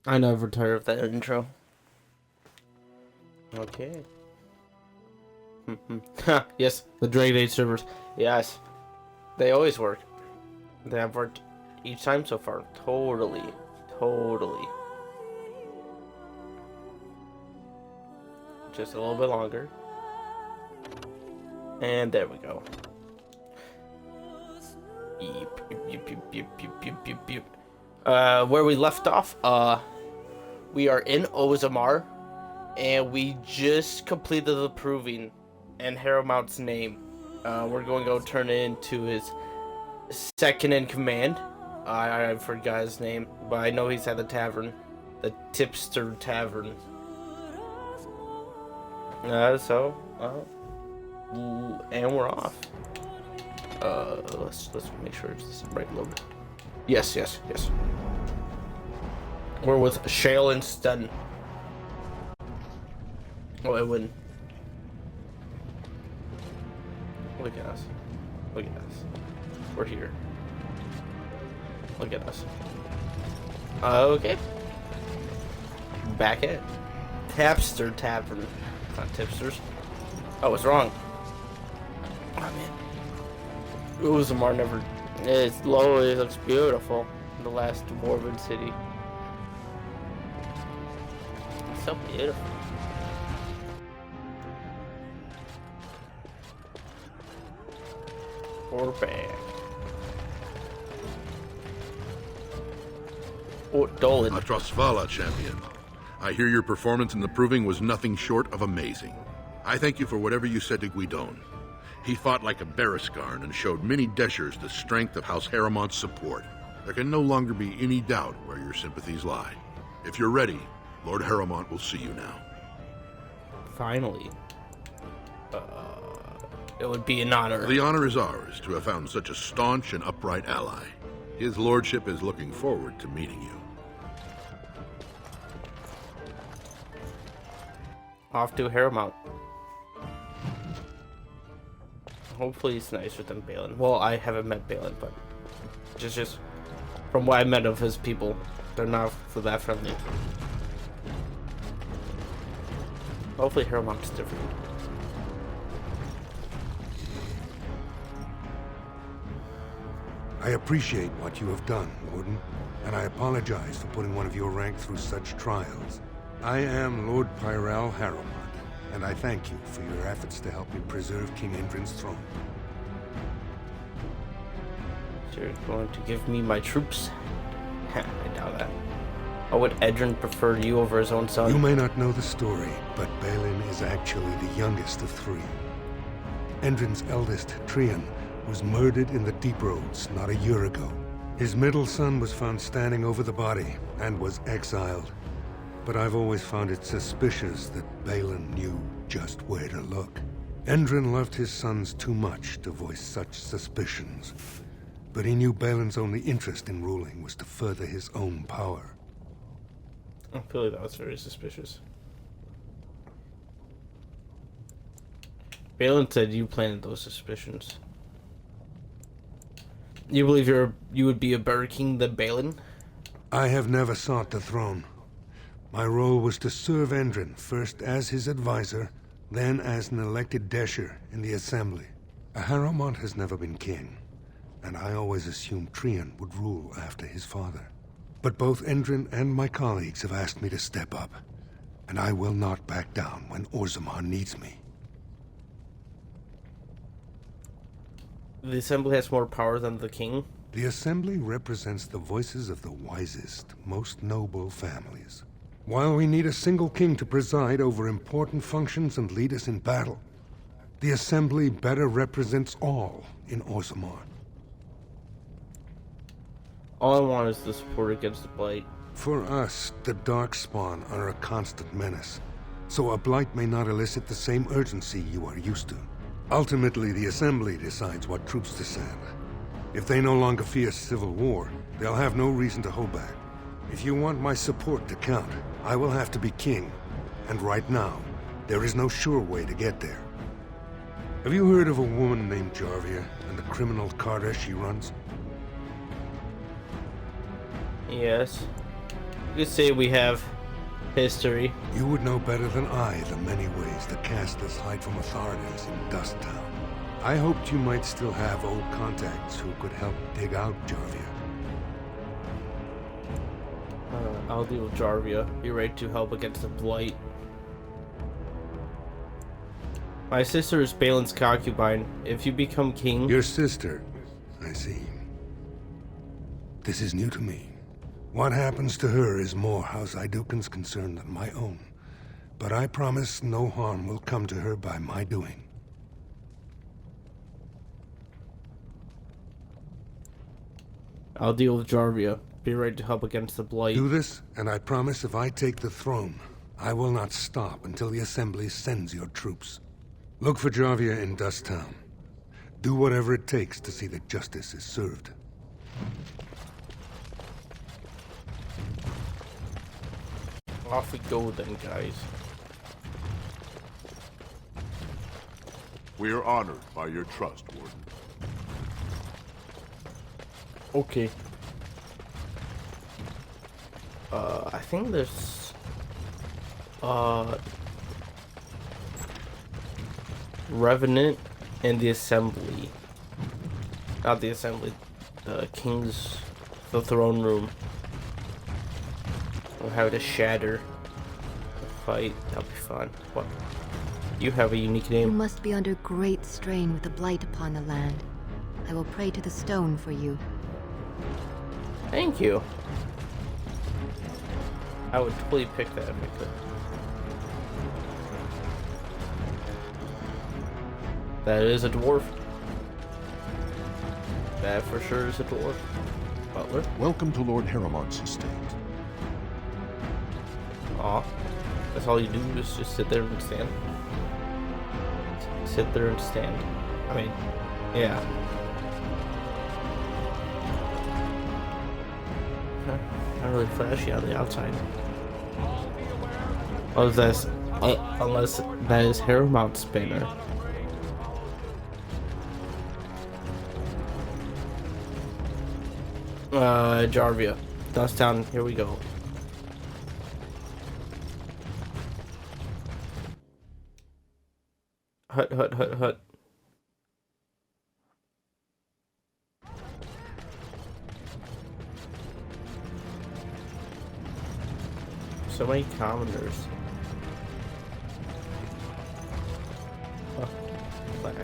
I never tired of that intro. Okay. Yes, the Dragon Age servers. Yes, they always work. They have worked each time so far. Totally. Just a little bit longer. And there we go. Where we left off, we are in Ozammar, and we just completed the proving in Harrowmont's name. We're going to go turn it into his second in command. I forgot his name, but I know he's at the tavern, the Tipster Tavern. And we're off. Let's make sure it's the right load. Yes. We're with Shale and Stun. Oh, I wouldn't. Look at us. We're here. Look at us. Okay. Back at Tapster Tavern. It's not Tipsters. Oh, it's wrong. Oh, man. Ozammar never... It's lovely. It looks beautiful. The last dwarven city. It's so beautiful. We're back. Oh, Dolan. Atrosvala, champion. I hear your performance in the proving was nothing short of amazing. I thank you for whatever you said to Guidon. He fought like a Berescarn and showed many Deshers the strength of House Harrowmont's support. There can no longer be any doubt where your sympathies lie. If you're ready, Lord Harrowmont will see you now. Finally. It would be an honor. The honor is ours to have found such a staunch and upright ally. His lordship is looking forward to meeting you. Off to Harrowmont. Hopefully he's nicer than Bhelen. Well, I haven't met Bhelen, but just from what I met of his people, they're not that friendly. Hopefully Harrowmont's different. I appreciate what you have done, Warden, and I apologize for putting one of your rank through such trials. I am Lord Pyrell Harrowmont, and I thank you for your efforts to help me preserve King Endrin's throne. So you're going to give me my troops? I doubt that. Or would Endrin prefer you over his own son? You may not know the story, but Bhelen is actually the youngest of three. Endrin's eldest, Trian, was murdered in the Deep Roads not a year ago. His middle son was found standing over the body and was exiled. But I've always found it suspicious that Bhelen knew just where to look. Endrin loved his sons too much to voice such suspicions. But he knew Bhelen's only interest in ruling was to further his own power. I feel like that was very suspicious. Bhelen said you planted those suspicions. You believe you would be a better king than Bhelen? I have never sought the throne. My role was to serve Endrin, first as his advisor, then as an elected Desher in the Assembly. A Harrowmont has never been king, and I always assumed Trian would rule after his father. But both Endrin and my colleagues have asked me to step up, and I will not back down when Ozammar needs me. The Assembly has more power than the king? The Assembly represents the voices of the wisest, most noble families. While we need a single king to preside over important functions and lead us in battle, the Assembly better represents all in Ozammar. All I want is the support against the Blight. For us, the Darkspawn are a constant menace, so a Blight may not elicit the same urgency you are used to. Ultimately, the Assembly decides what troops to send. If they no longer fear civil war, they'll have no reason to hold back. If you want my support to count, I will have to be king. And right now, there is no sure way to get there. Have you heard of a woman named Jarvia and the criminal carter she runs? Yes. could say we have history. You would know better than I the many ways the casters hide from authorities in Dust Town. I hoped you might still have old contacts who could help dig out Jarvia. I'll deal with Jarvia. Be ready to help against the blight. My sister is Balin's concubine. If you become king... Your sister, I see. This is new to me. What happens to her is more House Idukan's concern than my own. But I promise no harm will come to her by my doing. I'll deal with Jarvia. Be ready to help against the blight. Do this, and I promise if I take the throne, I will not stop until the Assembly sends your troops. Look for Jarvia in Dust Town. Do whatever it takes to see that justice is served. Off we go then, guys. We are honored by your trust, Warden. Okay. I think there's... Revenant and the Assembly. Not the Assembly. The King's... The throne room. We'll have to shatter. The fight. That'll be fun. What? You have a unique You name. must be under great strain with the blight upon the land. I will pray to the stone for you. Thank you. I would totally pick that if I could. That is a dwarf. That for sure is a dwarf. Butler. Welcome to Lord Harrowmont's estate. Aw. That's all you do is just sit there and stand. Sit there and stand. I mean, yeah. Not really flashy on the outside. Oh, that's unless that is Harrowmount's banner. Jarvia, Dust Town. Here we go. Hut, hut, hut, hut. So many commoners. Oh, black.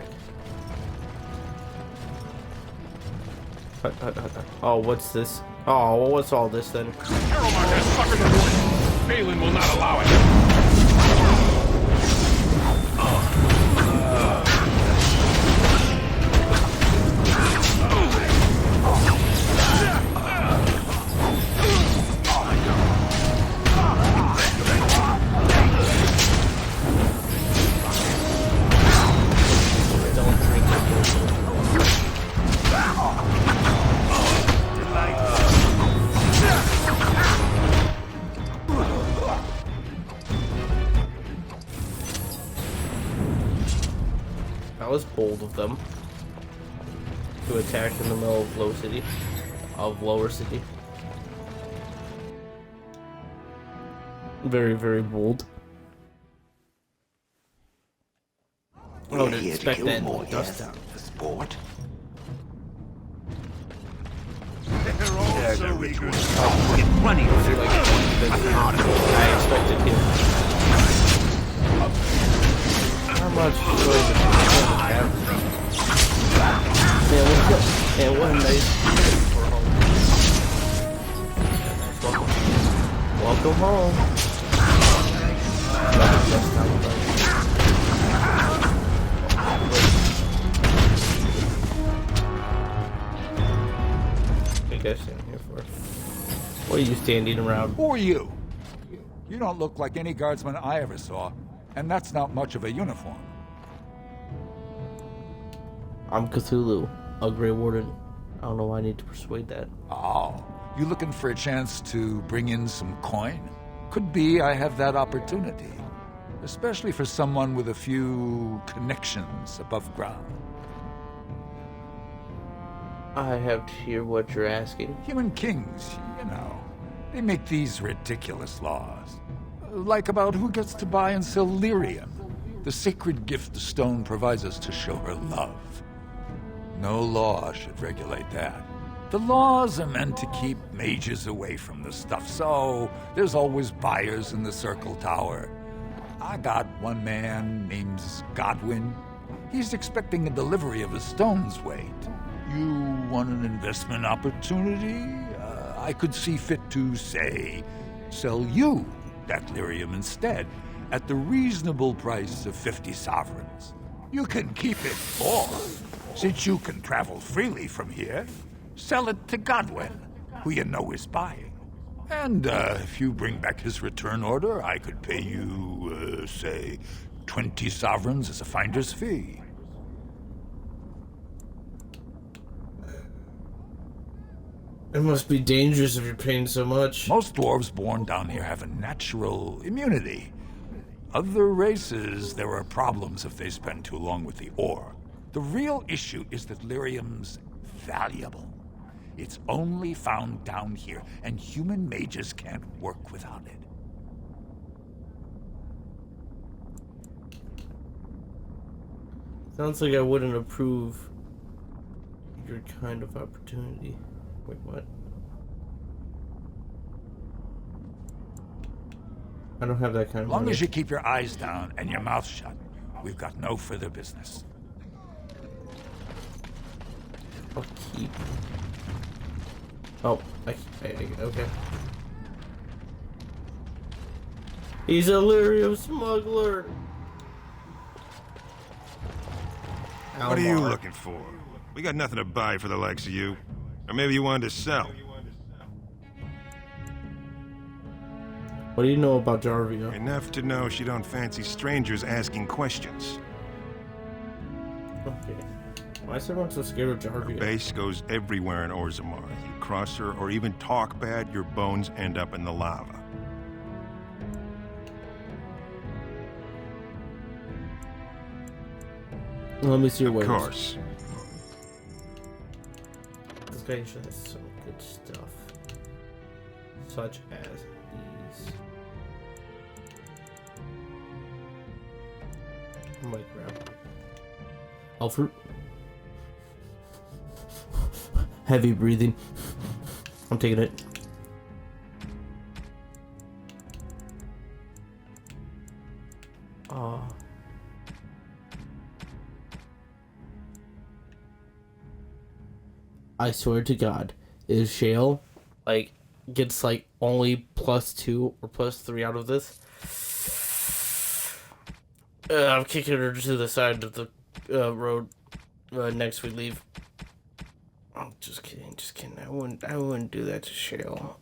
Hut, hut, hut, hut. Oh, what's this? Oh, well, what's all this then? Harrowmont has suckered the Warden. Bhelen will not allow it. That was bold of them to attack in the middle of Lower City. Very, very bold. I would expect that in Dust Town. For sport? They're all so eager. Get running with it. I expected him. How much man, what a nice for home. Welcome home. What are you guys standing here for? What are you standing around? Who are you? You don't look like any guardsman I ever saw, and that's not much of a uniform. I'm Cthulhu, a Grey Warden. I don't know why I need to persuade that. Oh, you looking for a chance to bring in some coin? Could be I have that opportunity, especially for someone with a few connections above ground. I have to hear what you're asking. Human kings, you know, They make these ridiculous laws. Like about who gets to buy and sell lyrium, the sacred gift the stone provides us to show her love. No law should regulate that. The laws are meant to keep mages away from the stuff, so there's always buyers in the Circle Tower. I got one man named Godwin. He's expecting a delivery of a stone's weight. You want an investment opportunity? I could see fit to, say, sell you that lyrium instead, at the reasonable price of 50 sovereigns. You can keep it, or, since you can travel freely from here, sell it to Godwin, who you know is buying. And if you bring back his return order, I could pay you, say, 20 sovereigns as a finder's fee. It must be dangerous if you're paying so much. Most dwarves born down here have a natural immunity. Other races, there are problems if they spend too long with the ore. The real issue is that lyrium's valuable. It's only found down here, and human mages can't work without it. Sounds like I wouldn't approve your kind of opportunity. Wait, what? I don't have that kind of As long money. as you keep your eyes down and your mouth shut, we've got no further business. I'll keep. Oh, okay. He's a lyrium smuggler. What are you Almar. looking for? We got nothing to buy for the likes of you. Or maybe you wanted to sell. What do you know about Jarvia? Enough to know she don't fancy strangers asking questions. Okay. Why is everyone so scared of Her Jarvia? base goes everywhere in Ozammar. You cross her or even talk bad, your bones end up in the lava. Let me see your Of wares. course. This guy usually has some good stuff. Such as these. I might grab Alfred. Heavy breathing. I'm taking it. I swear to God, is Shale like gets like only +2 or +3 out of this? I'm kicking her to the side of the road next we leave. I'm just kidding, I wouldn't do that to Shale.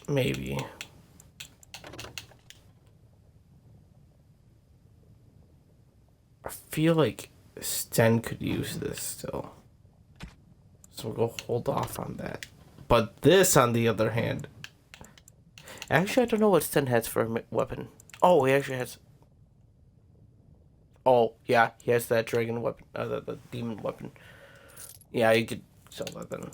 Maybe. I feel like Sten could use this still. So we'll go hold off on that. But this, on the other hand... Actually, I don't know what Sten has for a weapon. Oh, he actually has... Oh, yeah, he has that dragon weapon. The demon weapon. Yeah, you could sell that then.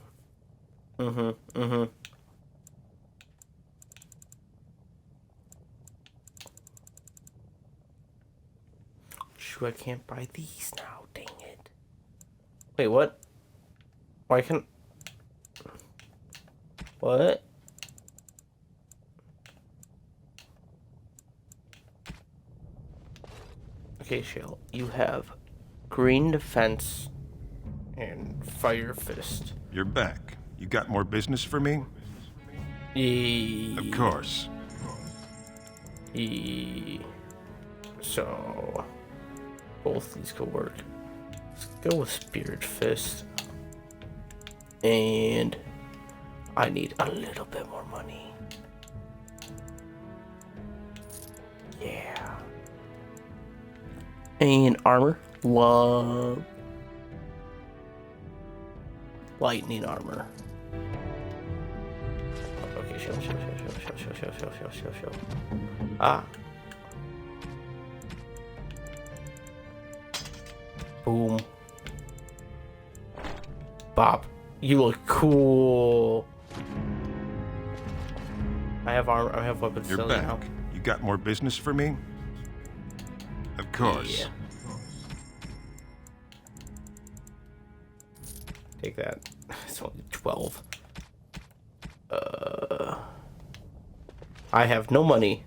Shoot, I can't buy these now. Dang it. Wait, what? Why can't... What? Okay, Shale, you have green defense and fire fist. You're back. You got more business for me? Of course. So, both these could work. Let's go with Spirit Fist. And I need a little bit more money. Yeah. And armor. Love. Lightning armor. Okay, show. Ah. Boom. Bob. You look cool. I have armor. I have weapons You're still back. now. You got more business for me? Of course. Yeah. Take that. It's only 12. I have no money,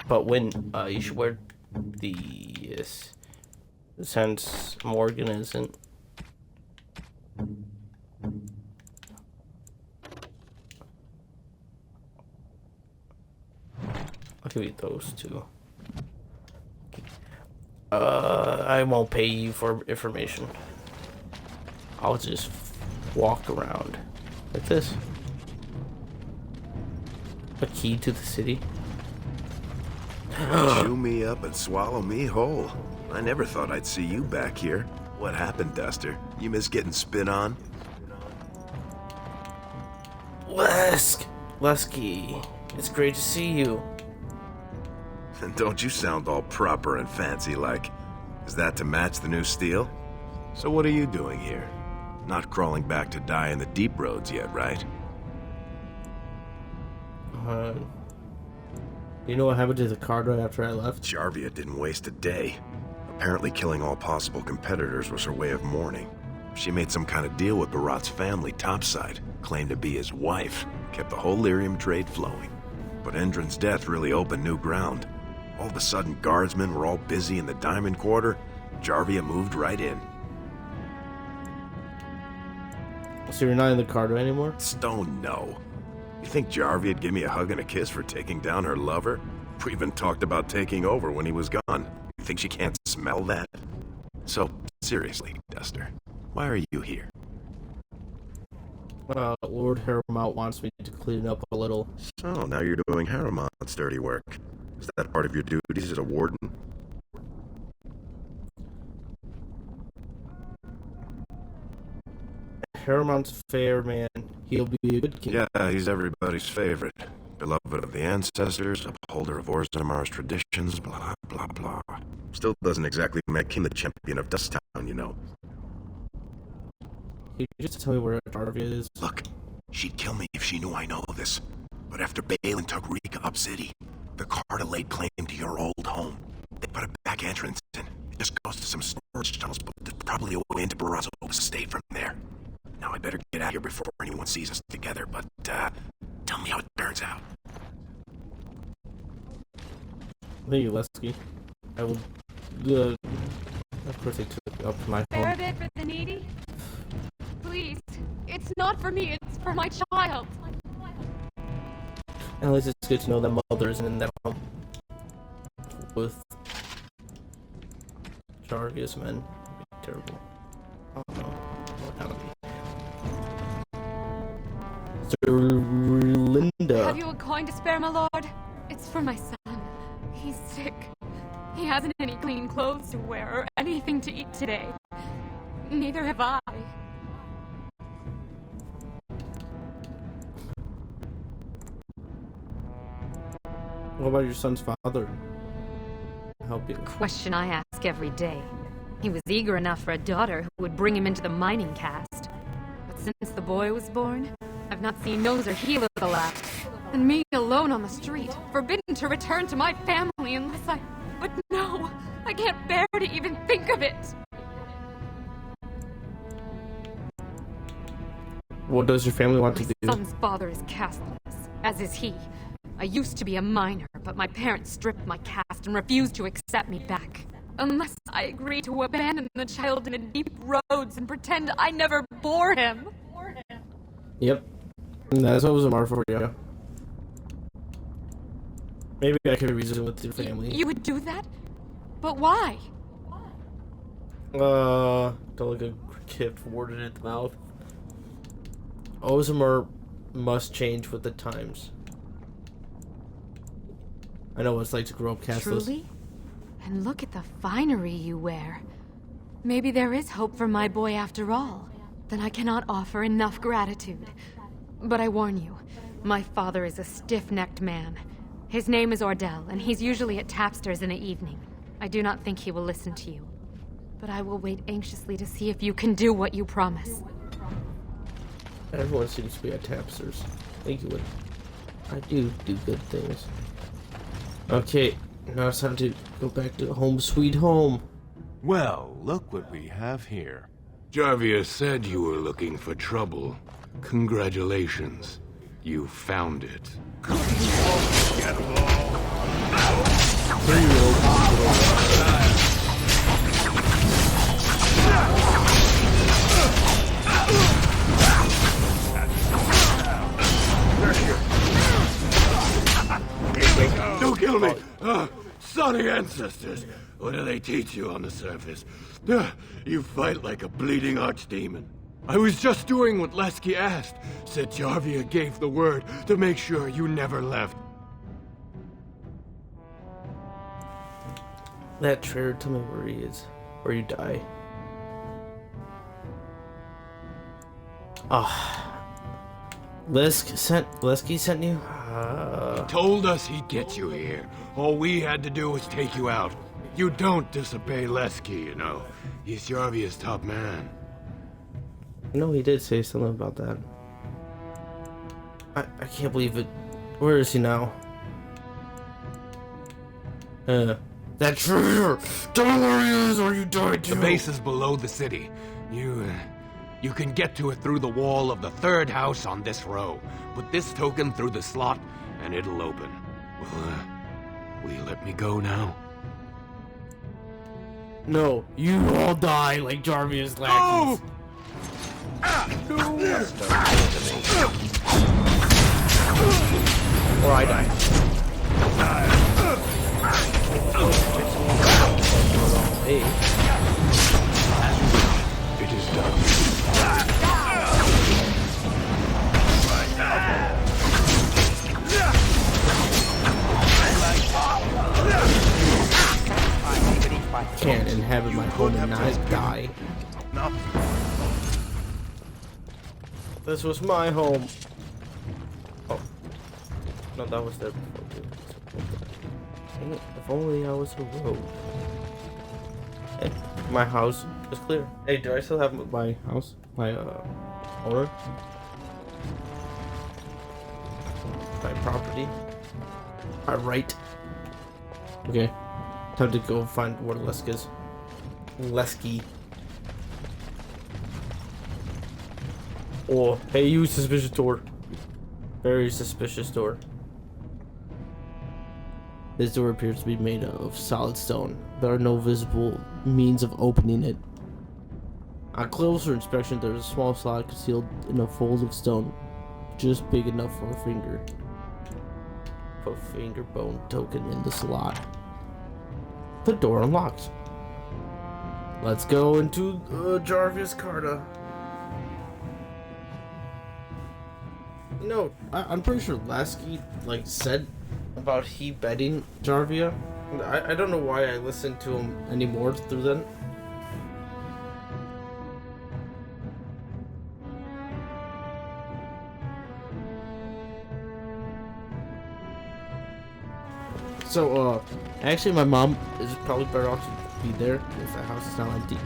but when you should wear these. Since Morgan isn't. I'll give you those two. I won't pay you for information. I'll just walk around like this. A key to the city. Chew me up and swallow me whole. I never thought I'd see you back here. What happened, Duster? You miss getting spit on? Lesky, it's great to see you. And don't you sound all proper and fancy like. Is that to match the new steel? So what are you doing here? Not crawling back to die in the deep roads yet, right? You know what happened to the Caridan after I left? Jarvia didn't waste a day. Apparently killing all possible competitors was her way of mourning. She made some kind of deal with Barat's family topside, claimed to be his wife, kept the whole lyrium trade flowing. But Endrin's death really opened new ground. All of a sudden, guardsmen were all busy in the Diamond Quarter. Jarvia moved right in. So you're not in the Caridan anymore? Stone, no. You think Jarvia'd give me a hug and a kiss for taking down her lover? We even talked about taking over when he was gone. You think she can't smell that? So, seriously, Duster, why are you here? Lord Harrowmont wants me to clean up a little. So, now you're doing Harrowmont's dirty work. Is that part of your duties as a warden? Harrowmont's fair man. He'll be a good king. Yeah, he's everybody's favorite. Beloved of the ancestors, upholder of Ozammar's traditions, blah, blah, blah. Still doesn't exactly make him the champion of Dusttown, you know. Can you just tell me where Jarvia is? Look, she'd kill me if she knew I know this. But after Bhelen took Rika up city, the Carta laid claim to your old home. They put a back entrance in. It just goes to some storage tunnels, but there's probably a way into Barazzo's estate from there. Now I better get out here before anyone sees us together, but, tell me how it turns out. Thank you, Lesky. I will, of course I took up my Spare home. a bit for the needy? Please. It's not for me, it's for my child. At least it's good to know that mother isn't in that home. With Jarvia's men. It'd be terrible. Oh no. What happened to me? Sir Linda. Have you a coin to spare, my lord? It's for my son. He's sick. He hasn't any clean clothes to wear or anything to eat today. Neither have I. What about your son's father? Help you. Question I ask every day. He was eager enough for a daughter who would bring him into the mining caste. But since the boy was born, I've not seen nose or heel of the lad. And me alone on the street, forbidden to return to my family unless I... But no, I can't bear to even think of it. What does your family want to do? My son's father is casteless, as is he. I used to be a miner, but my parents stripped my caste and refused to accept me back. Unless I agree to abandon the child in the deep roads and pretend I never bore him. Yep. That's what was Ozammar for you. Maybe I could reason with your family. You would do that? But why? Don't look a kid warded in the mouth. Ozammar must change with the times. I know what it's like to grow up casteless. Truly? And look at the finery you wear. Maybe there is hope for my boy after all. Then I cannot offer enough gratitude. But I warn you, my father is a stiff-necked man. His name is Ordell, and he's usually at Tapster's in the evening. I do not think he will listen to you. But I will wait anxiously to see if you can do what you promise. Everyone seems to be at Tapster's. Thank you, Wood. I do good things. Okay, now it's time to go back to home sweet home. Well, look what we have here. Jarvia said you were looking for trouble. Congratulations. You found it. Don't kill me! Sorry ancestors! What do they teach you on the surface? You fight like a bleeding archdemon. I was just doing what Lesky asked. Said Jarvia gave the word to make sure you never left. That traitor, tell me where he is. Or you die. Lesky sent you? He told us he'd get you here. All we had to do was take you out. You don't disobey Lesky, you know. He's Jarvia's top man. No, he did say something about that. I can't believe it. Where is he now? That traitor! Tell me where he is or you die too! The base is below the city. You can get to it through the wall of the third house on this row. Put this token through the slot, and it'll open. Will you let me go now? No, you all die like Jarvia's lackeys. Or I die. Hey. It is done. Can't inhabit my home and not die. This was my home. Oh. No, that was there before too. Dang it, if only I was a rogue. Hey, my house is clear. Hey, do I still have my house? My, owner? My property? My right? Okay. Time to go find where Lesky is. Lesky. Oh, hey, you suspicious door. Very suspicious door. This door appears to be made of solid stone. There are no visible means of opening it. On closer inspection, there is a small slot concealed in a fold of stone, just big enough for a finger. Put finger bone token in the slot. The door unlocks. Let's go into Jarvia's Carta. You know, I'm pretty sure Lasky said about he betting Jarvia. I don't know why I listen to him anymore through then. So, actually my mom is probably better off to be there if the house is now empty.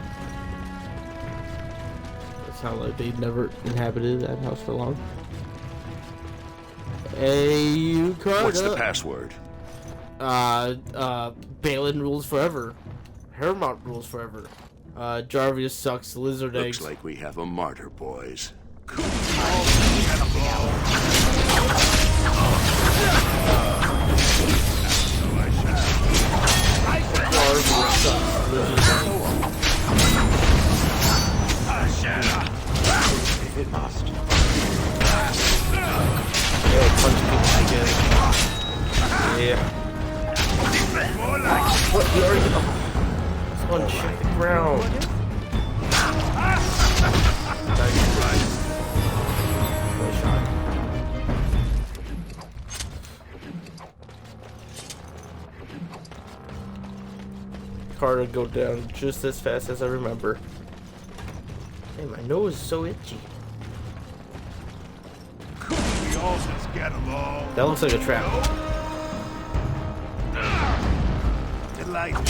It's not like they never inhabited that house for long. Hey, Carter. What's the password? Bhelen rules forever. Harrowmont rules forever. Jarvia sucks lizard eggs. Looks like we have a martyr, boys. It must. Yeah, punch people together. Yeah. What? You already... Someone check the ground. Nice shot. Carter go down just as fast as I remember. Hey, my nose is so itchy. We all just get along. That looks like a trap. Delighted.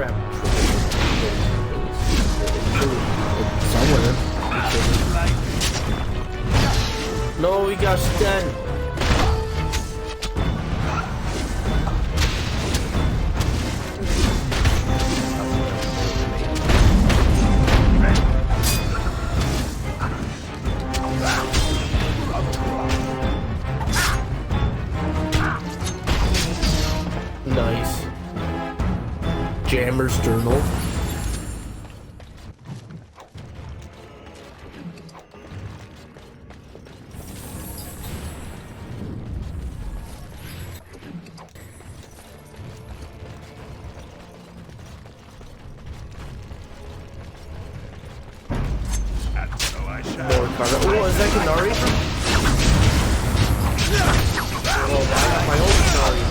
crap. Somewhere. No, we got Sten. Nice. Jammer's Journal. Oh, is that Canary? Oh, I got my own Canary.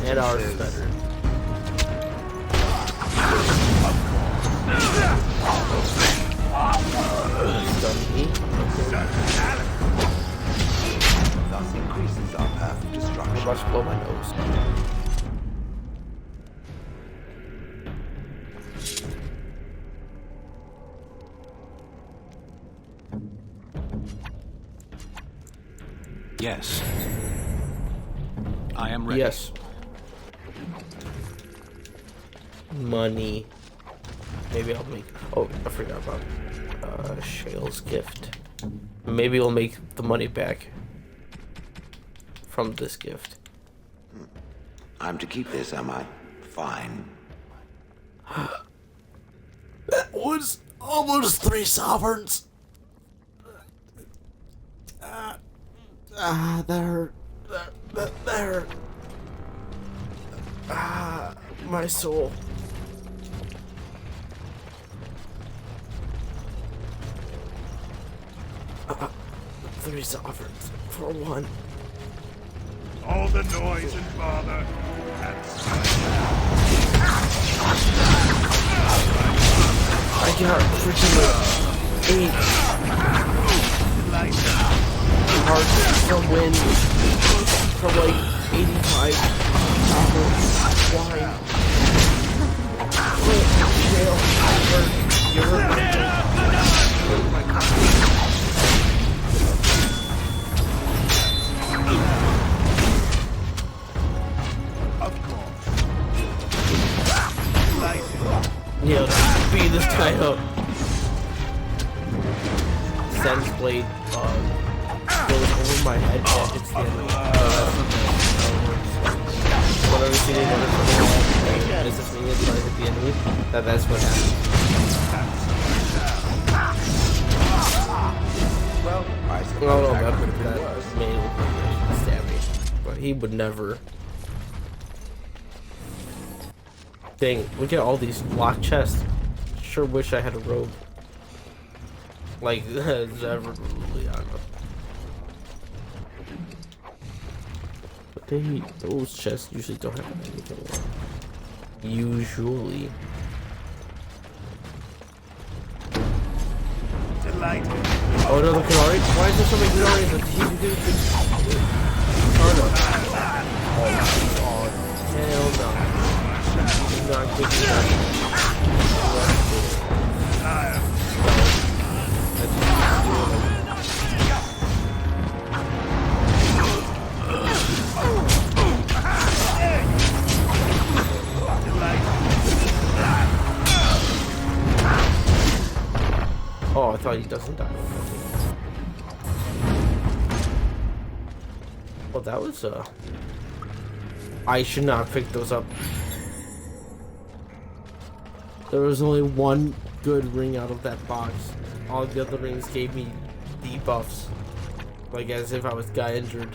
And ours is better. Thus increases our path of destruction. I must blow my nose. Yes. I am ready. Yes. Money. Maybe I'll make... Oh, I forgot about Shale's gift. Maybe we'll make the money back from this gift. I'm to keep this, am I? Fine. That was almost 3 sovereigns. That hurt. That hurt. My soul. Three sovereigns for one. All the noise and bother. I got freaking 8 hearts from wind from like 85 sovereigns. Why? You're hurt. Yeah, beat this guy up. Sen's blade goes over my head and hits the enemy. Whenever she did as this minion tries to hit the enemy, that's what happens. Well, I suppose I don't know about that main stab me, but he would never. Dang, look at all these locked chests. Sure wish I had a robe. Like, ever really, I don't know. But those chests usually don't have anything on. Usually. Oh, another Canary? Why is there so many Canaries? Oh, no. Oh, God. Hell no. Not good enough. Oh, I thought he doesn't die. Well, that was I should not pick those up. There was only one good ring out of that box. All the other rings gave me debuffs. Like as if I was guy injured.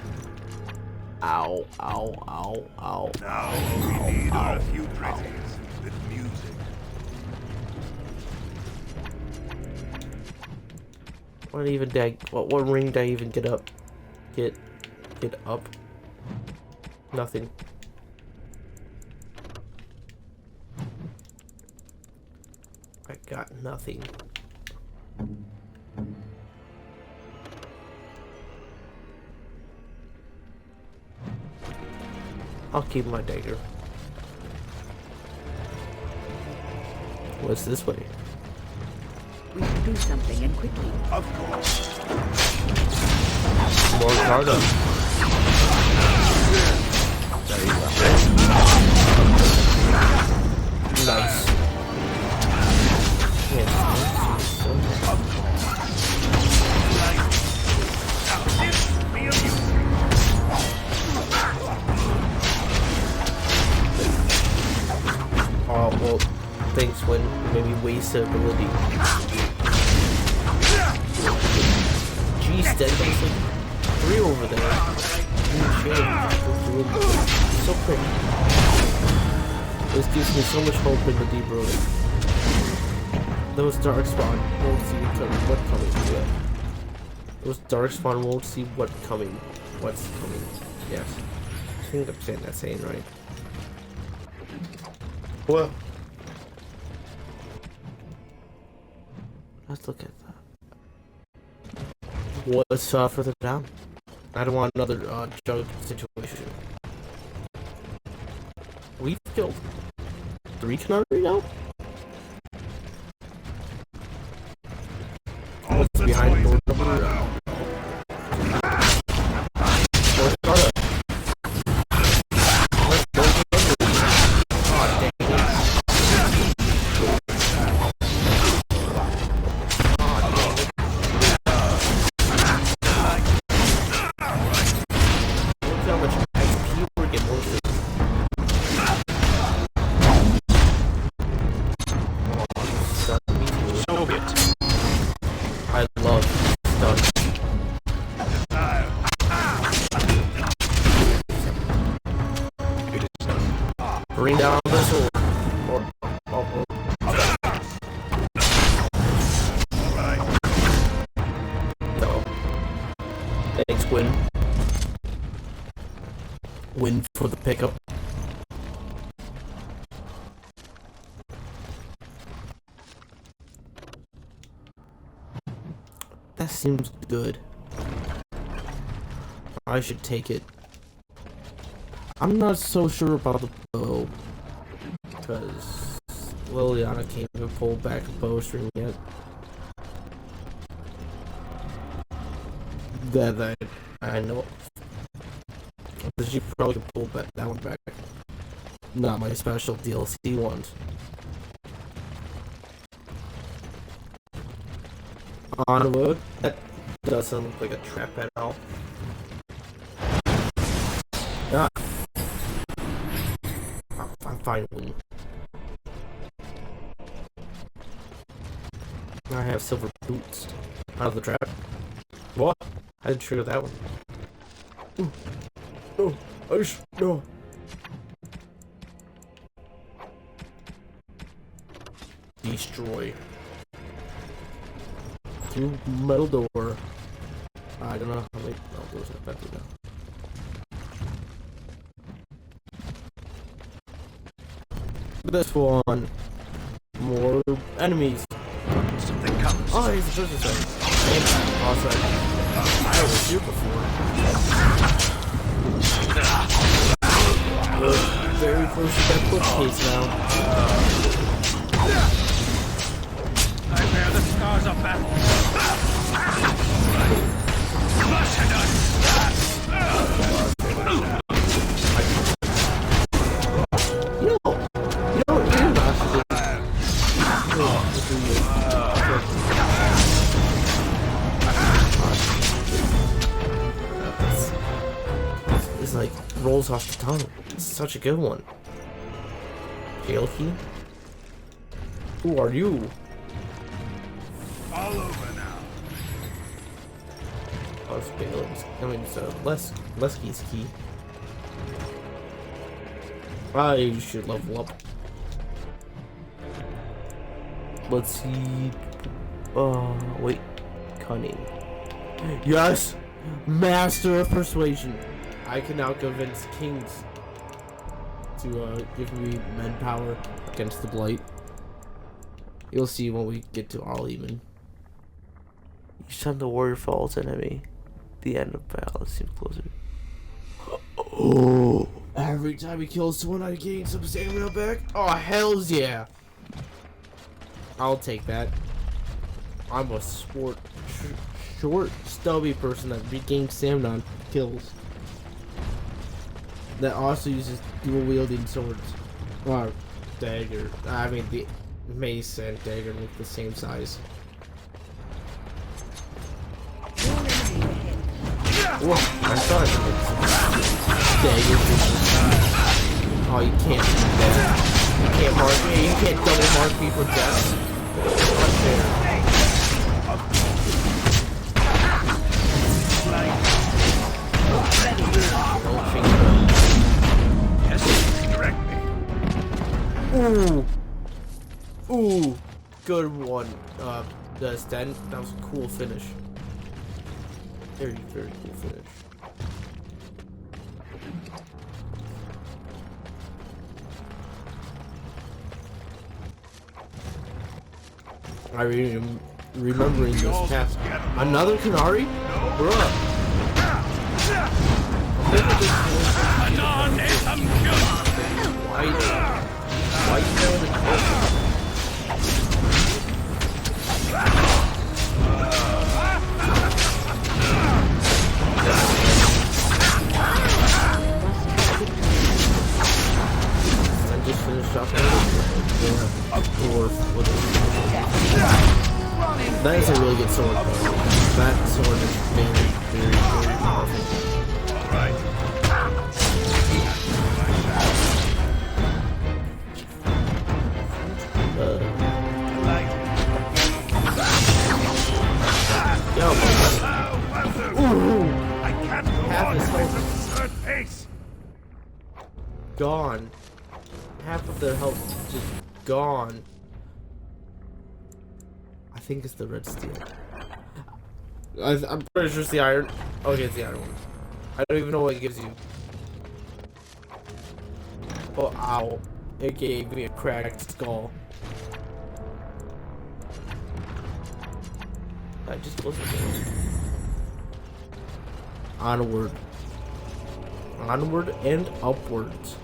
Ow, ow, ow, ow. Now all we need are a few pretties with music. What even did I, what ring did I even get up? Get up? Nothing. I got nothing. I'll keep my dagger. What's this way? We should do something, and quickly. Of course. More cargo. There you go. Nice. Yeah, oh, well, thanks when maybe waste the ability. Geez, there's like 3 over there. So quick. This gives me so much hope in the deep road. Those Darkspawn won't see what coming. Yeah. Those Darkspawn won't see what's coming. Yes. I think I'm saying that saying right. What? Let's look at that. What's further down? I don't want another jug situation. We've killed 3 Canary now? What's behind door number? Bring down the sword. No. Thanks, Win. Win for the pickup. That seems good. I should take it. I'm not so sure about the bow, because Liliana can't even pull back a bowstring yet. That I know of. But she probably can pull back that one back. Not my special DLC ones. Onward. That doesn't look like a trap at all. Ah. I'm fine with it. I have silver boots. Out of the trap. What? I didn't trigger that one. No. No. Destroy. Through metal door. I don't know how many metal doors I've been through now. This one. More enemies. Something comes. Oh, he's a prison site. Awesome. I was here before. We're very close to that bookcase now. I bear the scars of battle. It's like rolls off the tongue. It's such a good one. Jail key? Who are you? All over now. Oh, it's Balin's. I mean, it's Lesky's key. I should level up. Let's see. Wait. Cunning. Yes! Master of Persuasion. I can now convince kings to give me manpower against the blight. You'll see when we get to all even. Each time the warrior falls enemy, the end of battle seems closer. Oh, Every time he kills someone, I gain some stamina back. Oh, hells yeah. I'll take that. I'm a short, stubby person that regains stamina on kills. That also uses dual wielding swords. Or dagger. I mean, the mace and dagger make the same size. Whoa, I thought I could oh, you can't do that. You can't mark me. You can't double mark me for death. Unfair. Yes, direct me. Ooh, good one. That was a cool finish. Very, very cool finish. I am remembering this path. Another Canary? Bruh. White just finished off that is a really good sword though. That sword is very, very, very powerful. Alright. Yo, ooh, I can't go half on his at health this absurd pace. gone. Half of their health just gone. I think it's the red steel. I'm pretty sure it's the iron. Okay, it's the iron one. I don't even know what it gives you. Oh, ow. It gave me a cracked skull. I just closed the door. Onward. Onward and upwards.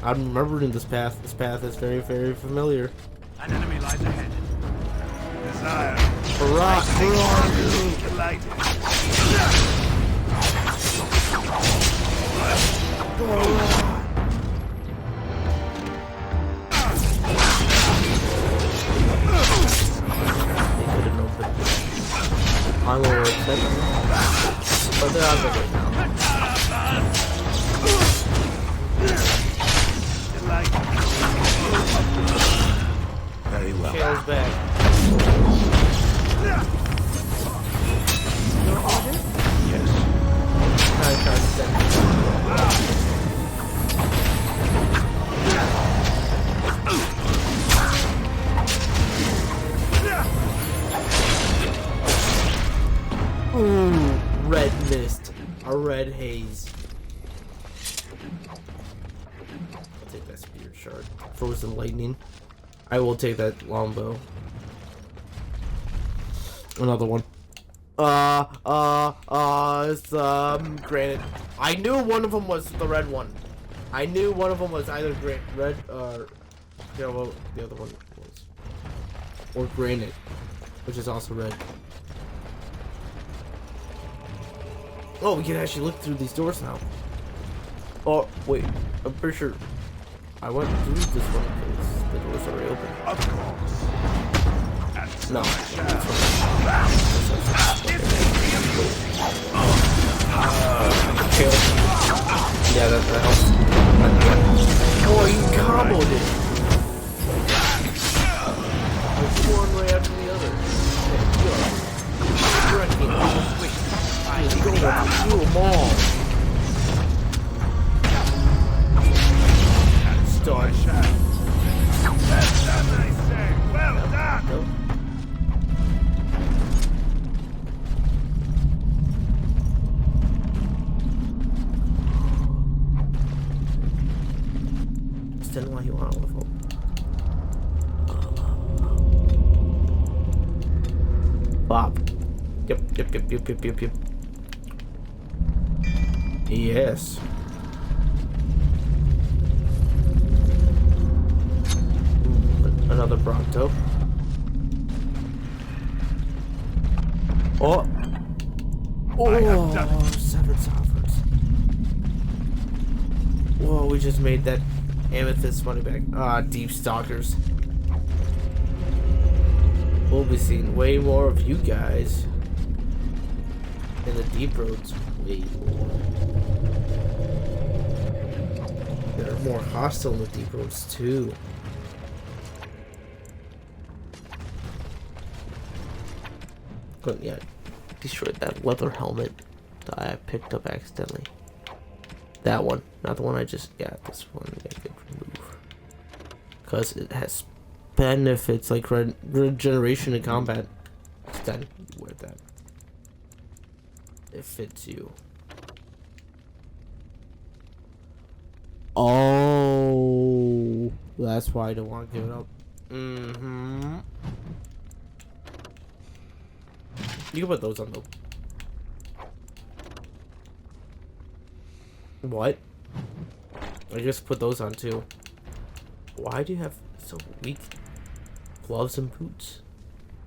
I'm remembering this path. This path is very, very familiar. An enemy lies ahead. Desire. Rock, I'm gonna accept them. But they're out of it right now. Very well. Tails back. Your order? Yes. Ooh, red mist. A red haze. I'll take that spear shard. Frozen lightning. I will take that longbow. Another one. It's granite. I knew one of them was the red one. I knew one of them was either red or yeah, well, the other one was, or granite, which is also red. Oh, we can actually look through these doors now. Oh wait, I'm pretty sure I went through this one because the door's already open. Of course. No. Yeah, that helps. Oh, you comboed it. There's one right after the other. You're gonna do them all. Start. That's what I say. Well done. Nope. Didn't why you want to level. Bob. Yep. Yes. Another Bronto. Oh! Oh, 7 sovereigns. Whoa, we just made that amethyst money back. Ah, deep stalkers. We'll be seeing way more of you guys in the deep roads. Way more. They're more hostile in the deep roads too. But yeah, destroyed that leather helmet that I picked up accidentally. That one, not the one I just. Yeah, this one I could remove because it has benefits like regeneration in combat. Then wear that. It fits you. Oh, that's why I don't want to give it up. Mm-hmm. You can put those on though. What? I just put those on too. Why do you have so weak gloves and boots?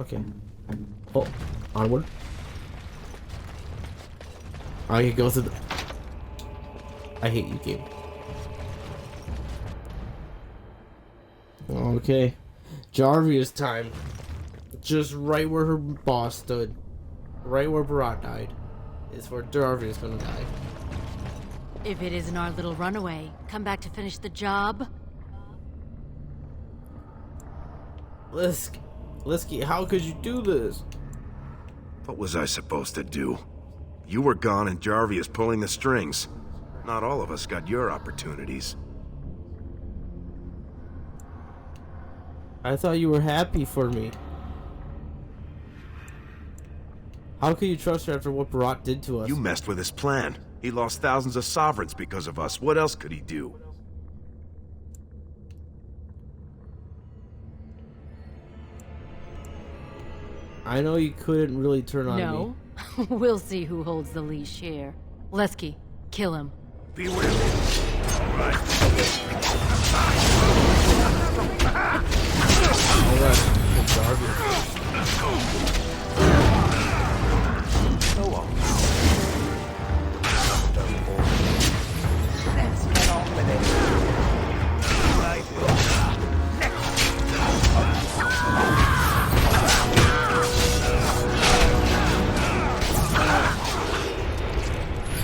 Okay. Oh, onward. I can go through the. I hate you, game. Okay. Jarvia's time. Just right where her boss stood. Right where Barat died. Is where Jarvia's gonna die. If it isn't our little runaway, come back to finish the job. Lisky, how could you do this? What was I supposed to do? You were gone and Jarvia's pulling the strings. Not all of us got your opportunities. I thought you were happy for me. How can you trust her after what Barat did to us? You messed with his plan. He lost thousands of sovereigns because of us. What else could he do? I know you couldn't really turn on me. No. We'll see who holds the leash here. Lesky, kill him. Be with me. All right. Go on. Let's get on with it.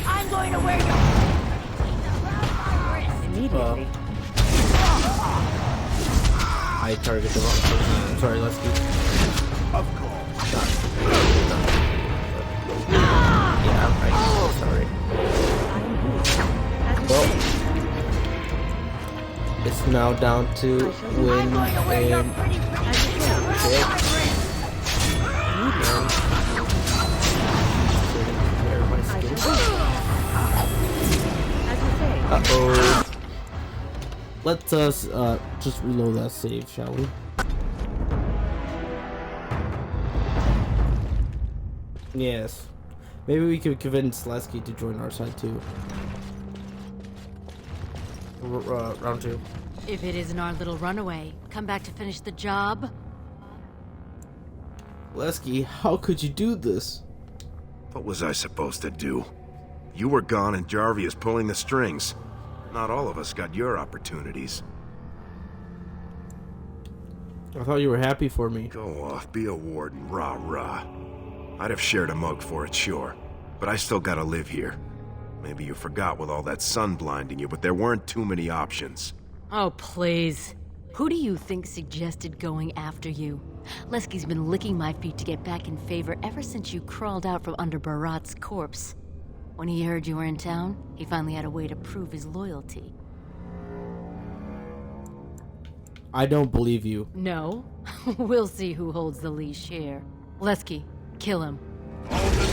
I'm going to wear your immediately. I targeted the wrong person. I'm sorry, let's do. Of course. Yeah, I'm sorry. Well, it's now down to win and uh-oh. Let us just reload that save, shall we? Yes. Maybe we could convince Lesky to join our side too. Round 2. If it isn't our little runaway, come back to finish the job. Lesky, how could you do this? What was I supposed to do? You were gone and Jarvia's pulling the strings. Not all of us got your opportunities. I thought you were happy for me. Go off, be a warden, rah-rah. I'd have shared a mug for it, sure. But I still gotta live here. Maybe you forgot with all that sun blinding you, but there weren't too many options. Oh, please. Who do you think suggested going after you? Lesky's been licking my feet to get back in favor ever since you crawled out from under Barat's corpse. When he heard you were in town, he finally had a way to prove his loyalty. I don't believe you. No? We'll see who holds the leash here. Lesky, kill him. Hold it,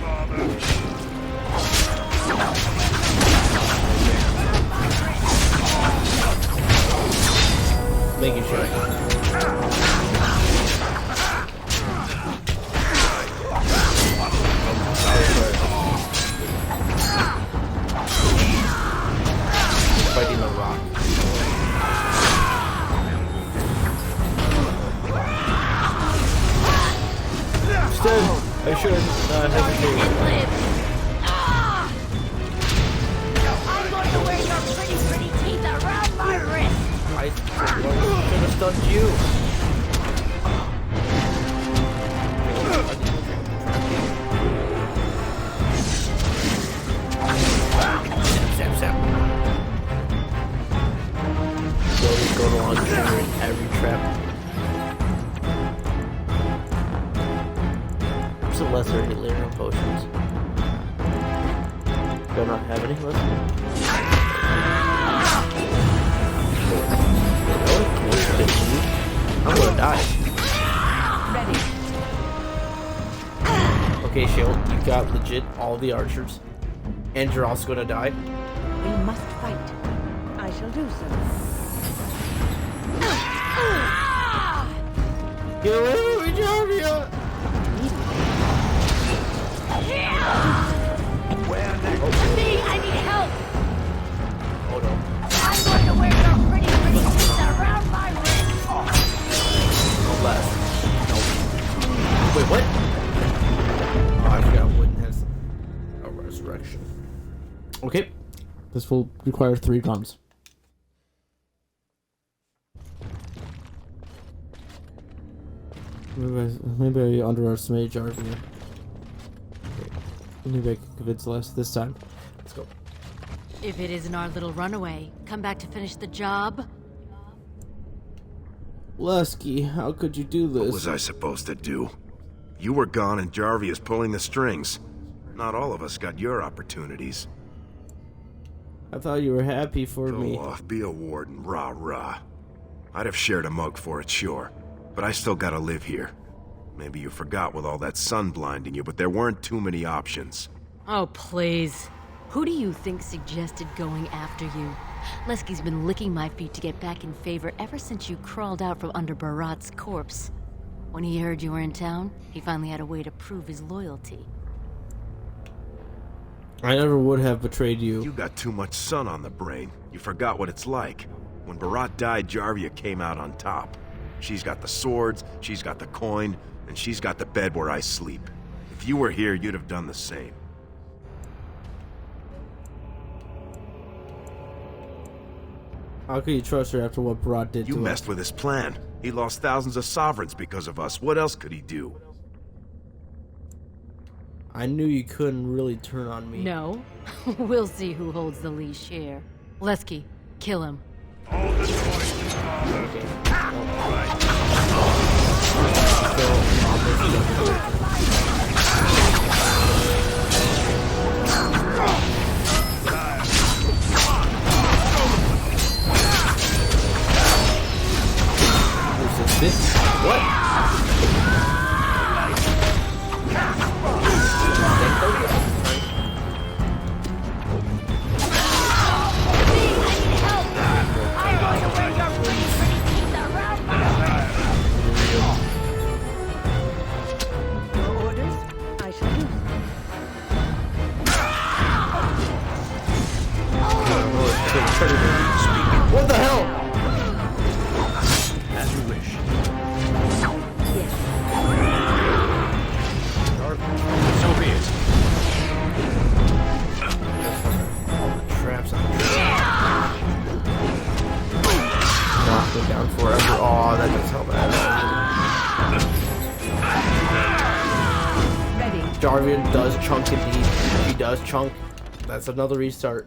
Father. Making sure. Fighting the rock. live! Ah! I'm going to wear your pretty teeth around my wrist! I should have stunned you. Zap. Slowly going along, triggering every trap. Some lesser delirium potions. Do I not have any lesser? I'm gonna die. Ready. Okay, Shield, you got legit all the archers. And you're also gonna die. We must fight. I shall do so. Get away from me, Jarvia! Me, I need help! Oh no. I'm going to wear your pretty teeth around my wrist! No less. No. Wait, what? Oh, I forgot Wooden has a resurrection. Okay. This will require 3 guns. Maybe I underestimated Jarvia. Maybe I can convince less this time. Let's go. If it isn't our little runaway, come back to finish the job. Lusky, how could you do this? What was I supposed to do? You were gone and Jarvia's pulling the strings. Not all of us got your opportunities. I thought you were happy for me. Go off, be a warden, rah-rah. I'd have shared a mug for it, sure. But I still gotta live here. Maybe you forgot with all that sun blinding you, but there weren't too many options. Oh, please. Who do you think suggested going after you? Lesky's been licking my feet to get back in favor ever since you crawled out from under Barat's corpse. When he heard you were in town, he finally had a way to prove his loyalty. I never would have betrayed you. You got too much sun on the brain. You forgot what it's like. When Barat died, Jarvia came out on top. She's got the swords, she's got the coin, and she's got the bed where I sleep. If you were here, you'd have done the same. How can you trust her after what Barat did to us? You messed with his plan. He lost thousands of sovereigns because of us. What else could he do? I knew you couldn't really turn on me. No? We'll see who holds the leash here. Lesky, kill him. All the choices are Okay. This? What? What the hell? as you wish. Yes. So be it. All the traps on the knock them down forever. Oh, that does help bad. Ready. Jarvian does chunk indeed. He does chunk. That's another restart.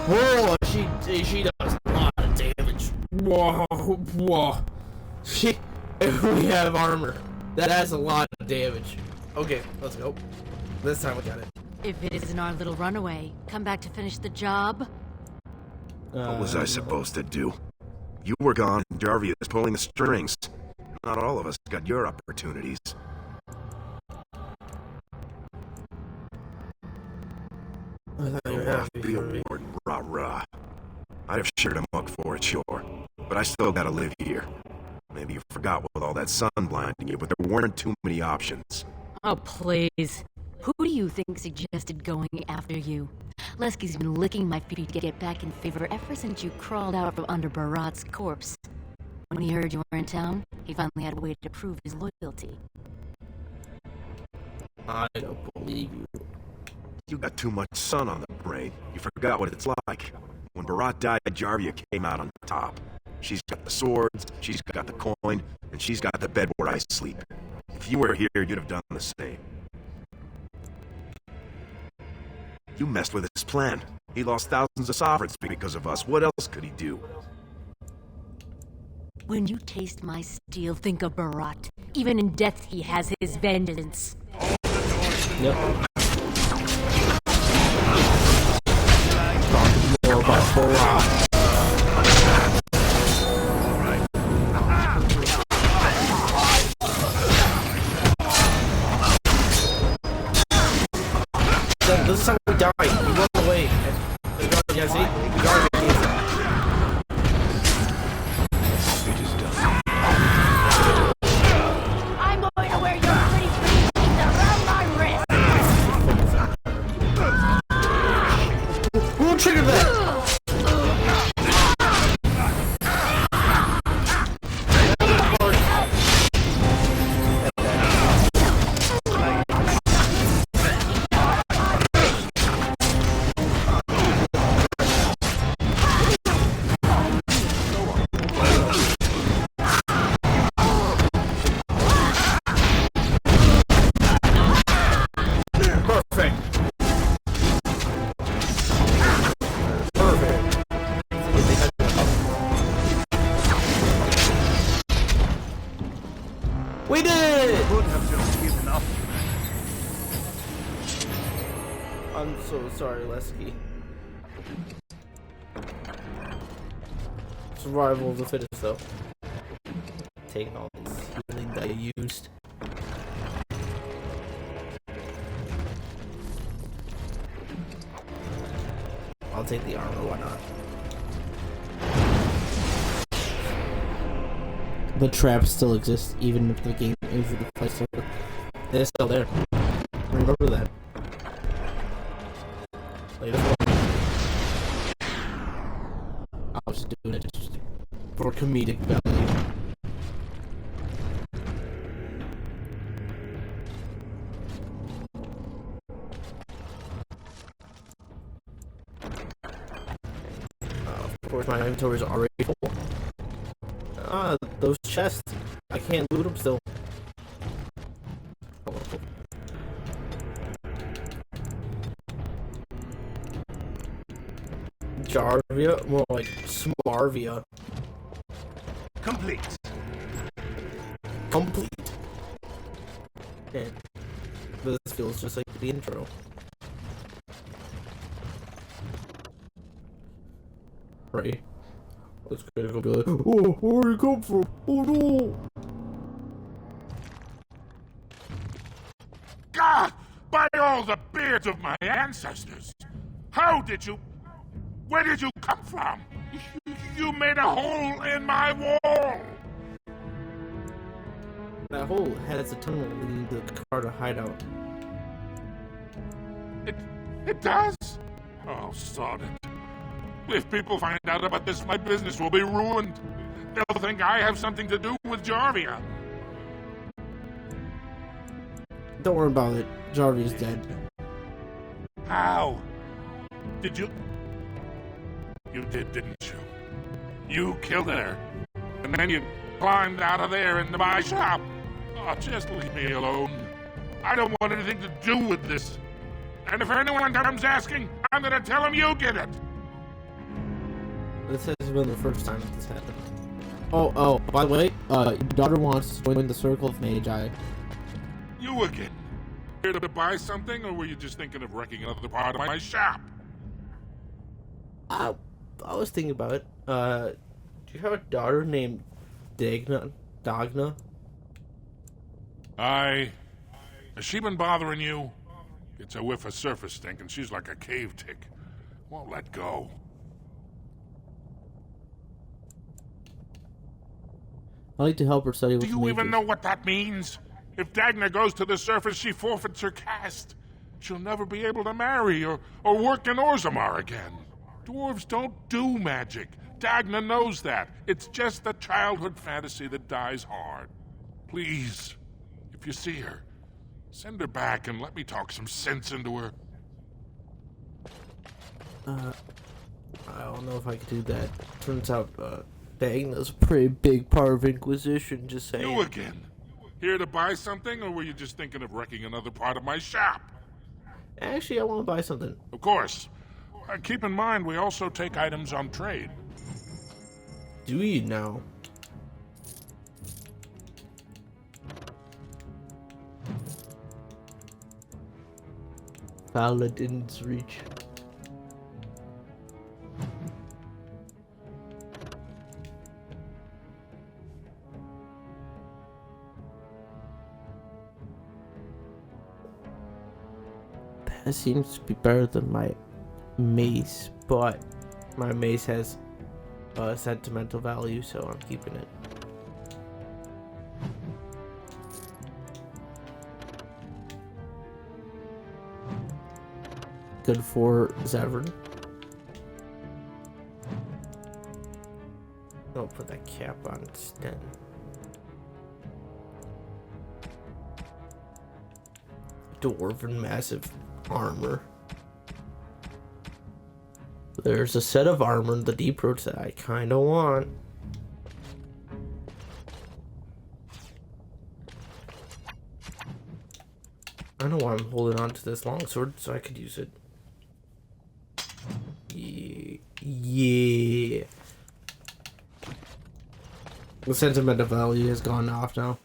Whoa, she does a lot of damage. Whoa. We have armor. That has a lot of damage. Okay, let's go. This time we got it. If it isn't our little runaway, come back to finish the job. What was I supposed to do? You were gone, and Jarvia is pulling the strings. Not all of us got your opportunities. Be a warden, rah-rah. I'd have shared a mug for it, sure. But I still gotta live here. Maybe you forgot with all that sun blinding you, but there weren't too many options. Oh, please. Who do you think suggested going after you? Lesky's been licking my feet to get back in favor ever since you crawled out from under Barat's corpse. When he heard you were in town, he finally had a way to prove his loyalty. I don't believe you. You got too much sun on the brain. You forgot what it's like. When Barat died, Jarvia came out on top. She's got the swords, she's got the coin, and she's got the bed where I sleep. If you were here, you'd have done the same. You messed with his plan. He lost thousands of sovereigns because of us. What else could he do? When you taste my steel, think of Barat. Even in death, he has his vengeance. Yep. More about Barat. This is how we die. We run away. Yeah, see? We guard against it. I'm going to wear your pretty teeth around my wrist. Who triggered that? We did it! I'm so sorry, Lesky. Survival of the fittest, though. Taking all this healing that I used. I'll take the armor, why not? The traps still exist, even if the game is the place over. They're still there. Remember that. Later. I was just doing it just for comedic value. Of course, my inventory is already full. Those chests. I can't loot them still. Jarvia? More like Smarvia. Complete. Complete. And this feels just like the intro. Right. Let's go be like, oh, where you come from? Oh no! God! By all the beards of my ancestors! How did you... Where did you come from? You made a hole in my wall! That hole has a tunnel leading to the Caridan hideout. It does? Oh, sod it. If people find out about this, my business will be ruined. They'll think I have something to do with Jarvia. Don't worry about it. Jarvia's dead. How? Did you... You did, didn't you? You killed her. And then you climbed out of there into my shop. Oh, just leave me alone. I don't want anything to do with this. And if anyone comes asking, I'm gonna tell them you did it. This has been the first time this happened. Oh, by the way, your daughter wants to join the Circle of Magi. You again? Here to buy something, or were you just thinking of wrecking another part of my shop? I was thinking about it. Do you have a daughter named Dagna? Has she been bothering you? It's a whiff of surface stink, and she's like a cave tick. Won't let go. I like to help her study with Do you even know what that means? If Dagna goes to the surface, she forfeits her caste. She'll never be able to marry or work in Ozammar again. Dwarves don't do magic. Dagna knows that. It's just a childhood fantasy that dies hard. Please, if you see her, Send her back and let me talk some sense into her. I don't know if I could do that. Turns out, dang, that's a pretty big part of Inquisition, just saying. You again? Here to buy something, or were you just thinking of wrecking another part of my shop? Actually, I want to buy something. Of course. Keep in mind, we also take items on trade. Do you now? Paladin's Reach. That seems to be better than my mace, but my mace has sentimental value, so I'm keeping it. Good for Zevran. I'll put that cap on instead. Dwarven massive armor. There's a set of armor in the deep roads that I kind of want. I know why I'm holding on to this longsword, so I could use it. Yeah. The sentimental value has gone off now.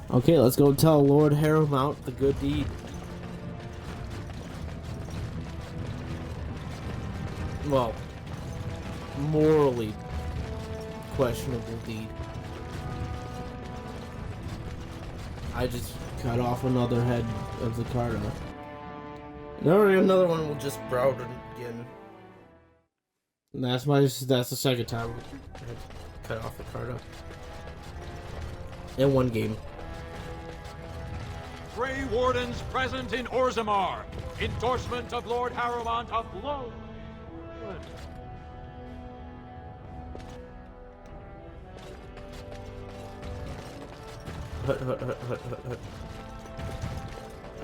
Okay, let's go tell Lord Harrowmont the good deed. Well, morally questionable deed. I just cut off another head of the Caridan. Now another one will just sprout again. And that's the second time I had to cut off the Caridan. In one game. Grey Wardens present in Ozammar. Endorsement of Lord Harrowmont of Bhelen. Hut. I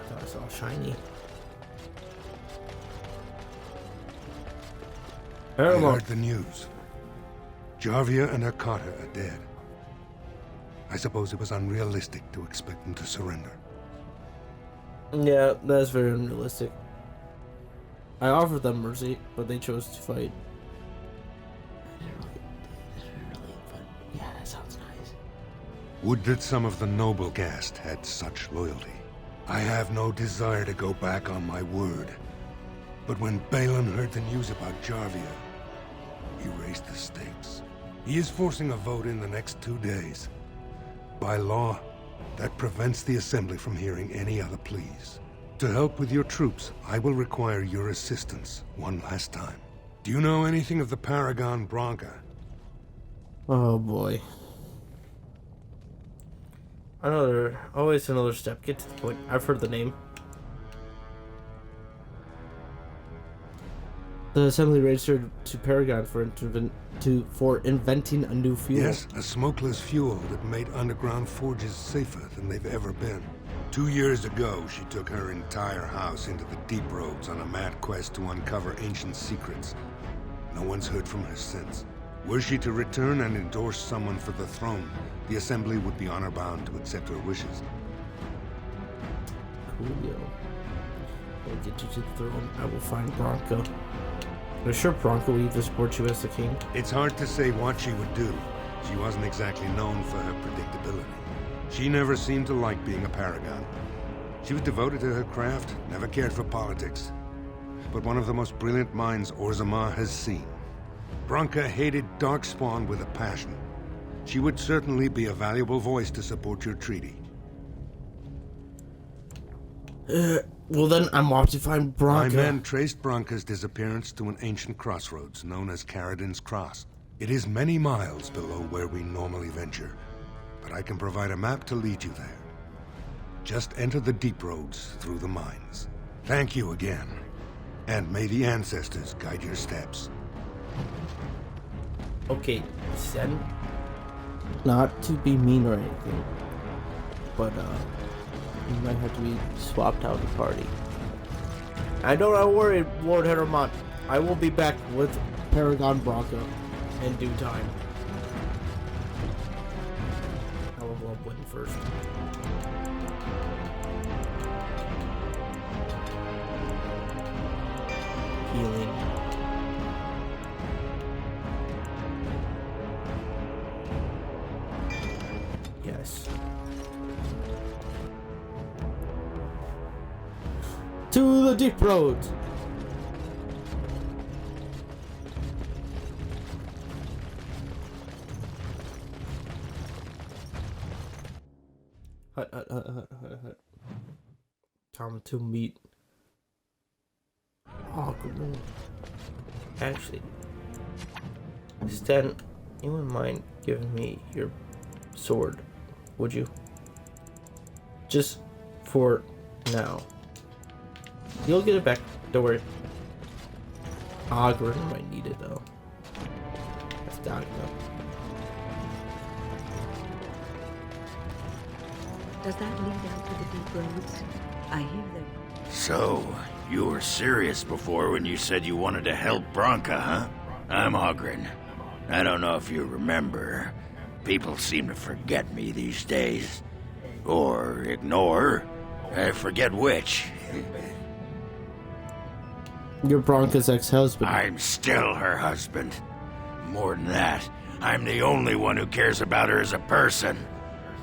thought I saw shiny. I heard the news. Jarvia and her Carter are dead. I suppose it was unrealistic to expect them to surrender. Yeah, that's very unrealistic. I offered them mercy, but they chose to fight. Yeah, that sounds nice. Would that some of the noble caste had such loyalty. I have no desire to go back on my word. But when Bhelen heard the news about Jarvia, he raised the stakes. He is forcing a vote in the next 2 days. By law, that prevents the Assembly from hearing any other pleas. To help with your troops, I will require your assistance one last time. Do you know anything of the paragon Branka? Oh boy. Always another step. Get to the point. I've heard the name. The Assembly registered to Paragon for inventing a new fuel. Yes, a smokeless fuel that made underground forges safer than they've ever been. 2 years ago, she took her entire house into the deep roads on a mad quest to uncover ancient secrets. No one's heard from her since. Were she to return and endorse someone for the throne, the Assembly would be honor-bound to accept her wishes. Coolio. I'll get you to the throne. I will find Branka. I'm sure Branka will either support you as the king. It's hard to say what she would do. She wasn't exactly known for her predictability. She never seemed to like being a paragon. She was devoted to her craft, never cared for politics. But one of the most brilliant minds Ozammar has seen. Branka hated Darkspawn with a passion. She would certainly be a valuable voice to support your treaty. Well then, I'm off to find Branka. My men traced Branka's disappearance to an ancient crossroads known as Caridan's Cross. It is many miles below where we normally venture, but I can provide a map to lead you there. Just enter the deep roads through the mines. Thank you again, and may the ancestors guide your steps. Okay, send. Not to be mean or anything, but you might have to be swapped out of the party. I don't worry, Lord Harrowmont. I will be back with Paragon Branka in due time. I will love win first. Healing. Yes. To the deep roads. Hut. Time to meet. Oh, good. Actually, Stan, you wouldn't mind giving me your sword, would you? Just for now. You'll get it back, don't worry. Ogren might need it though. That's down enough. Does that lead out to the deep roads? I hear them. So, you were serious before when you said you wanted to help Branka, huh? I'm Ogren. I don't know if you remember. People seem to forget me these days. Or ignore. I forget which. You're Branka's ex-husband. I'm still her husband. More than that, I'm the only one who cares about her as a person.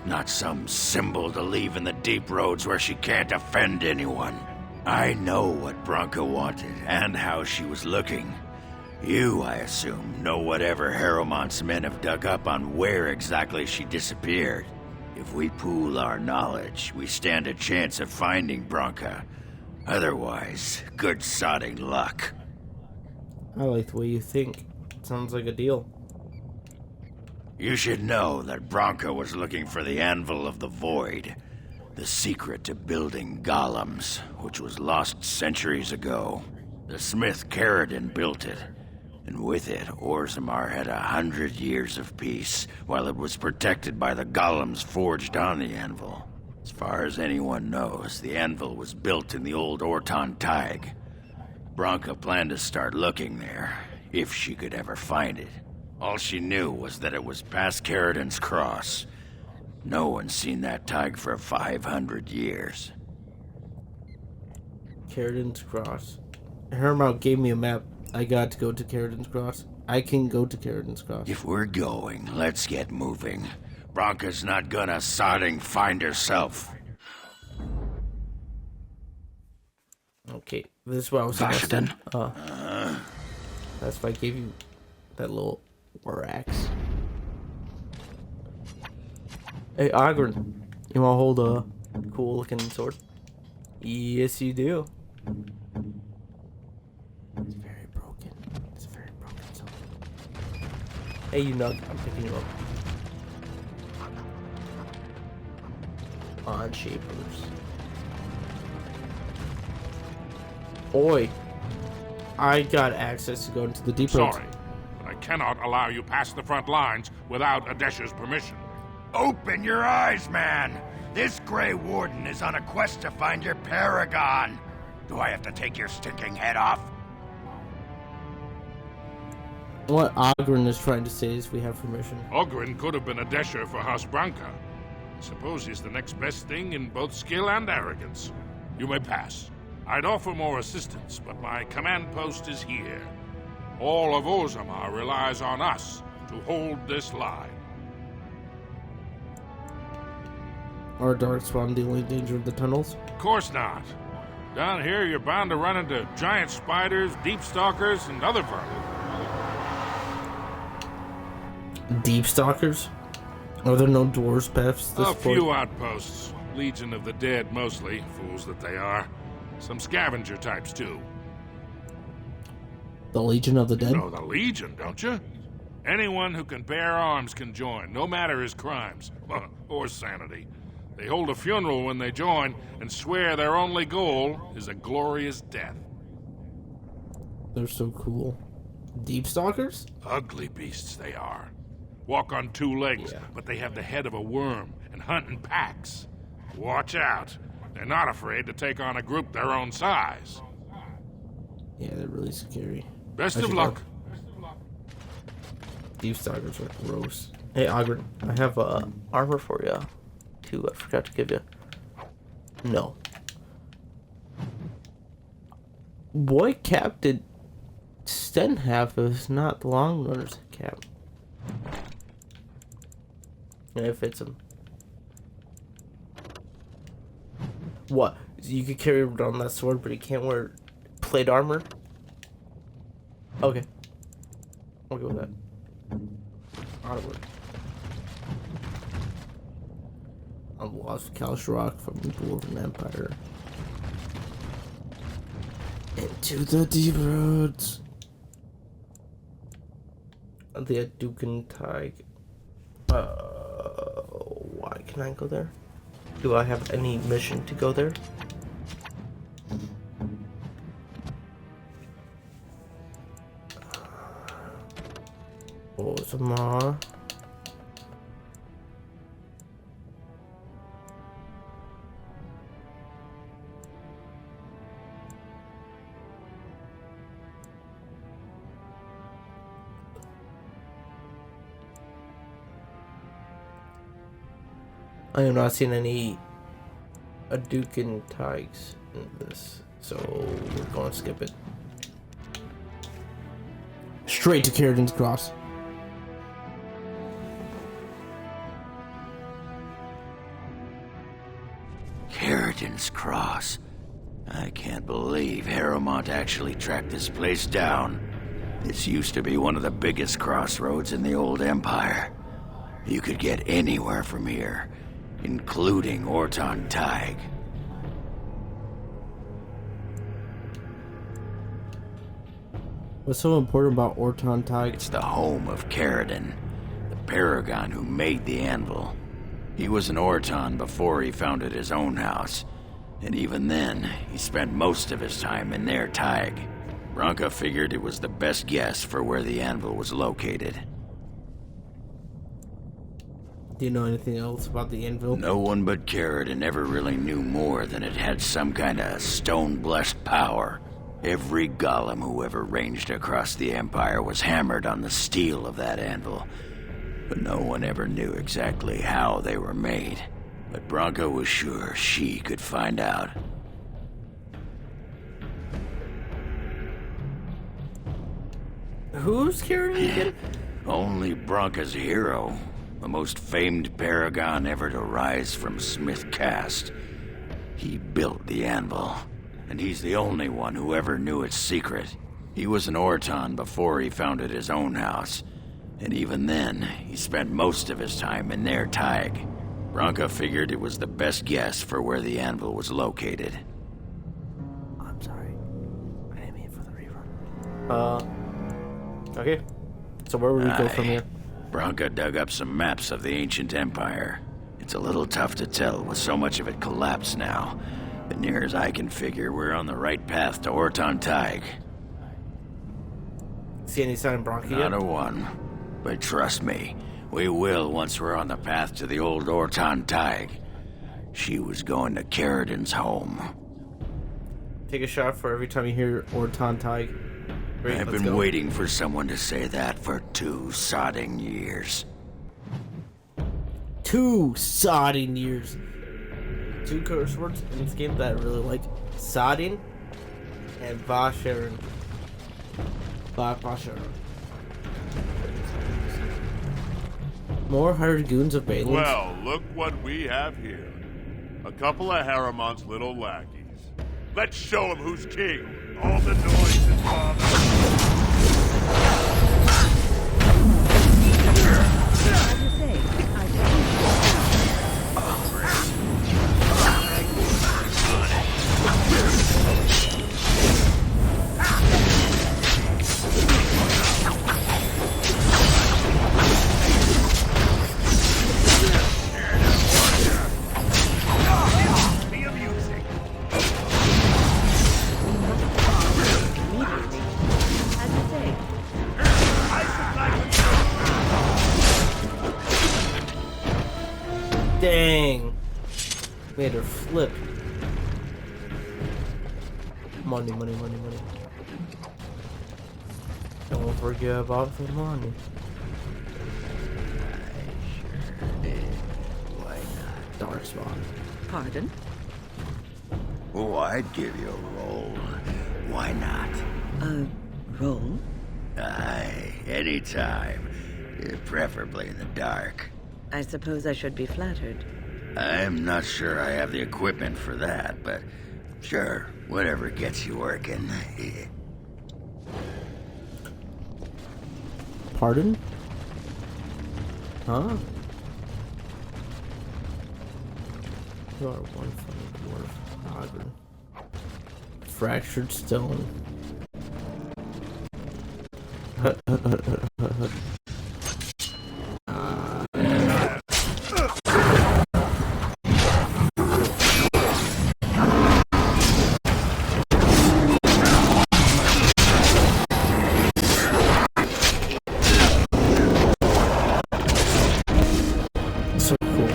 Not some symbol to leave in the deep roads where she can't offend anyone. I know what Branka wanted and how she was looking. You, I assume, know whatever Harrowmont's men have dug up on where exactly she disappeared. If we pool our knowledge, we stand a chance of finding Branka. Otherwise, good sodding luck. I like the way you think. Sounds like a deal. You should know that Branka was looking for the Anvil of the Void, the secret to building golems, which was lost centuries ago. The smith Caridan built it, and with it, Ozammar had 100 years of peace, while it was protected by the golems forged on the anvil. As far as anyone knows, the anvil was built in the old Orton Thaig. Branka planned to start looking there, if she could ever find it. All she knew was that it was past Caridan's cross. No one's seen that Thaig for 500 years. Caridan's cross. Harrowmont gave me a map. I got to go to Caridan's cross. I can go to Caridan's cross. If we're going, let's get moving. Branka's not gonna sodding find herself. Okay, this is what I was asking. That's why I gave you that little war axe. Hey, Ogren, you wanna hold a cool looking sword? Yes, you do. It's very broken. It's a very broken sword. Hey, you nug, I'm picking you up. On shapers. Oi, I got access to go into the deep roads. Sorry, but I cannot allow you past the front lines without Adesh's permission. Open your eyes, man! This Grey Warden is on a quest to find your paragon. Do I have to take your stinking head off? What Ogren is trying to say is we have permission. Ogren could have been Adesha for House Branka. I suppose he's the next best thing in both skill and arrogance. You may pass. I'd offer more assistance, but my command post is here. All of Ozammar relies on us to hold this line. Are Darkspawn the only danger of the tunnels? Of course not. Down here, you're bound to run into giant spiders, deep stalkers, and other vermin. Deep stalkers? Are there no doors past this A point? few outposts. Legion of the Dead, mostly. Fools that they are. Some scavenger types, too. The Legion of the Dead? You know the Legion, don't you? Anyone who can bear arms can join, no matter his crimes. Or sanity. They hold a funeral when they join, and swear their only goal is a glorious death. They're so cool. Deep stalkers? Ugly beasts they are. walk on two legs, but they have the head of a worm and hunt in packs. Watch out. They're not afraid to take on a group their own size. Yeah, they're really scary. Best of luck. These sagas are gross. Hey, Ogren, I have armor for you. Too, I forgot to give you. No. What cap did Sten have? It was not the long runner's cap. Yeah, it fits him. What? You could carry around that sword, but you can't wear plate armor? Okay. I'll go with that. Onward. I'm lost Kalshrok from the Dwarven Empire. Into the deep roads. The Adukan Taig. Why can I go there? Do I have any mission to go there? Ozammar. I am not seeing any Adukan Thaigs in this, so we're going to skip it. Straight to Caridan's Cross. Caridan's Cross. I can't believe Harrowmont actually tracked this place down. This used to be one of the biggest crossroads in the old Empire. You could get anywhere from here, including Orton Taig. What's so important about Orton Taig? It's the home of Caridan, the paragon who made the anvil. He was an Orton before he founded his own house, and even then, he spent most of his time in their Taig. Branka figured it was the best guess for where the anvil was located. Do you know anything else about the anvil? No one but Caridan ever really knew more than it had some kind of stone-blessed power. Every golem who ever ranged across the Empire was hammered on the steel of that anvil, but no one ever knew exactly how they were made. But Branka was sure she could find out. Who's Caridan again? Only Branka's hero. The most famed paragon ever to rise from Smith caste. He built the anvil, and he's the only one who ever knew its secret. He was an Orton before he founded his own house, and even then, he spent most of his time in their Taig. Branka figured it was the best guess for where the anvil was located. I'm sorry. I didn't mean for the rerun. Okay. So where would we go from here? Branka dug up some maps of the ancient empire. It's a little tough to tell with so much of it collapsed now, but near as I can figure, we're on the right path to Orton Taig. See any sign of Branka yet? Not a one. But trust me, we will once we're on the path to the old Orton Taig. She was going to Caridan's home. Take a shot for every time you hear Orton Taig. Great, I've been waiting for someone to say that for 2 sodding years. 2 sodding years. 2 curse words in this game that I really like. Sodding and Vasharan. Vasharan. More hired goons of Bhelen. Well, look what we have here. A couple of Harrowmont's little lackeys. Let's show them who's king. All the noise is father. Be amusing. Dang. Made her flip. Money, money, money, money. Don't forget about the money. I sure did. Why not? Darkspawn. Pardon? Oh, I'd give you a roll. Why not? A roll? Aye, anytime. Preferably in the dark. I suppose I should be flattered. I'm not sure I have the equipment for that, but sure, whatever gets you working. Pardon? Huh? You are one funny dwarf. Paragon. Fractured stone. So cool.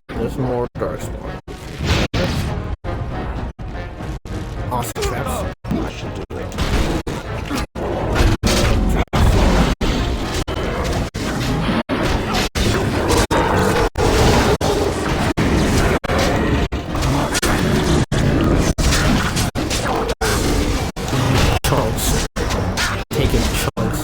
There's more Darkspawn. Awesome traps. I should do it. Chunks. Taking chunks.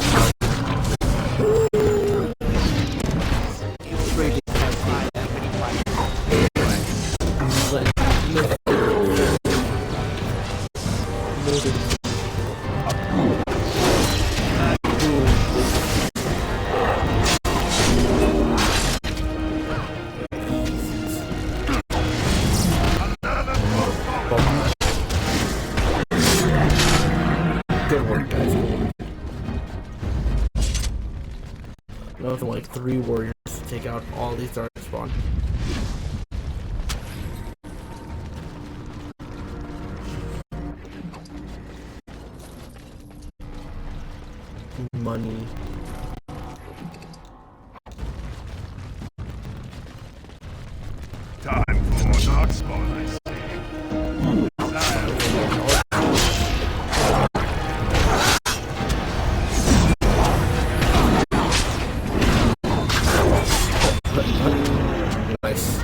Good work, guys. Good work. Nothing like 3 warriors to take out all these Darkspawn. Money. Time for more Darkspawn, I see. Nice.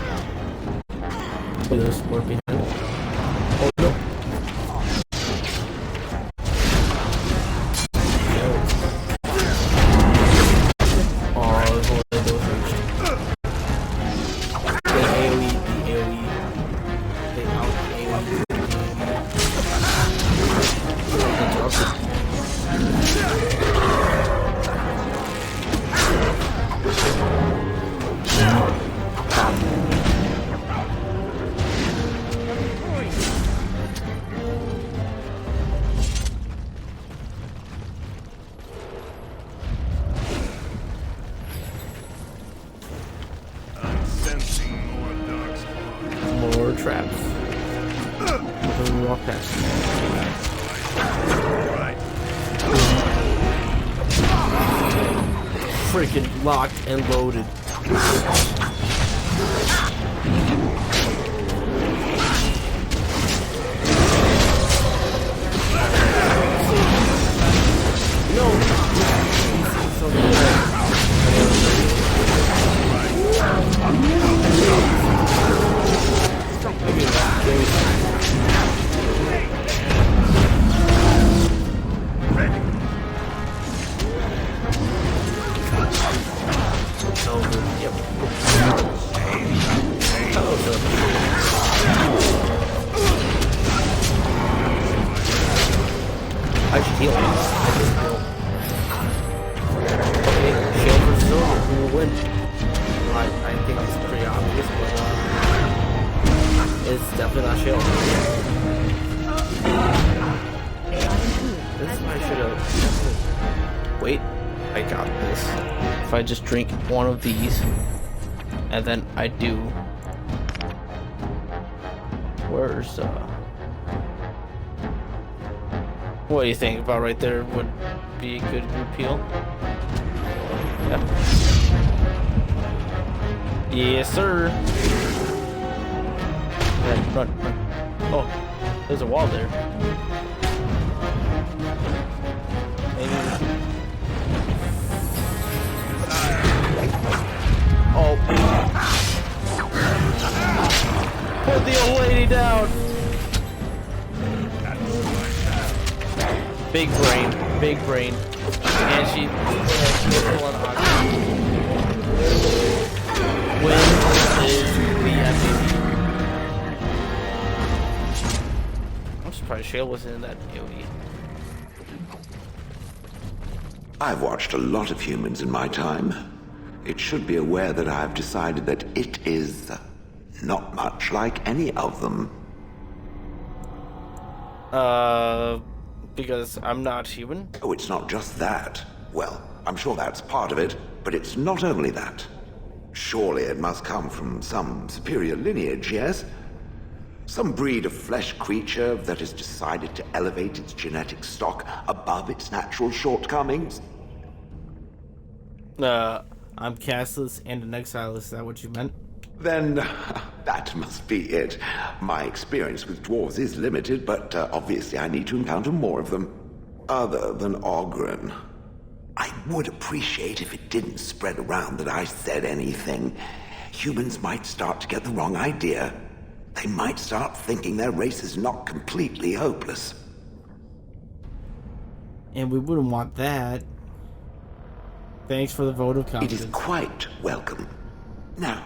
Look at this work behind. Oh no. Oh, there's only those reached. The AoE, the AoE. They out AoE. I'm sensing more Darkspawn. More traps. When we walk past. Right. Freaking locked and loaded. I should heal. Okay, shield versus silver, who will win? I think it's pretty obvious, but it's definitely not shield. This I should have. Wait. I got this. If I just drink one of these, and then I do. Where's what do you think about right there? Would be a good repeal. Yeah. Yes, sir. Run. Oh, there's a wall there. Maybe. Oh. Put the old lady down. Big brain. And she When is the MVP? I'm surprised Shale wasn't in that AoE. I've watched a lot of humans in my time. It should be aware that I've decided that it is not much like any of them. Because I'm not human? Oh, it's not just that. Well, I'm sure that's part of it, but it's not only that. Surely it must come from some superior lineage, yes? Some breed of flesh creature that has decided to elevate its genetic stock above its natural shortcomings? I'm casteless and an exileless, is that what you meant? Then that must be it. My experience with dwarves is limited, but obviously I need to encounter more of them. Other than Ogren. I would appreciate if it didn't spread around that I said anything. Humans might start to get the wrong idea. They might start thinking their race is not completely hopeless. And we wouldn't want that. Thanks for the vote of confidence. It is quite welcome. Now,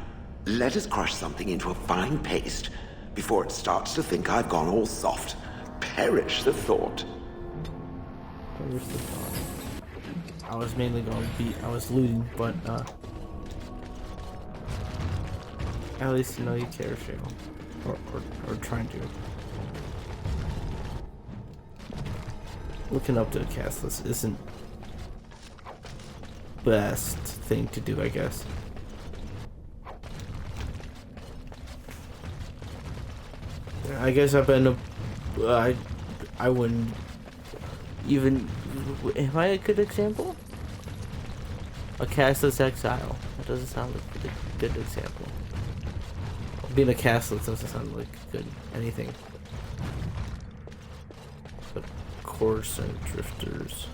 let us crush something into a fine paste before it starts to think I've gone all soft. Perish the thought. Perish the thought. I was mainly going to beat. I was looting, but at least you know you care, Shale. Or trying to. Looking up to a casteless isn't best thing to do, I guess. I guess I've been I wouldn't even. Am I a good example? A casteless exile. That doesn't sound like a good example. Being a casteless doesn't sound like good anything. But course and drifters.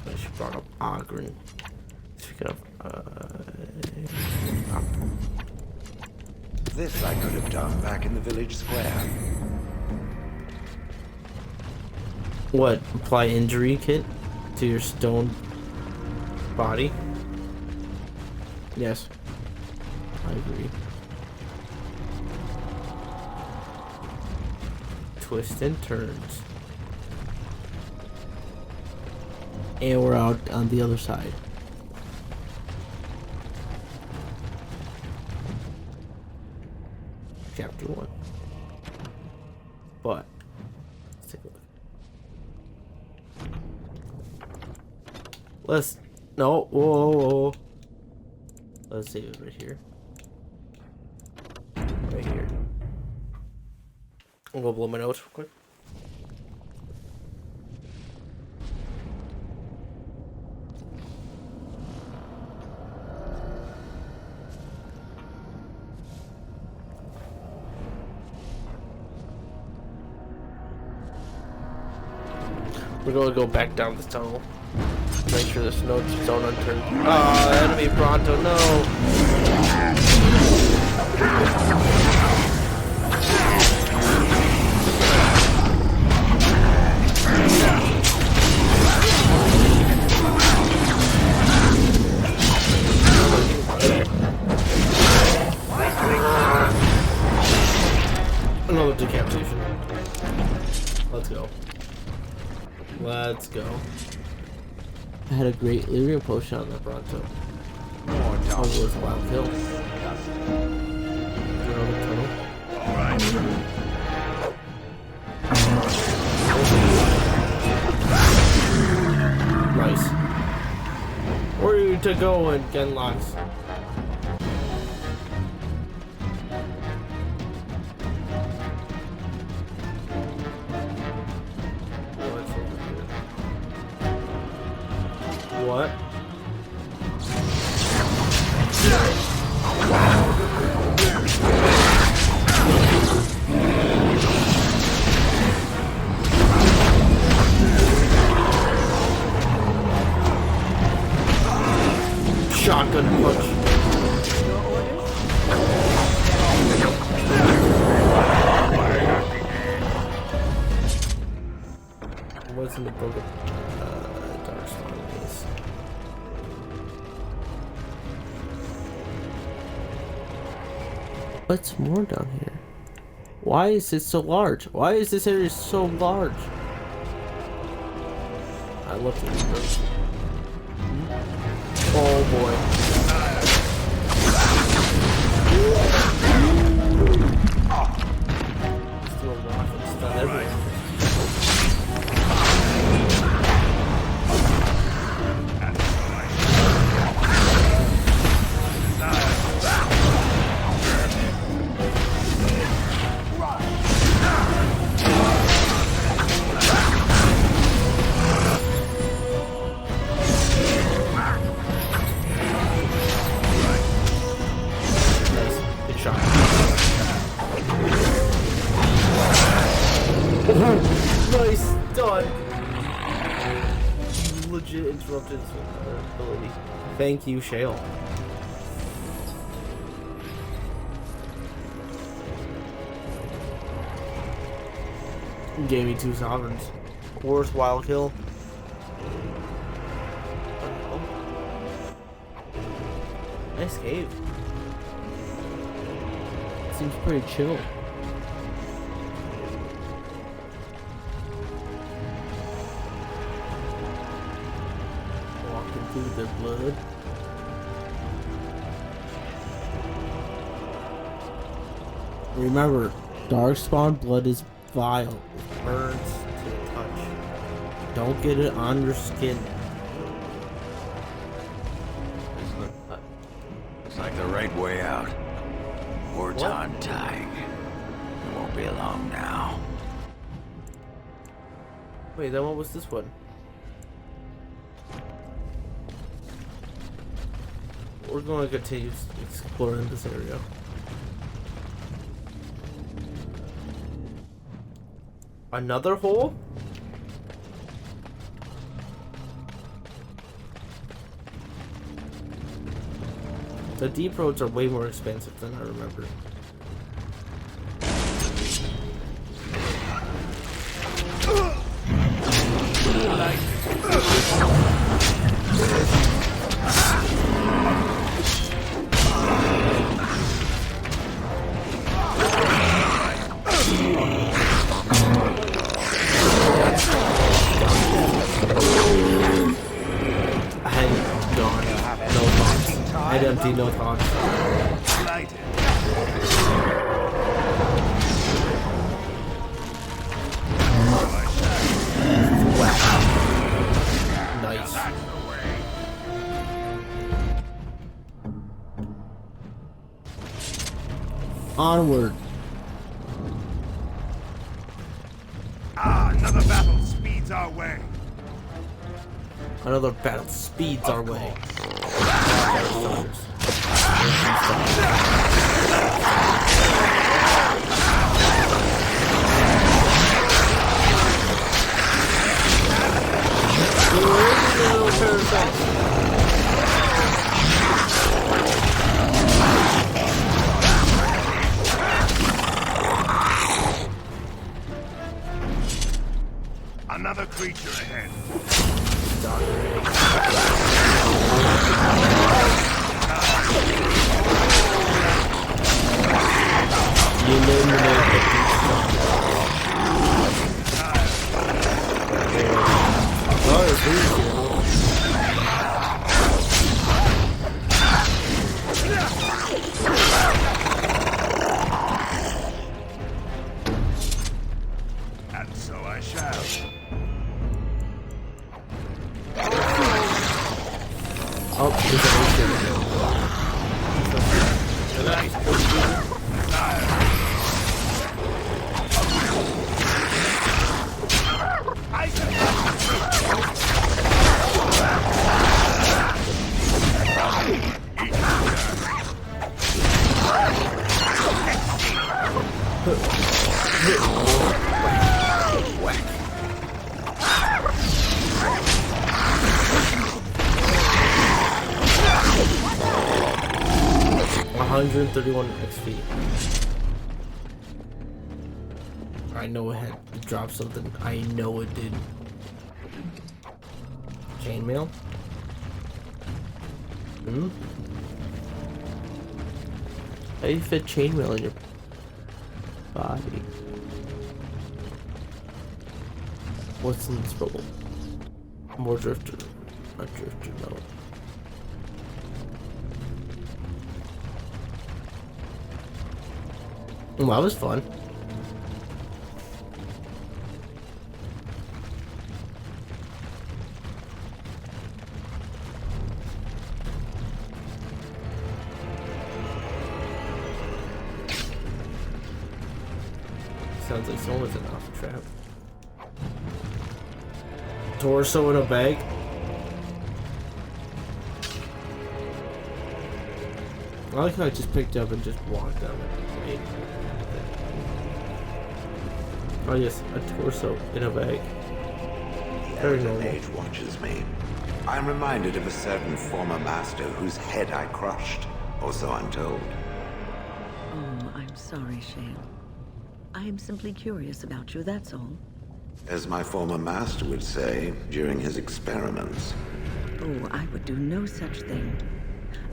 I should brought up Ogren. Speaking of This I could have done back in the village square. What? Apply injury kit to your stone body? Yes. I agree. Twists and turns. And we're out on the other side. Chapter 1. But let's take a look. Whoa. Let's save it right here. Right here. I'm gonna blow my nose real quick. We're gonna go back down this tunnel. Make sure there's no zone unturned. Oh, enemy Bronto, no! Another decapitation. Let's go. Let's go. I had a great lyrium potion on that Bronto. Oh, it was a wild kill. Another tunnel. to go and Genlocks. What? Shotgun punch. What's in the book of Darkspawn? What's more down here? Why is it so large? Why is this area so large? I love these birds. Oh boy. Still walking stuff everywhere. Nice done. Legit interrupted his ability. Thank you, Shale. Gave me 2 sovereigns. Worthwhile kill. Nice cave. Seems pretty chill. Through their blood. Remember, Darkspawn blood is vile. It burns to the touch. Don't get it on your skin. Looks like the right way out. Words on Thaigs. It won't be long now. Wait, then what was this one? We're going to continue exploring this area. Another hole? The deep roads are way more expensive than I remember. Empty, no thoughts. Nice. Onward. Another battle speeds our way. Another battle speeds our way. Another creature ahead. And so I shall. Oh, there's $131 XP. I know it had to drop something. I know it did. Chainmail? How do you fit chainmail in your body? What's in this bubble? More drifter. A drifter, no. Well, that was fun. Sounds like someone's in off trap. Torso in a bag. I like how I just picked up and just walked down it. Oh yes, a torso in a bag. Very normal. Age watches me. I'm reminded of a certain former master whose head I crushed, or so I'm told. Oh, I'm sorry, Shale. I am simply curious about you, that's all. As my former master would say during his experiments. Oh, I would do no such thing.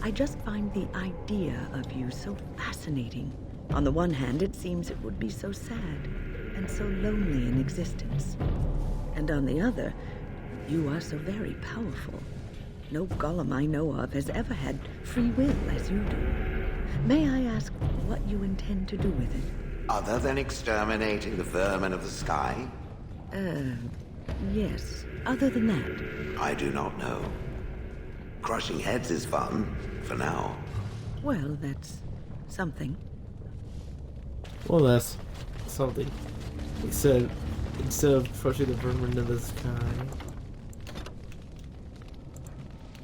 I just find the idea of you so fascinating. On the one hand, it seems it would be so sad and so lonely in existence. And on the other, you are so very powerful. No golem I know of has ever had free will as you do. May I ask what you intend to do with it? Other than exterminating the vermin of the sky? Yes. Other than that? I do not know. Crushing heads is fun, for now. Well, that's something. Well, that's something. Instead of crushing the vermin of the sky.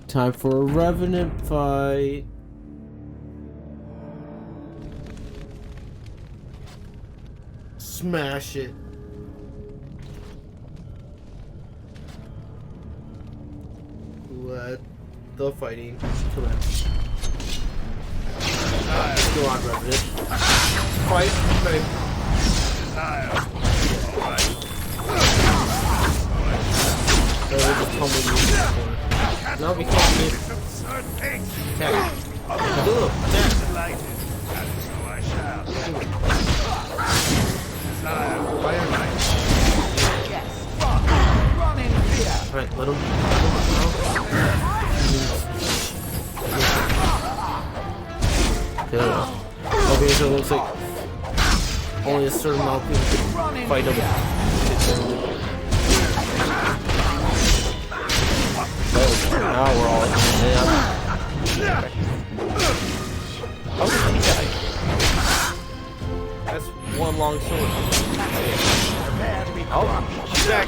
Time for a revenant fight. Smash it. Let the fighting commence. Go on, Revenant. Fight. No, we can't get attack. Cthulhu, attack. Alright, let him. Okay, so it looks like only a certain amount of people can fight him. Now we're all in. How did he die? That's one long sword. Oh, she's back.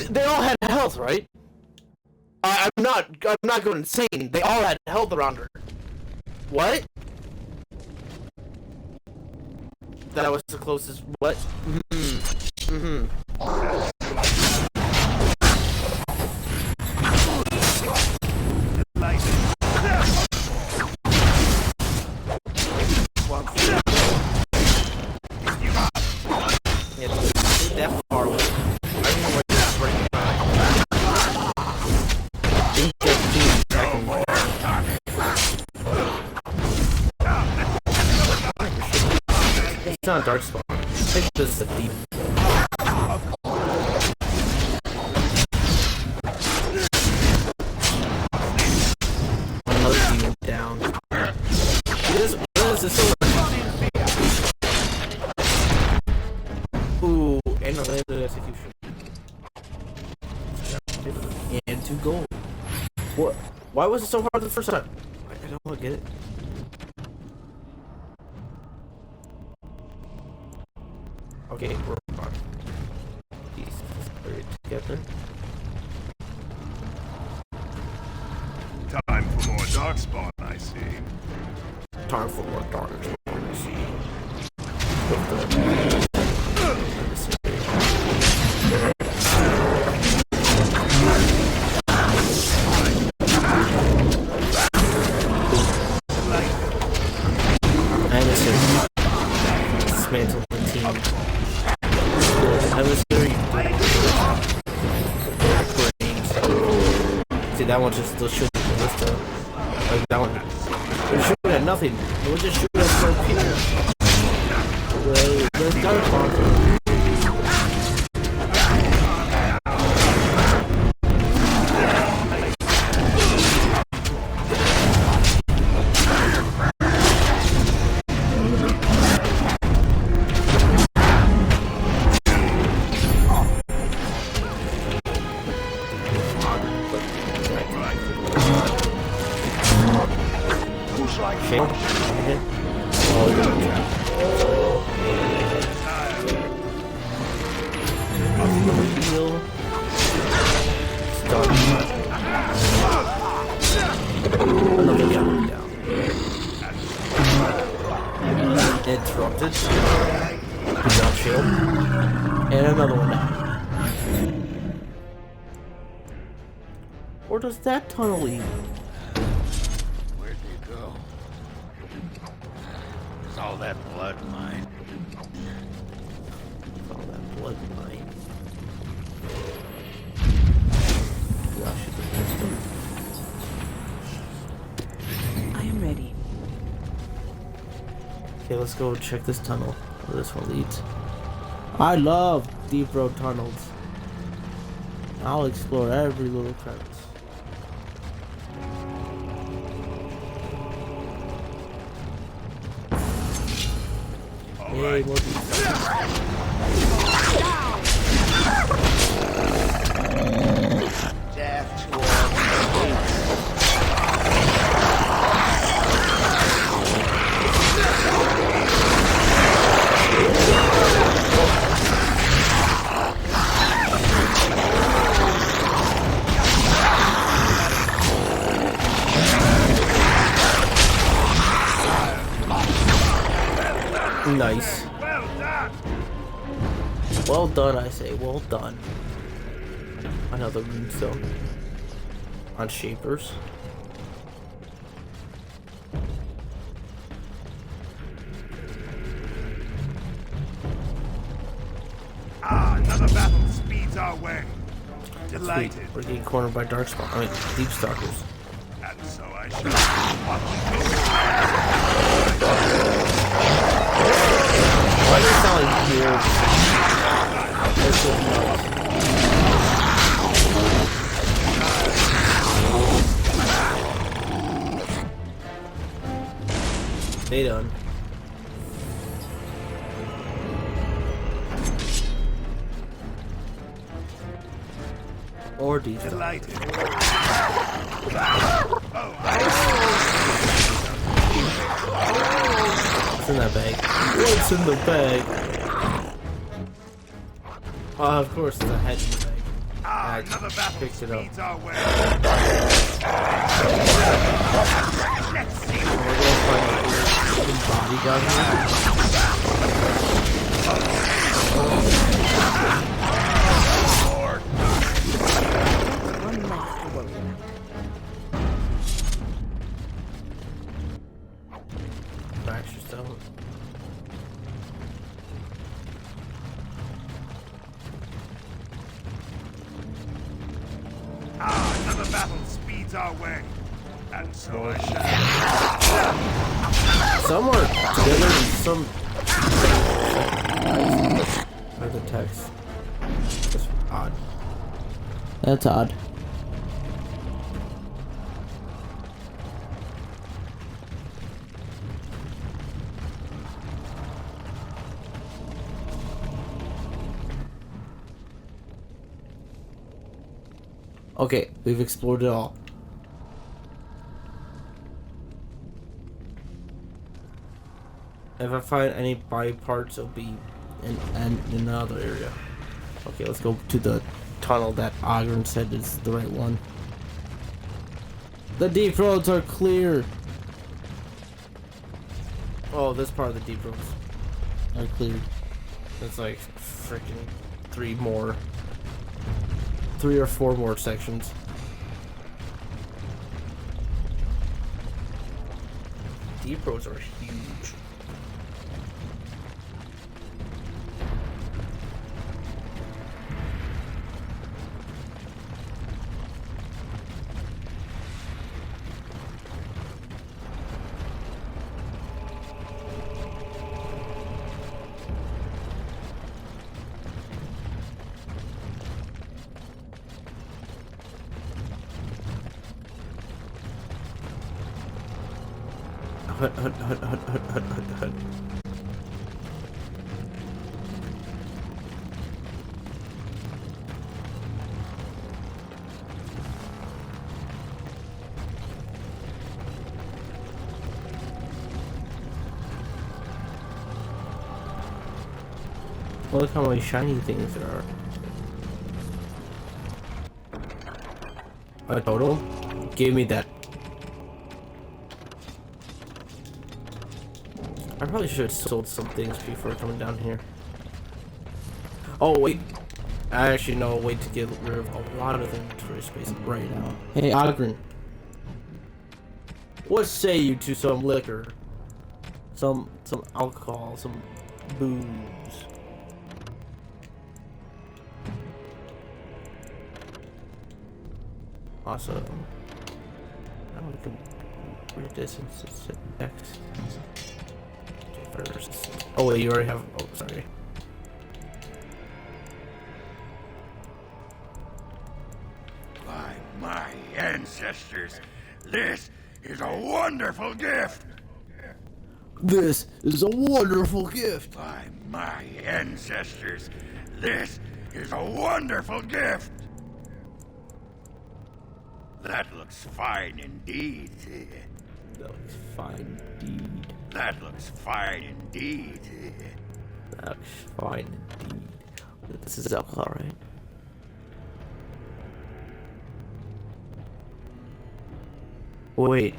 They all had health, right? I'm not going insane. They all had health around her. What? That was the closest. What? That far away. I don't know where that's right. It's not Darkspawn. I think this is a deep. Another demon down. Why was it so hard the first time? I don't get it. Okay, we're on. These put together. Time for more Darkspawn, I see. Time for more Darkspawn, I see. Dismantle the team. See, that one just still shooting at us, like that one. They're shooting at nothing. We'll just shoot at some people. There's Darkspawn. Interrupted. Drop shield. And another one down. Where does that tunnel lead? Where'd you go? Is all that blood mine? All that blood mine. I am ready. Okay, let's go check this tunnel where this one leads. I love deep road tunnels. I'll explore every little crevice. Hey, more Death to all. Nice. Well done, I say. Well done. Another runestone. On Shapers. Another battle speeds our way. Delighted. Sweet. We're getting cornered by Darkspawn. I mean, Deep Stalkers. And so I shall. Why does it sound like weird? They done. Or deep. Delighted. What's in that bag? What's in the bag? Of course, the head in the bag. Another battle picked it up. speeds our way. Let's see. We're going to find a body down here. One less to worry about. Fracture stone. Another battle speeds our way. And so I shall. Somewhere together in some or the text. That's odd. That's odd. Okay, we've explored it all. If I find any body parts, it'll be in another area. Okay, let's go to the tunnel that Ogren said is the right one. The deep roads are clear. Oh, this part of the deep roads are cleared. It's like freaking 3 or 4 more sections. Deep roads are huge. Hut. Look how many shiny things there are. A total? Give me that. I probably should have sold some things before coming down here. Oh wait, I actually know a way to get rid of a lot of inventory space right now. Hey Ogren, what say you to some liquor, some alcohol, some booze? Awesome. Now we can read this and sit next. First. Oh wait, you already have. Oh, sorry. By my ancestors, this is a wonderful gift. This is a wonderful gift. By my ancestors, this is a wonderful gift. That looks fine indeed. That looks fine indeed. That looks fine indeed. That looks fine indeed. This is alcohol, right? Wait,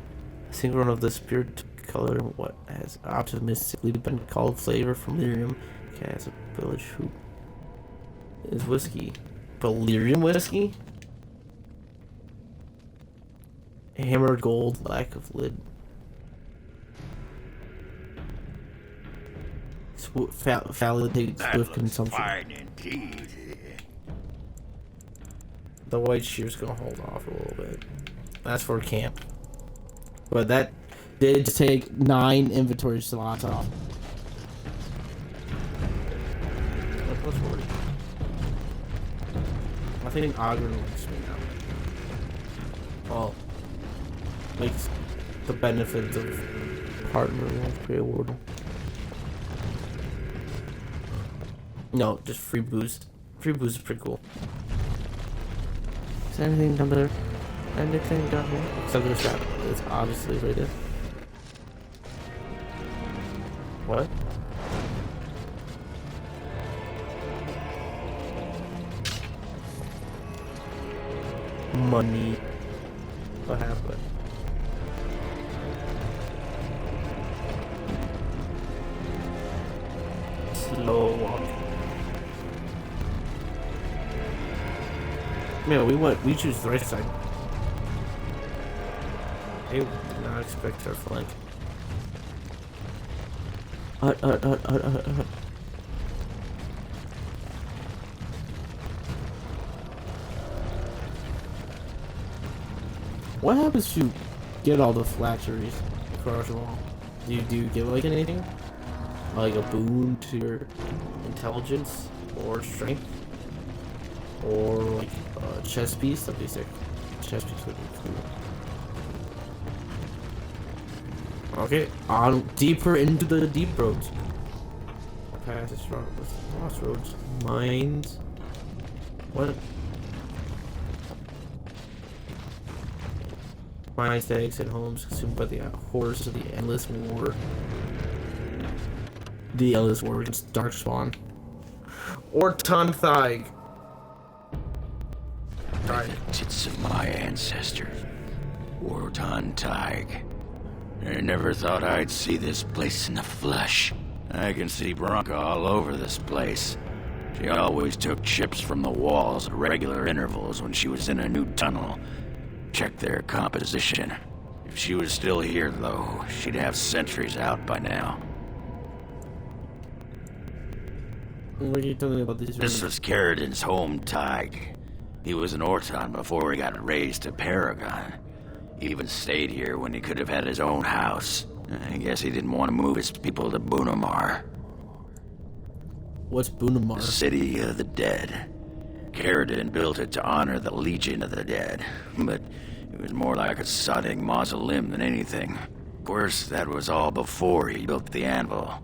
a single run of the spirit color, what has optimistically been called flavor from lyrium, caste a village who is whiskey. Delirium whiskey? Hammered gold, lack of lid. Validates swift consumption. Fine indeed. The white shear's gonna hold off a little bit. That's for camp. But that did take 9 inventory slots off. Plus 40. I think Ogren likes me now. Well, makes the benefits of partnering with Grey Warden. No, just free boost. Free boost is pretty cool. Is there anything down there? Anything down here? Except for the trap. It's obviously right there. What? Money. What happened? Slow walking. Man, we choose the right side. They did not expect our flank. What happens if you get all the flatteries across the wall? Do you get like anything? Like a boon to your intelligence or strength? Or like a chess piece? That'd be sick. Chess piece would be cool. Okay, on deeper into the deep roads. Passage from crossroads. Mines. What? Mines, eggs, and homes consumed by the horrors of the endless war. the eldest war against Darkspawn. Orton Thaig. By the tits of my ancestors, Orton Thaig. I never thought I'd see this place in the flesh. I can see Branka all over this place. She always took chips from the walls at regular intervals when she was in a new tunnel. Check their composition. If she was still here, though, she'd have sentries out by now. What are you telling me about these? This was Caridan's home Thaig. He was an Orton before he got raised to Paragon. He even stayed here when he could have had his own house. I guess he didn't want to move his people to Bunamar. What's Bunamar? The city of the dead. Caridan built it to honor the Legion of the Dead, but it was more like a sodding mausoleum than anything. Of course, that was all before he built the anvil.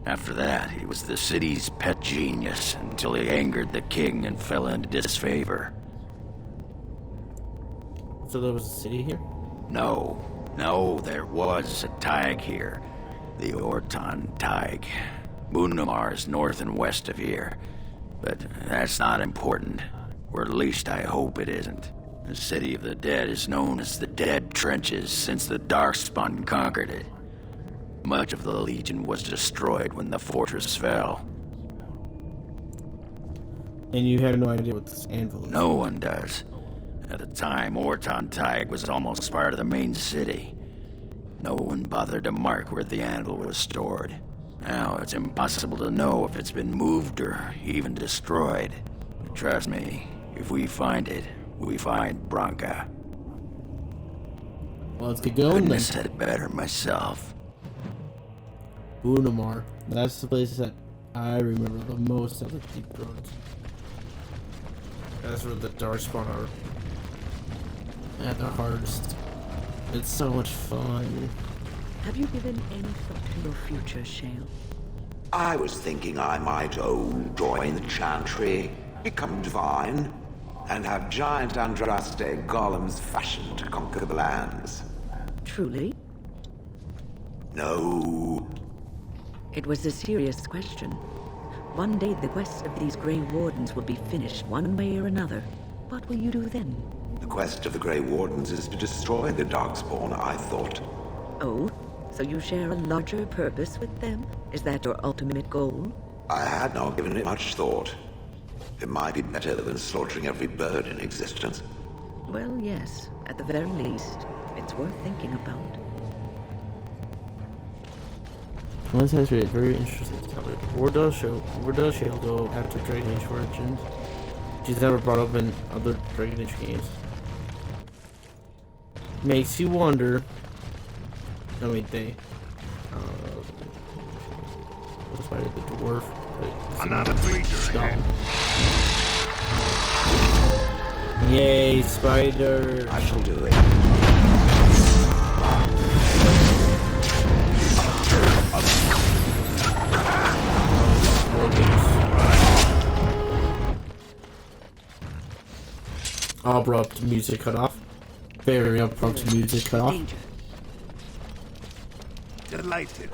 After that, he was the city's pet genius until he angered the king and fell into disfavor. So there was a city here? No, there was a Thaig here. The Orton Thaig. Bunamar is north and west of here. But that's not important. Or at least I hope it isn't. The city of the dead is known as the Dead Trenches since the Darkspawn conquered it. Much of the Legion was destroyed when the fortress fell. And you have no idea what this anvil is? No one does. At the time, Orton Thaig was almost part of the main city. No one bothered to mark where the anvil was stored. Now it's impossible to know if it's been moved or even destroyed. But trust me, if we find it, we find Branka. Well, let's get going then. Couldn't have said it better myself. Bunamar. That's the place that I remember the most of the deep roads. That's where the Darkspawn are at the hardest. It's so much fun. Have you given any thought to your future, Shale? I was thinking I might, join the chantry, become divine, and have giant Andraste golems fashioned to conquer the lands. Truly? No. It was a serious question. One day the quest of these Grey Wardens will be finished one way or another. What will you do then? The quest of the Grey Wardens is to destroy the Darkspawn, I thought. Oh? So you share a larger purpose with them? Is that your ultimate goal? I had not given it much thought. It might be better than slaughtering every bird in existence. Well, yes. At the very least, it's worth thinking about. Well, this has a very interesting topic. Where does Shale go after Dragon Age Origins? She's never brought up in other Dragon Age games. Makes you wonder. I mean, what's by the dwarf? Another creature. Yay, spider! I shall do it. Abrupt music cut off. Very abrupt music cut off. Delighted.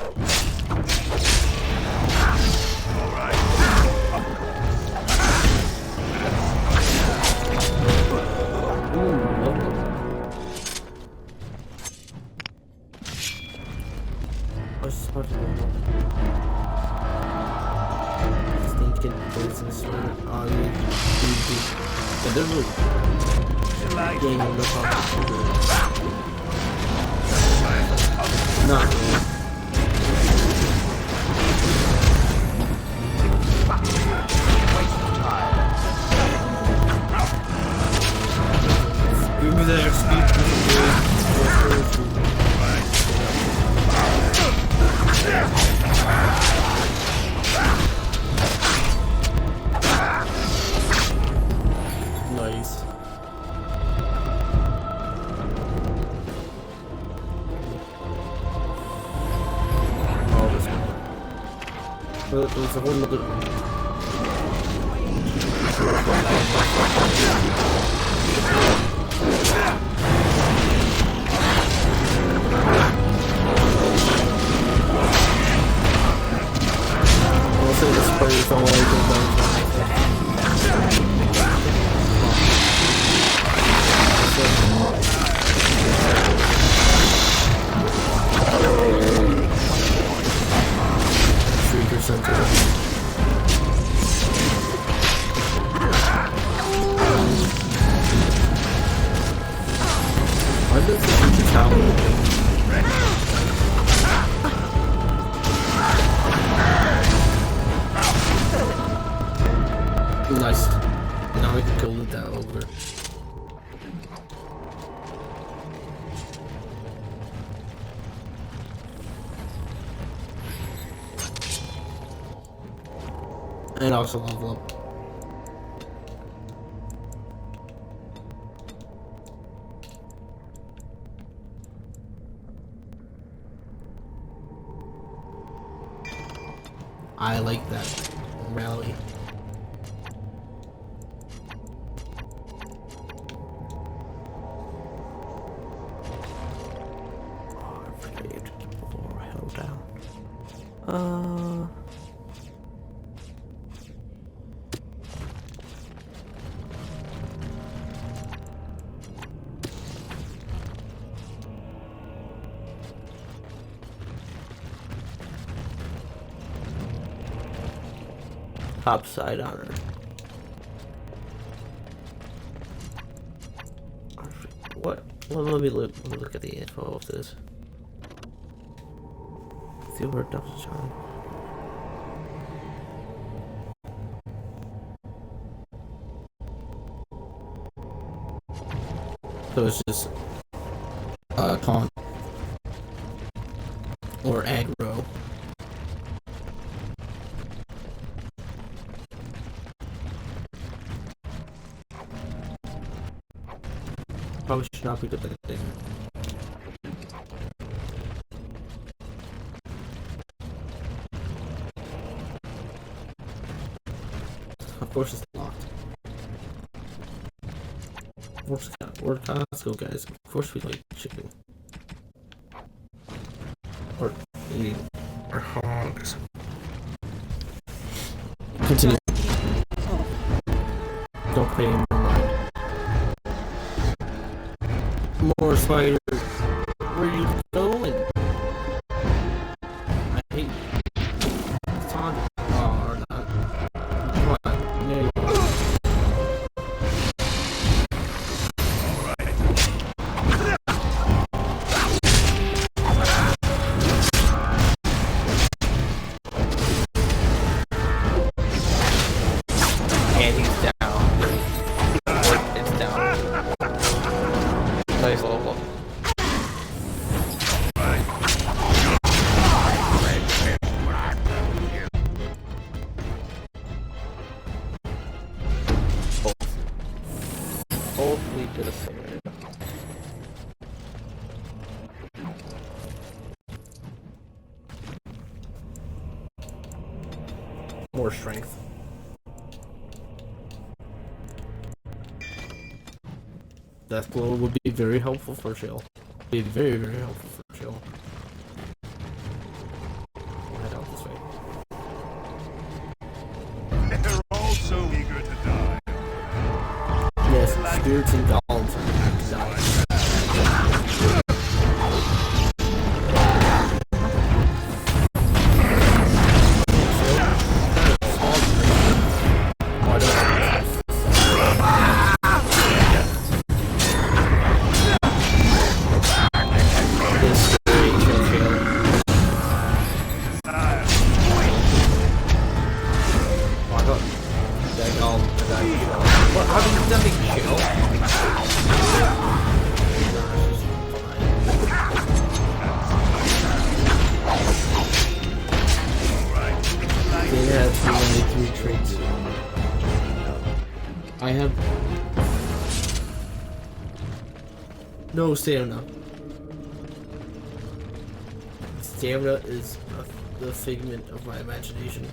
Stinking business or they're really getting on the phone. Not really. Give me that XP. Nice. Oh, this one. But there's a whole other. And also level up. I like that rally. Oh, I forget before I held down. Topside honor. What? Well, let me look at the info of this. See where it does charm. So it's just taunt or aggro. Probably should not be good at that thing. Of course it's locked. Let's go, guys. Of course we like chicken. Or eating our hogs. Continue. Don't pay him. More spiders. Where are you going? I hate it's on. Oh, or not. Come on. There you go. And he's down. It's down. Nice level. Hopefully did a thing right. More strength. Death blow would be very helpful for Chill. Be very, very helpful for Chill. Head out this way. They're all so eager to die. Yes, spirits and golems are going to die. I have no stamina. Stamina is the figment of my imagination.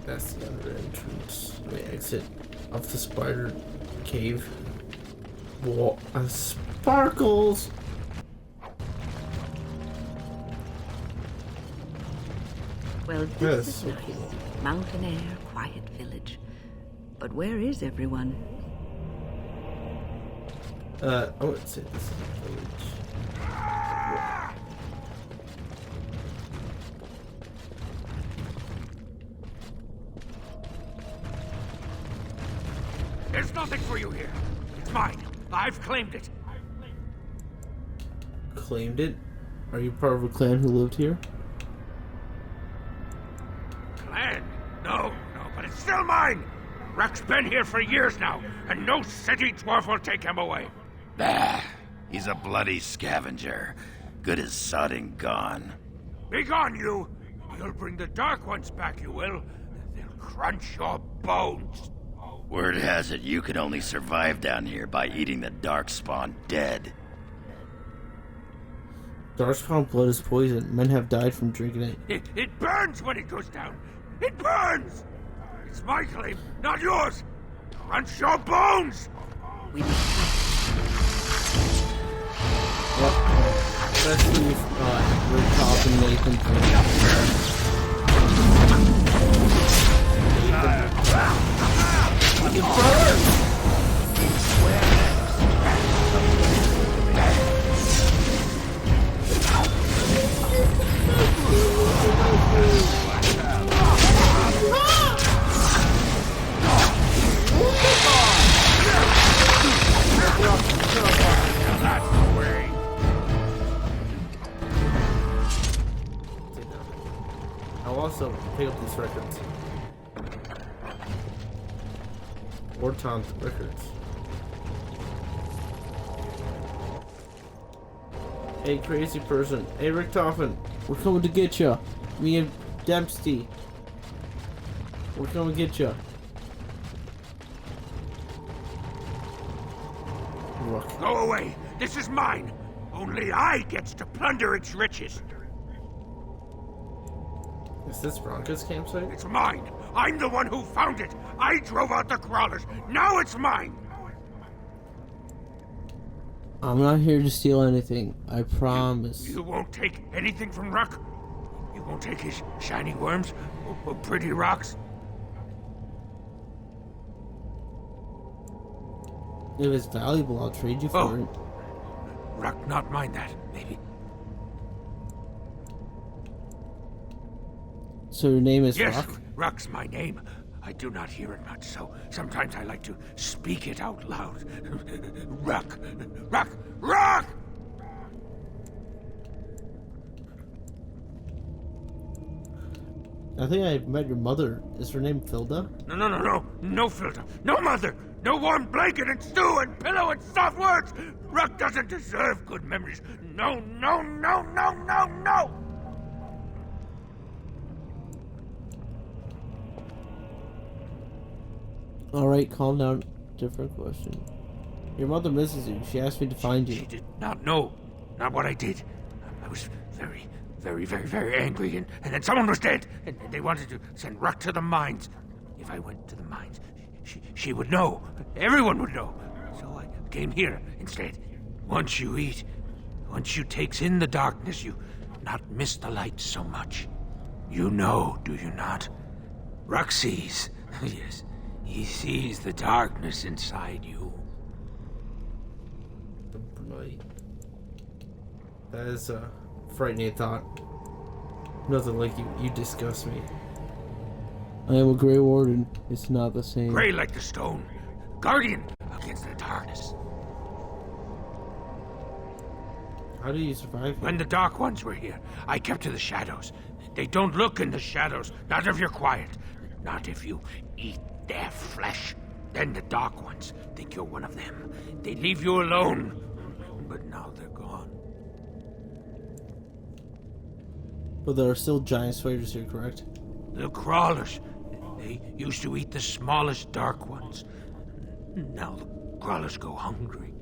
That's the other entrance. Let me exit of the spider cave. Whoa, sparkles! Well, this is nice. Cool. Mountain air, quiet village. But where is everyone? I wouldn't say this is a village. There's nothing for you here. It's mine. I've claimed it. Claimed it? Are you part of a clan who lived here? Clan? No, but it's still mine! Rek's been here for years now, and no city dwarf will take him away. Bah, he's a bloody scavenger. Good as sodding gone. Begone, you! You'll bring the Dark Ones back, you will. They'll crunch your bones. Word has it you can only survive down here by eating the Darkspawn dead. Darkspawn blood is poison. Men have died from drinking it. It burns when it goes down. It burns! It's my claim, not yours. Crunch your bones! We need Yep. Let's leave Rick and Nathan I'll also pick up these records. Orton records. Hey, crazy person. Hey, Rick Toffin. We're coming to get ya. Me and Dempsey. We're coming to get ya. Look. Go away! This is mine! Only I gets to plunder its riches! Is this Branka's campsite? It's mine! I'm the one who found it! I drove out the crawlers! Now it's mine! I'm not here to steal anything. I promise. You won't take anything from Ruck? You won't take his shiny worms? Or pretty rocks? If it's valuable, I'll trade you for it. Ruck not mind that, maybe. So your name is yes, Ruck? Ruck's my name. I do not hear it much, so sometimes I like to speak it out loud. Ruck! Ruck! Ruck! I think I met your mother. Is her name Filda? No Filda. No mother. No warm blanket and stew and pillow and soft words. Ruck doesn't deserve good memories. No. Alright, calm down. Different question. Your mother misses you. She asked me to find you. She did not know. Not what I did. I was very angry, and then someone was dead, and they wanted to send Ruck to the mines. If I went to the mines, she would know. Everyone would know. So I came here instead. Once you eat, once you takes in the darkness, you not miss the light so much. You know, do you not? Ruck sees. Yes, he sees the darkness inside you. Right. That is a frightening thought. Nothing like you. You disgust me. I am a Grey Warden. It's not the same. Grey like the stone. Guardian against the darkness. How do you survive? When the Dark Ones were here, I kept to the shadows. They don't look in the shadows. Not if you're quiet. Not if you eat their flesh. Then the Dark Ones think you're one of them. They leave you alone. But now they're gone. But there are still giant spiders here, correct? The crawlers. They used to eat the smallest Dark Ones. Now the crawlers go hungry.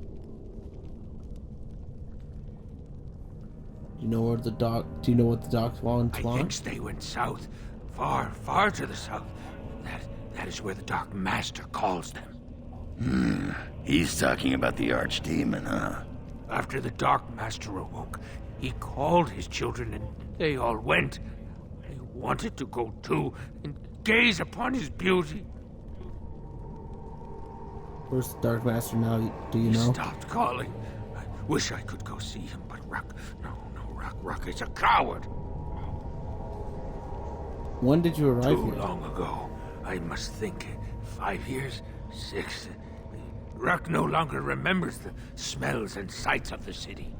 Do you know where the Do you know what the Dark Ones want? I think they went south. Far to the south. That is where the Dark Master calls them. He's talking about the Archdemon, huh? After the Dark Master awoke, he called his children and they all went. They wanted to go too and gaze upon his beauty. Where's the Dark Master now? Do you know? He stopped calling. I wish I could go see him, but Ruck is a coward. When did you arrive here? Too long ago. I must think. 5 years? 6? Ruck no longer remembers the smells and sights of the city.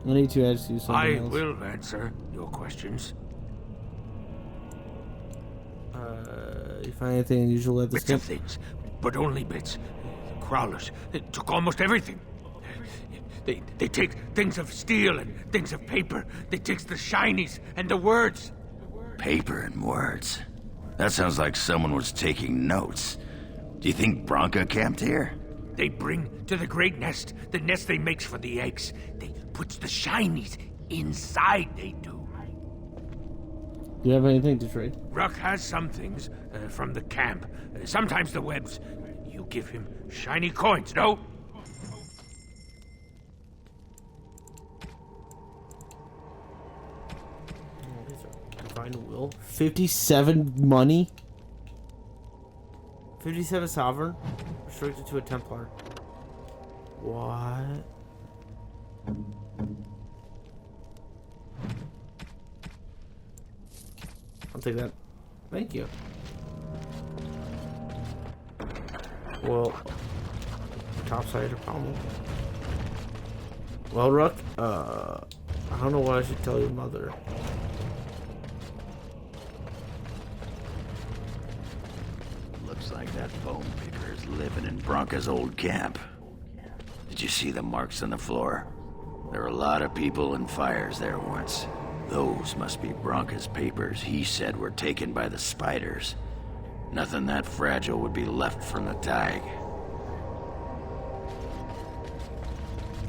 I need to ask you something else. I will answer your questions. You find anything unusual at this Bits of things, but only bits. The crawlers took almost everything. They take things of steel and things of paper. They takes the shinies and the words. Paper and words. That sounds like someone was taking notes. Do you think Branka camped here? They bring to the great nest, the nest they makes for the eggs. They puts the shinies inside, they do. Do you have anything to trade? Ruck has some things from the camp. Sometimes the webs. You give him shiny coins, no? Divine will. 57 money. 57 sovereign. Restricted to a Templar. What? I'll take that. Thank you. Well, topside or pommel. Well, Ruck, I don't know what I should tell your mother. Looks like that bone picker is living in Branka's old camp. Did you see the marks on the floor? There were a lot of people and fires there once. Those must be Branka's papers he said were taken by the spiders. Nothing that fragile would be left from the Thaig.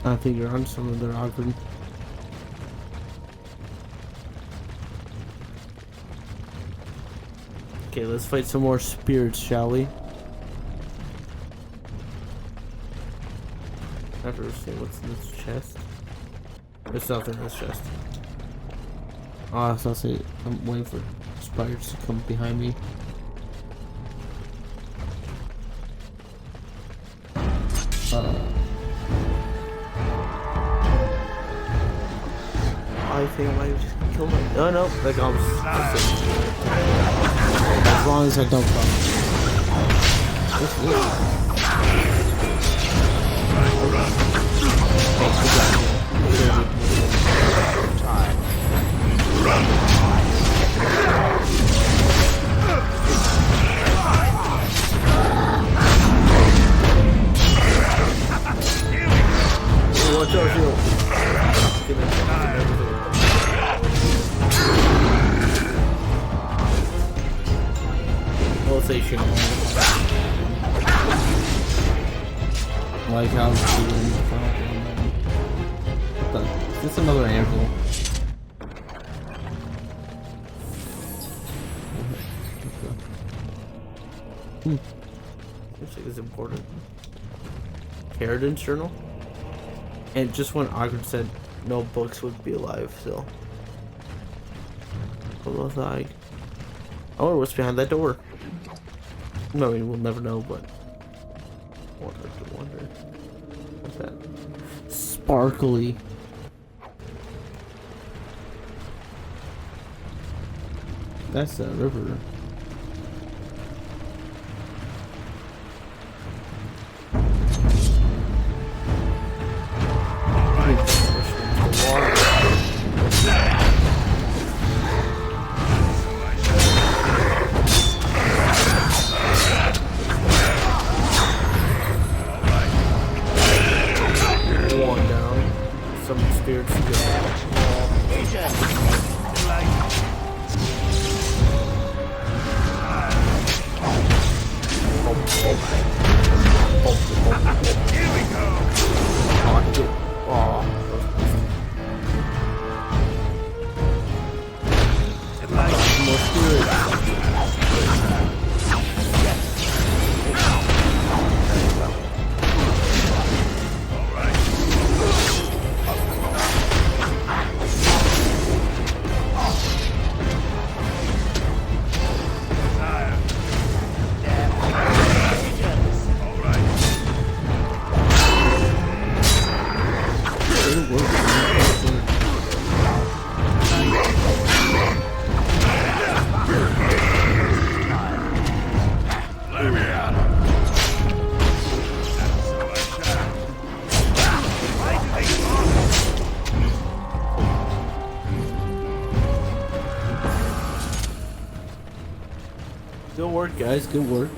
I think you're on some of their awkward. Okay, let's fight some more spirits, shall we? I've never seen what's in this chest. There's nothing in this chest. Oh, so I'll say I'm waiting for spiders to come behind me. I think I might just kill my. Oh no, that comes. As long as I don't come. Watch out, shield. We'll say shield. Like how it's doing. What the? Is this another anvil? Looks like it's important. Caridan's journal? And just when Ogren said no books would be alive, so. Hello, Thaig. I wonder what's behind that door. I mean, we'll never know, but. Wonder. What's that? Sparkly. That's a river. Good work, guys. Good work.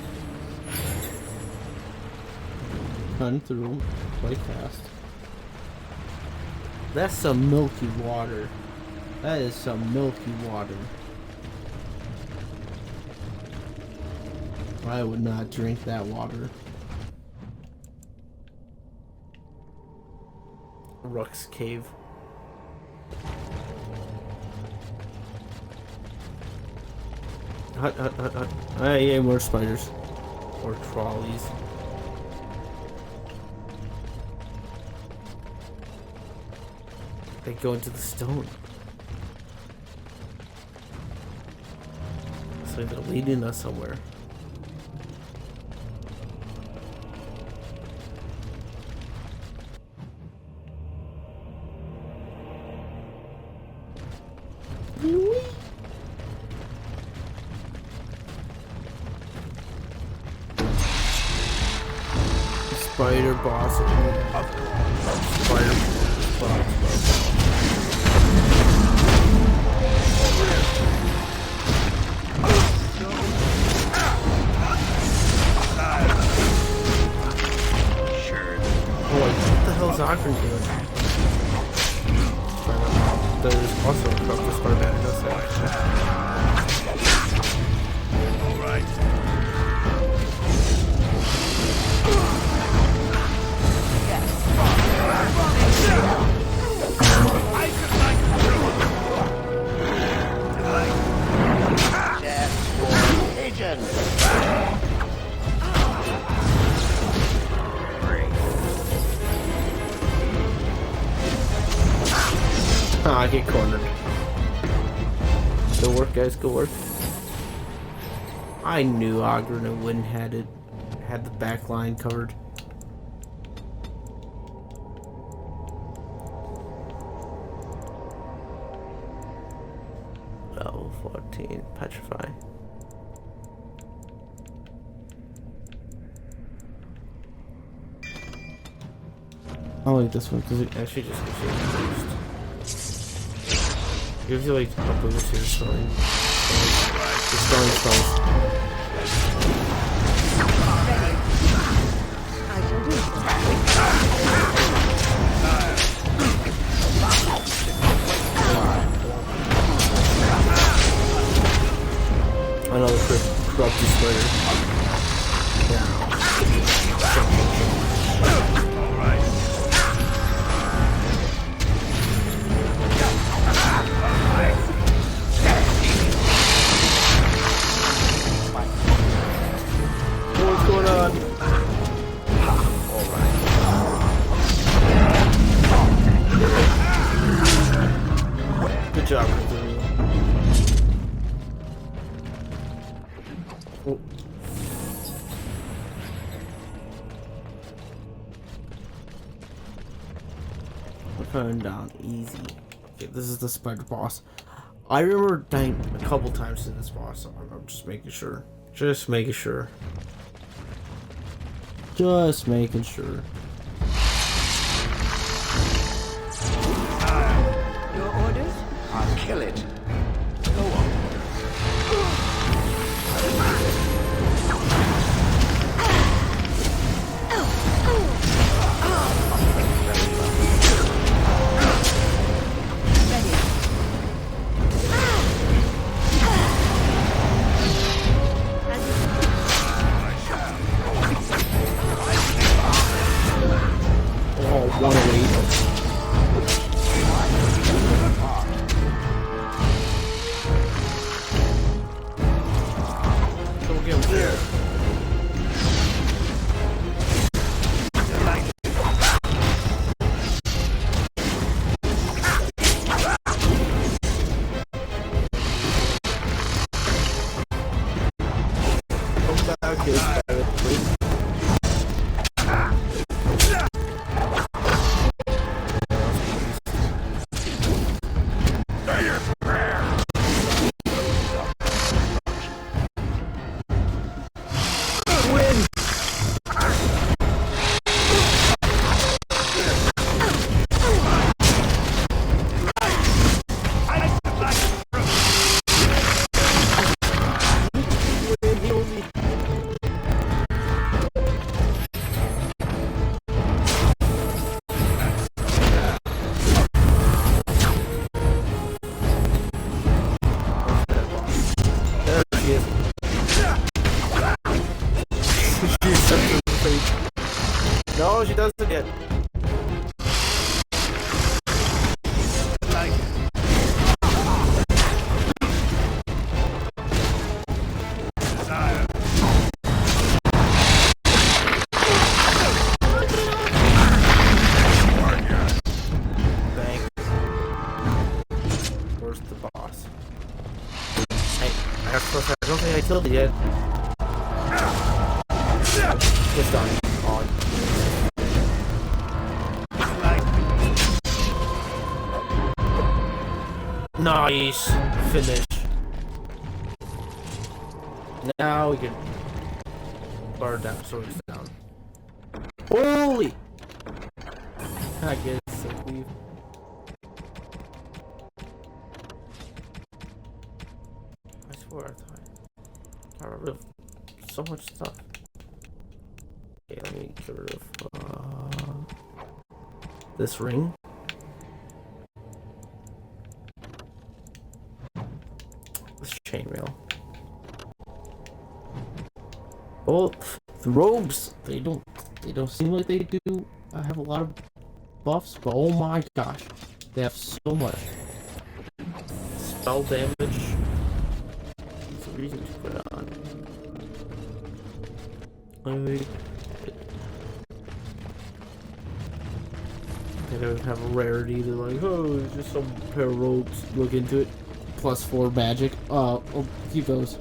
Run through quite fast. That's some milky water. That is some milky water. I would not drink that water. Rook's Cave. Hut. Yeah, more spiders. Or trolleys. They go into the stone. So they're leading us somewhere. Spider boss. Spider boss. Sure. What the hell is Akron doing? There's also a couple of Spider-Man in this section. Alright. I get cornered. Go work, guys. Go work. I knew Ogren and Wynn had the back line covered. Level 14, petrify. I like this one because it actually just gives you a boost. It gives you like a boost to your spelling. Your spelling spells. Another corrupted spider. Yeah. What's going on? Good job, Cthulhu. Oh. We're coming down easy. Okay, this is the spider boss. I remember dying a couple times to this boss. I'm just making sure. Just making sure. Just making sure. Your orders? I'll kill it. Go on. No, she doesn't yet. Where's the boss? I don't think I killed it yet. Just on. Nice. Finish. Now we can bar down, swords down. Holy! I guess leave. I swear I thought I got rid of so much stuff. Okay, let me get rid of this ring. This chainmail. Oh, the robes. They don't seem like they do. I have a lot of buffs, but oh my gosh, they have so much spell damage. There's a reason to put it on. They don't have a rarity. They're like, oh, it's just some pair of robes. Look into it. +4 magic. Oh, keep those.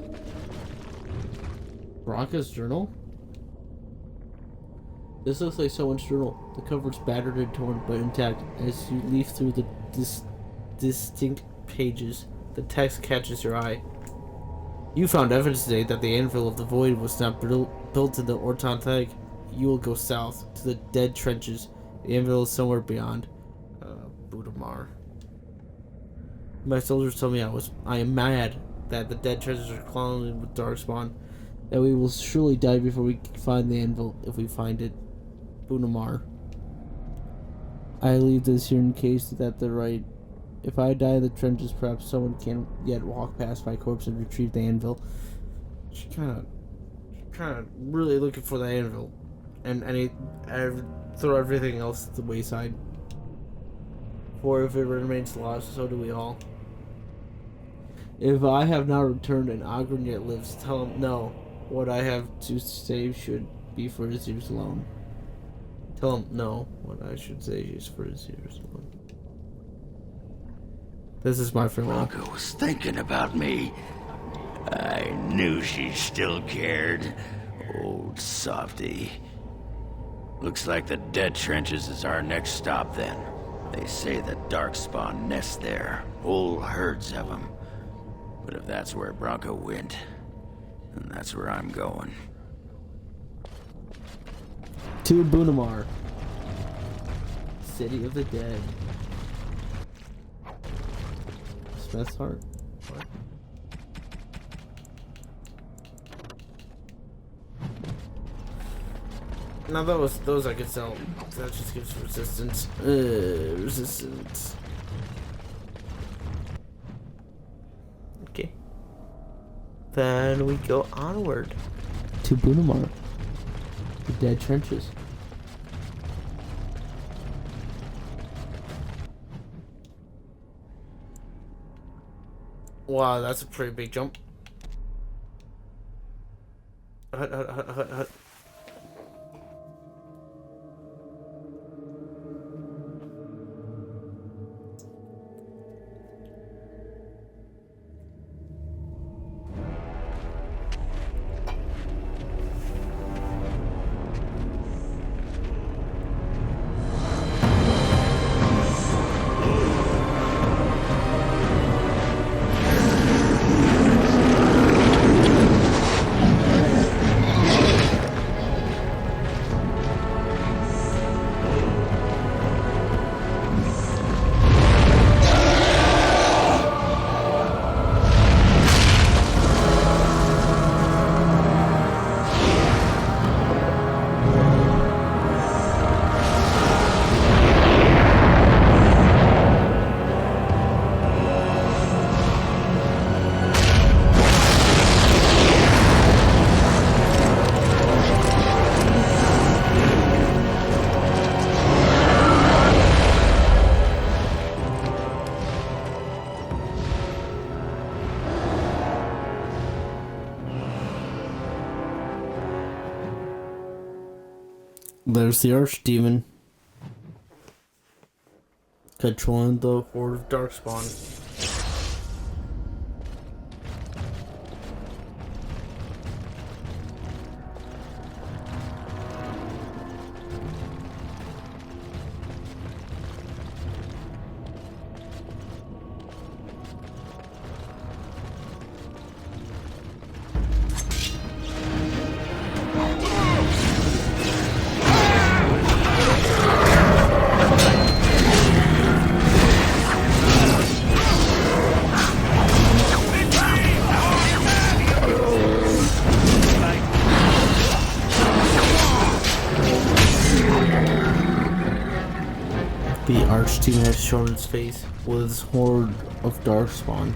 Branka's journal? This looks like someone's journal. The cover's battered and torn, but intact. As you leaf through the distinct pages, the text catches your eye. You found evidence today that the anvil of the void was not built in the Orton Thaig. You will go south to the dead trenches. The anvil is somewhere beyond Broodmother. My soldiers told me I am mad that the dead treasures are clouded with Darkspawn. That we will surely die before we find the anvil, if we find it. Broodmother. I leave this here in case that they're right. If I die in the trenches, perhaps someone can yet walk past my corpse and retrieve the anvil. She's kind of really looking for the anvil, and throw everything else to the wayside. For if it remains lost, so do we all. If I have not returned and Ogren yet lives, tell him no. What I have to say should be for his ears alone. Tell him no. What I should say is for his ears alone. This is my farewell. Branka was thinking about me. I knew she still cared. Old softy. Looks like the dead trenches is our next stop then. They say that Darkspawn nests there. Whole herds of them. But if that's where Branka went, then that's where I'm going. To Broodmother. City of the Dead. Smith's Heart. What? Now those I could sell. That just gives resistance. Resistance. Okay. Then we go onward to Broodmother. The dead trenches. Wow, that's a pretty big jump. Hut. There's the Archdemon. Controlling the Horde of Darkspawn. The Archdemon has shown its face with its horde of Darkspawn.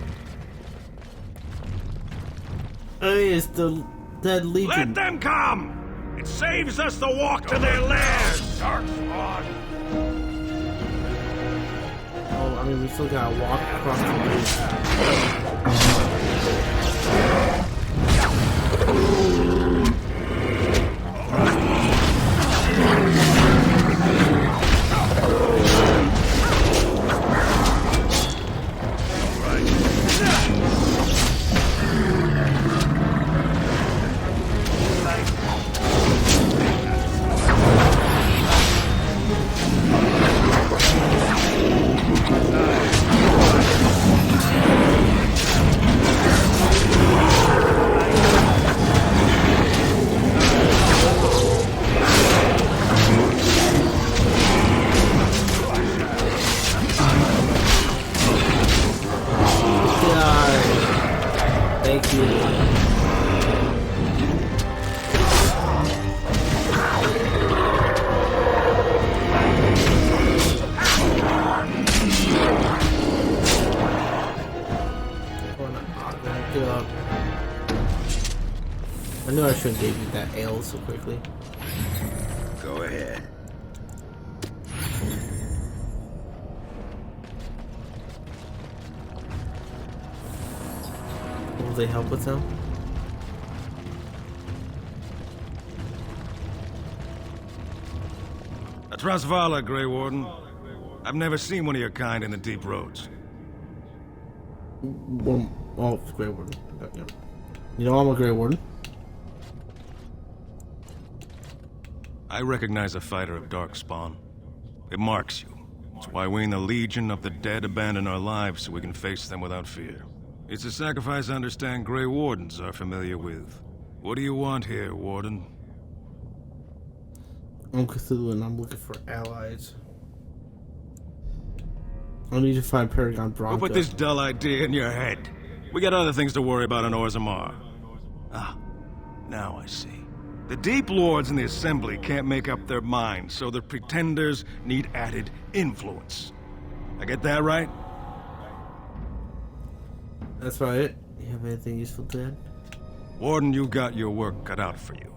Hey, it's the dead Legion. Let them come! It saves us the walk to their lairs! Darkspawn! Oh, I mean, we still gotta walk across the I knew I shouldn't give you that ale so quickly. Go ahead. Will they help with them? A Trasvala, Grey Warden. I've never seen one of your kind in the deep roads. Well, oh, Grey Warden. Yeah. You know I'm a Grey Warden. I recognize a fighter of Darkspawn. It marks you. It's why we in the Legion of the Dead abandon our lives so we can face them without fear. It's a sacrifice I understand Grey Wardens are familiar with. What do you want here, Warden? I'm Cthulhu and I'm looking for allies. I need to find Paragon Branka. Who put this dull idea in your head? We got other things to worry about in Ozammar. Ah, now I see. The Deep Lords in the Assembly can't make up their minds, so the Pretenders need added influence. I get that right? That's right. You have anything useful to add? Warden, you got your work cut out for you.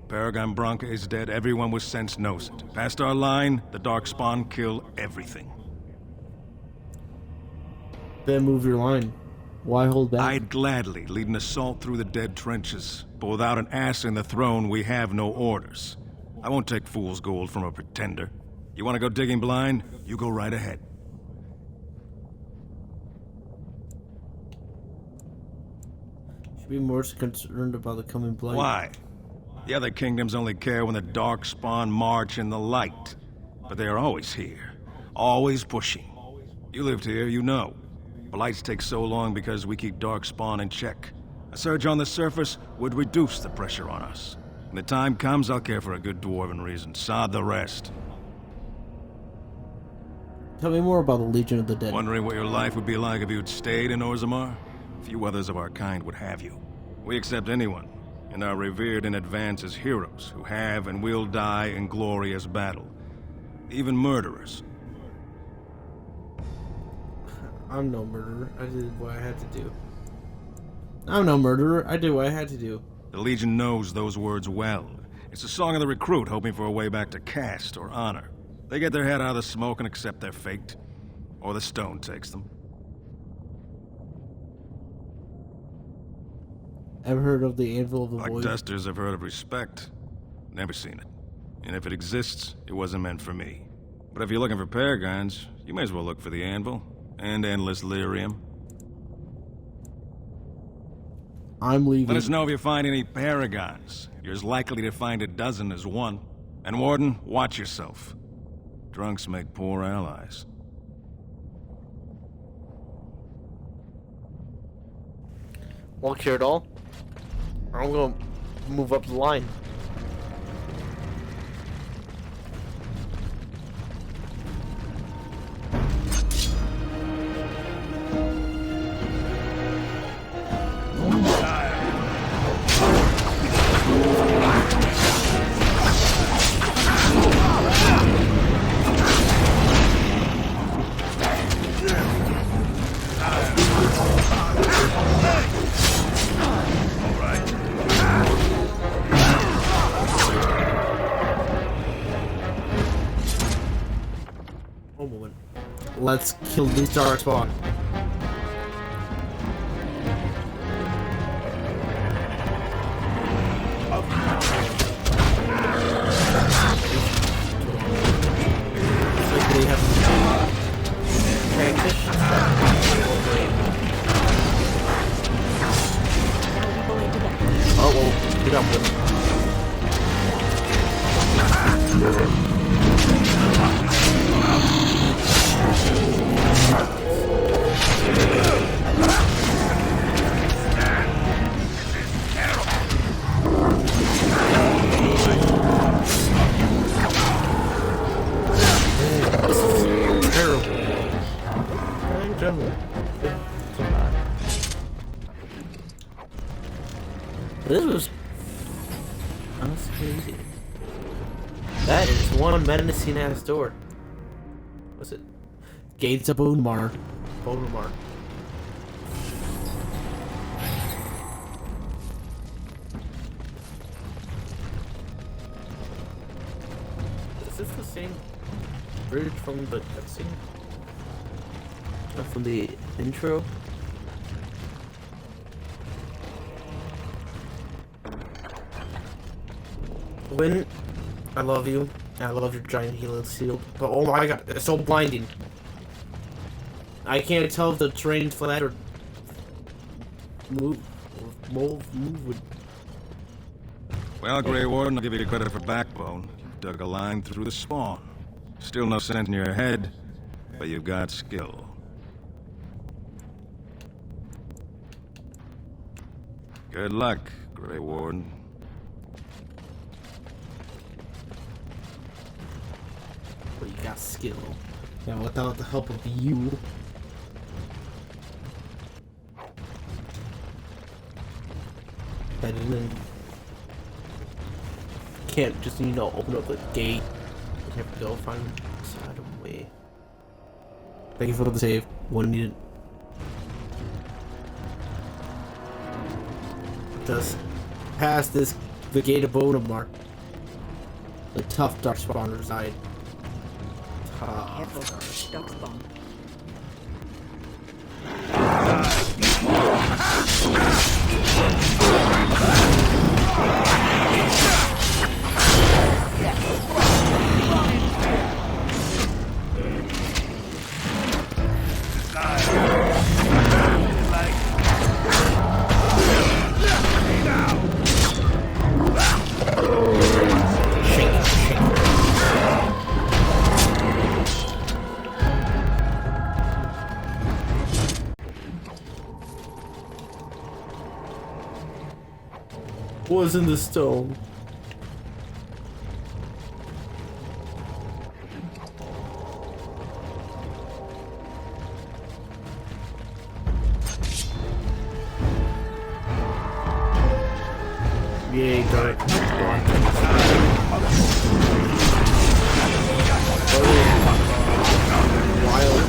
Paragon Branka is dead, everyone with sense knows it. Past our line, the Darkspawn kill everything. Then move your line. Why hold back? I'd gladly lead an assault through the dead trenches, but without an ass in the throne, we have no orders. I won't take fool's gold from a pretender. You want to go digging blind? You go right ahead. Should be more concerned about the coming blight. Why? The other kingdoms only care when the Darkspawn march in the light. But they are always here. Always pushing. You lived here, you know. Blights take so long because we keep Darkspawn in check. A surge on the surface would reduce the pressure on us. When the time comes, I'll care for a good dwarven reason. Sod the rest. Tell me more about the Legion of the Dead. Wondering what your life would be like if you had stayed in Ozammar? Few others of our kind would have you. We accept anyone, and are revered in advance as heroes who have and will die in glorious battle. Even murderers. I'm no murderer. I did what I had to do. I'm no murderer. I did what I had to do. The Legion knows those words well. It's the song of the recruit hoping for a way back to caste or honor. They get their head out of the smoke and accept their fate. Or the stone takes them. Ever heard of the Anvil of the Like Void? dusters have heard of respect. Never seen it. And if it exists, it wasn't meant for me. But if you're looking for paragons, you may as well look for the anvil and endless lyrium. I'm leaving. Let us know if you find any paragons. You're as likely to find a dozen as one. And Warden, watch yourself. Drunks make poor allies. Well, Caridan, I'm gonna move up the line. Let's kill this Darkspawn. They have oh well, get up with it. This was crazy. That is one menacing ass door. What's it? Gates of Ozammar. Ozammar. Is this the same bridge from the cutscene? From the intro? Win, I love you. I love your giant healing shield. But oh my god, it's so blinding. I can't tell if the terrain's flat or move. Well, Grey Warden, I'll give you credit for backbone. You dug a line through the spawn. Still no sense in your head, but you've got skill. Good luck, Grey Warden. But you got skill. Yeah, without the help of you. And then can't just, you know, open up the gate. You have to go find the side of the way. Thank you for the save. One needed. Just past this, the gate of Ozammar. The tough Darkspawn reside. Careful, Darkspawn. Was in the stone. Yay, dark. Wild.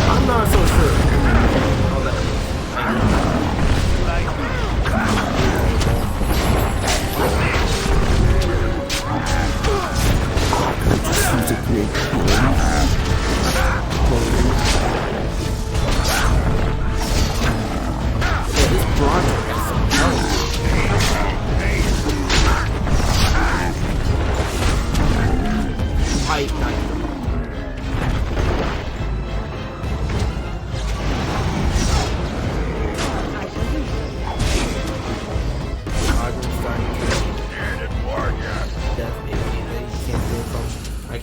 I'm not so sure. This Branka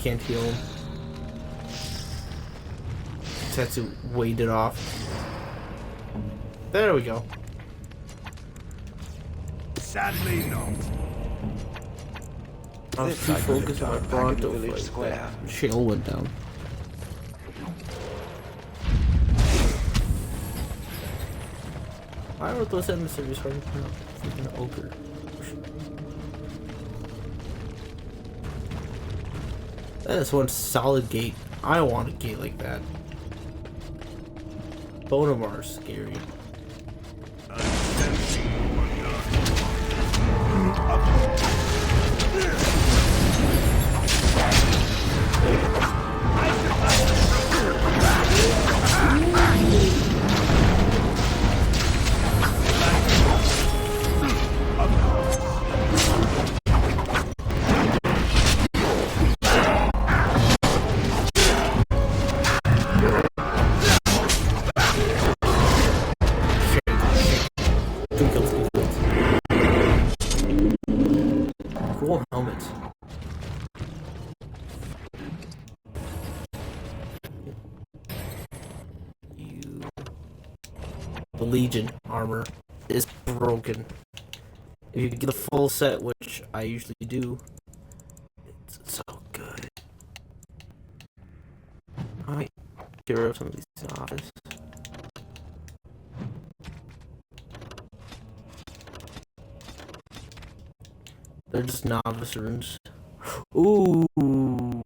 can't heal him. Just had to wait it off. There we go. Sadly not. I was too focused on my Bronto Village Square. Shale went down. Why were those emissaries hard to find? Freaking ogre. That is one solid gate. I want a gate like that. Bonamar's scary. Cool helmet. The Legion armor is broken. If you get the full set, which I usually do, it's so good. I might get rid of some of these office. They're just novice runes. Ooh. I'll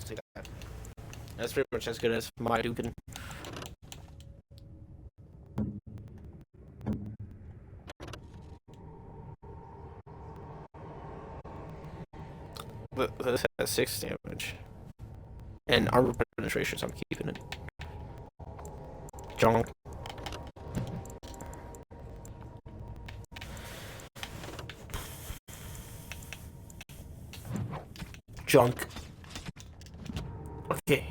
take that. That's pretty much as good as my Dukin. But this has 6 damage. And armor penetration, so I'm keeping it. Junk. Junk. Okay.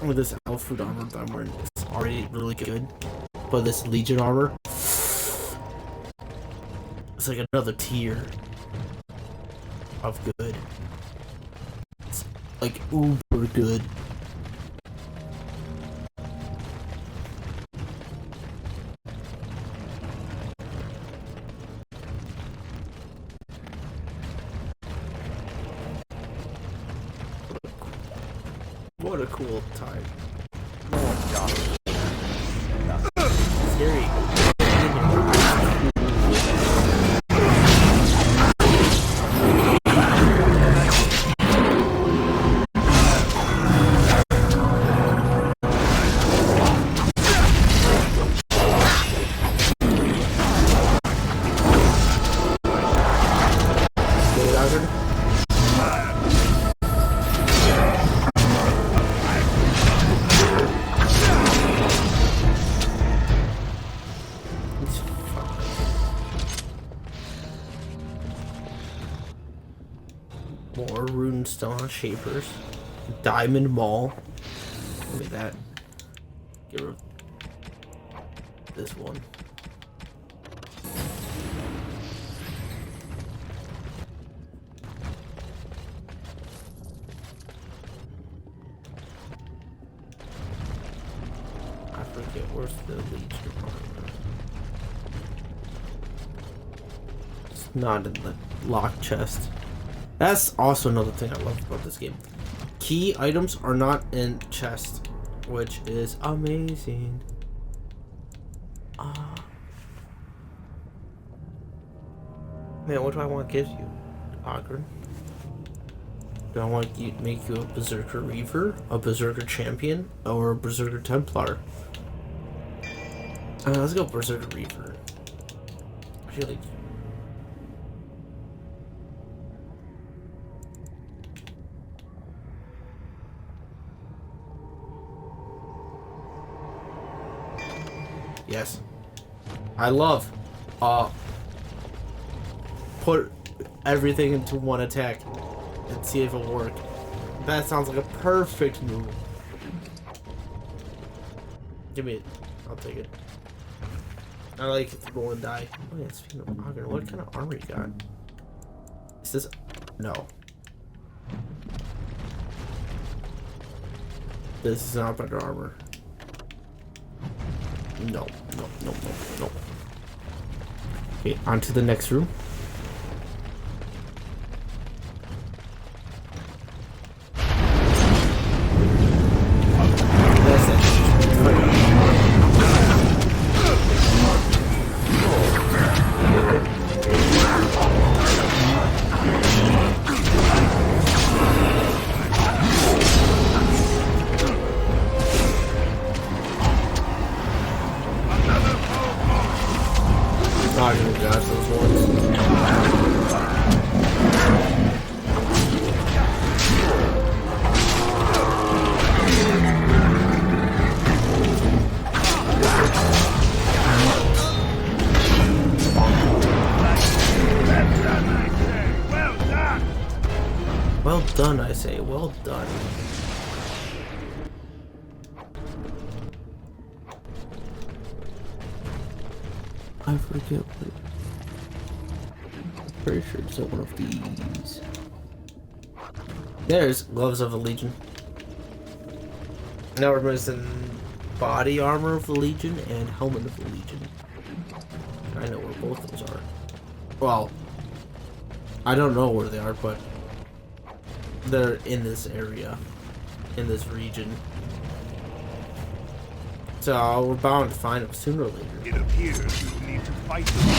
With this elf food armor that I'm wearing is already really good, but this Legion armor, it's like another tier of good. It's like uber good. What a cool time. Oh god. Scary. More runestone shapers. Diamond Mall. Look at that. Get rid of this one. I forget where's the Legion armor. It's not in the lock chest. That's also another thing I love about this game. Key items are not in chest, which is amazing. Man, what do I want to give you, Ogren? Do I want to make you a Berserker Reaver, a Berserker Champion, or a Berserker Templar? Let's go Berserker Reaver. I feel like... Yes. I love, put everything into one attack and see if it'll work. That sounds like a perfect move. Give me it. I'll take it. I like it to roll and die. Oh yeah, speaking of Auger, what kind of armor you got? Is this... No. This is not better armor. No. Okay, on to the next room. Well done, I say. Well done. I forget what... I'm pretty sure it's one of these. There's Gloves of the Legion. Now we're missing Body Armor of the Legion and Helmet of the Legion. I know where both those are. Well, I don't know where they are, but they're in this area, in this region. So we're bound to find them sooner or later. It appears we need to fight them.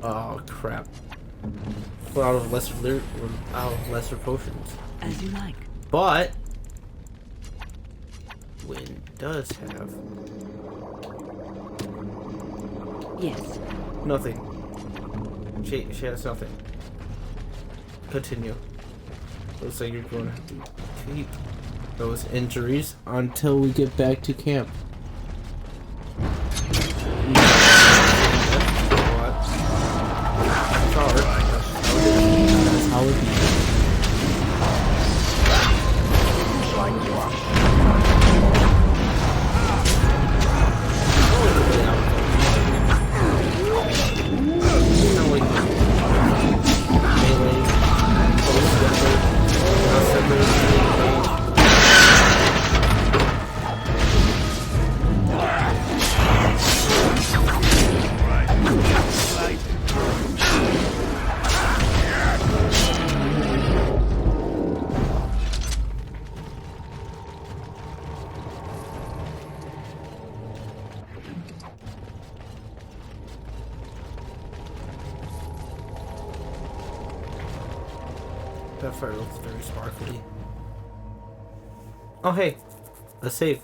Oh crap. We're out of lesser potions. As you like. But Wynn does have Yes. nothing. She has nothing. Continue. Looks like you're going to have to keep those injuries until we get back to camp. That's how it be. That fire looks very sparkly. Oh hey, a save.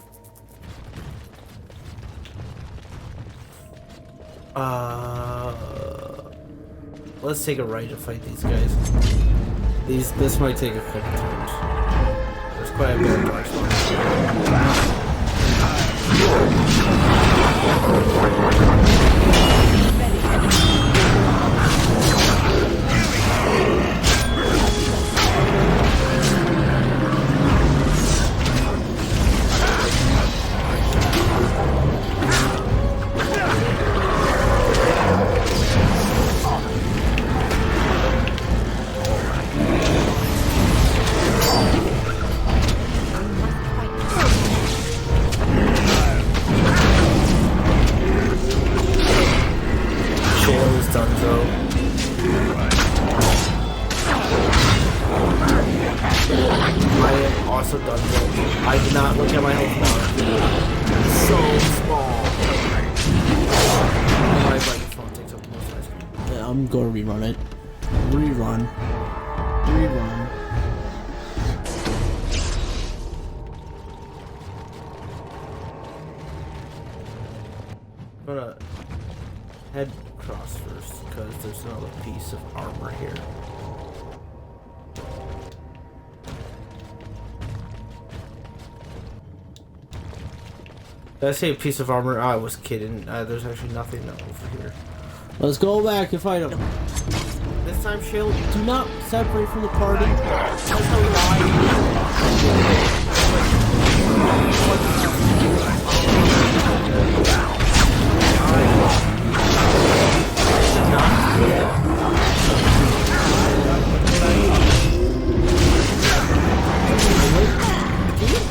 Let's take a right to fight these guys. This might take a couple turns. There's quite a bit of Darkspawn. I'm gonna rerun it. Rerun. I'm gonna head across first because there's another piece of armor here. Did I say a piece of armor? I was kidding. There's actually nothing over here. Let's go back and fight him. This time, Shield, do not separate from the party. That's a lie.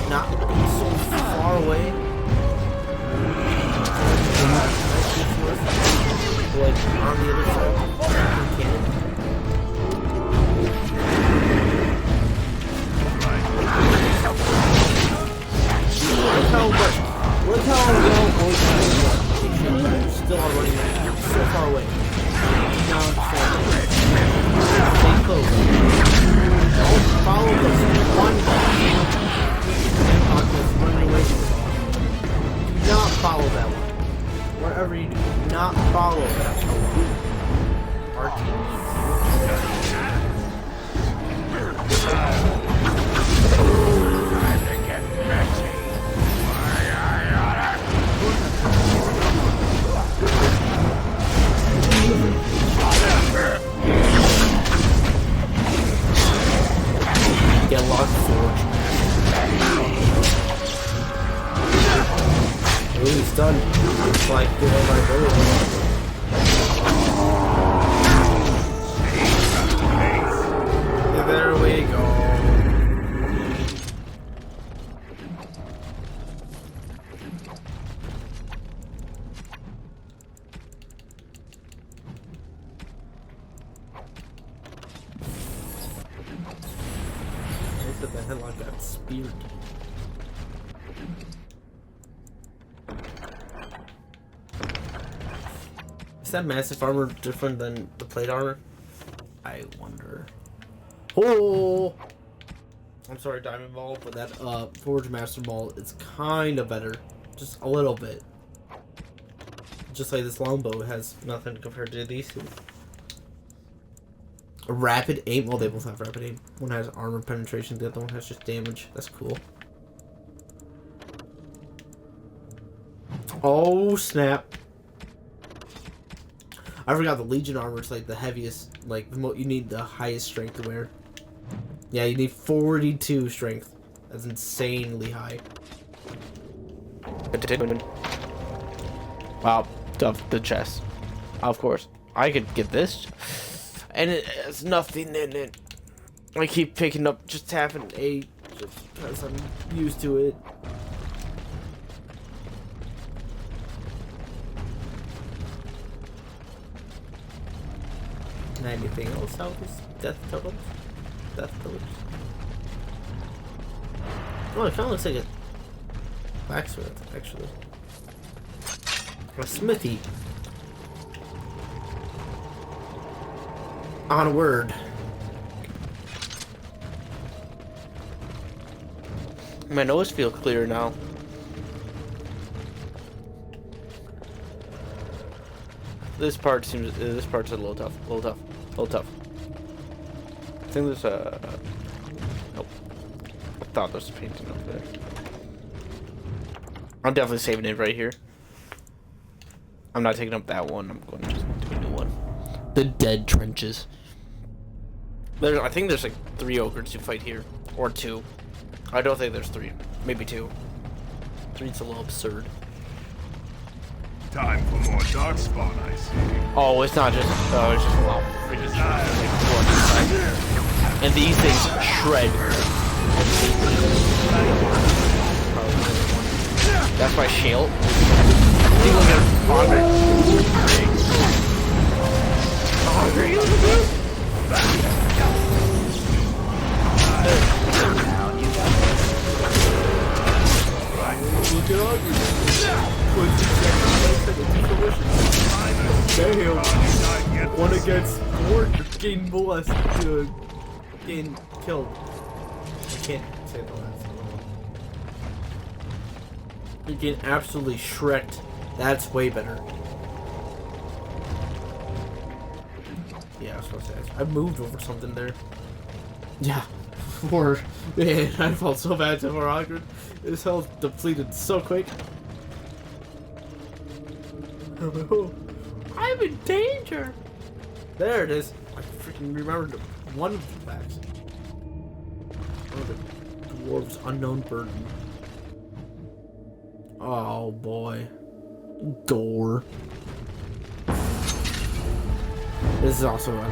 Not so far away. Like on the other side of the cannon. Look how well still are running so far away. Now stay close. Don't follow this one ball. Running away from the ball. Do not follow that one. Wherever you do not follow that. Our team. Get lost forge. Ooh, he's done. It's like doing my bird. There we go. Look at the headlock got speared. Is that massive armor different than the plate armor? I wonder. Oh! I'm sorry, Diamond Ball, but that Forge Master Ball is kind of better. Just a little bit. Just like this longbow has nothing compared to these two. A rapid aim. Well, they both have rapid aim. One has armor penetration, the other one has just damage. That's cool. Oh, snap. I forgot the Legion armor is like the heaviest, like you need the highest strength to wear. Yeah, you need 42 strength. That's insanely high. Wow, the chest. Of course, I could get this, and it has nothing in it. I keep picking up, just tapping A, just because I'm used to it. Anything else out is death totals? Death totals. Oh, it kind of looks like a blacksmith, actually. A smithy. Onward. My nose feels clear now. This part's a little tough. I think there's a... Nope. I thought there was a painting over there. I'm definitely saving it right here. I'm not taking up that one. I'm going to just do a new one. The Dead Trenches. I think there's like 3 ogres to fight here. Or 2. I don't think there's 3. Maybe 2. 3's a little absurd. Time for more Darkspawn, I see. Oh, it's not just... Oh, it's just a lot. And these things shred. That's my shield. I think we'll get Damn. One against 4 getting molested to getting killed. I can't say the last one. You're getting absolutely shreked. That's way better. Yeah, I was supposed to ask. I moved over something there. Yeah. Man, I felt so bad to more awkward. His health depleted so quick. I'm in danger! There it is. I freaking remembered one of the facts. One of the dwarves' unknown burden. Oh boy. Gore. This is also at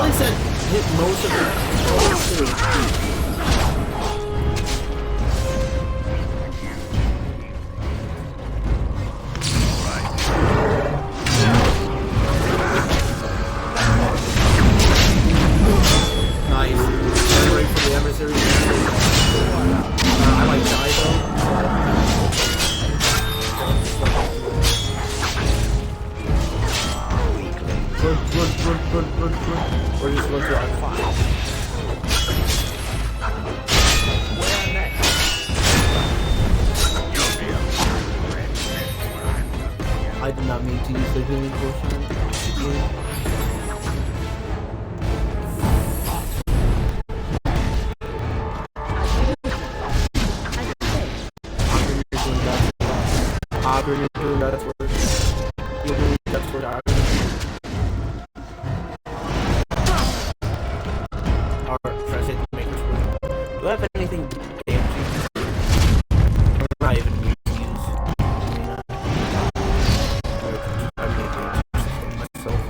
least that hit most of it. Nice. Right for the emissary. I like die run. Or just run through our fire. I did not mean to use the healing potion. You're doing that's where you're doing that's where Alright, try to hit the maker's word. Do I have anything damaging? I'm not even need to use. I made damage myself.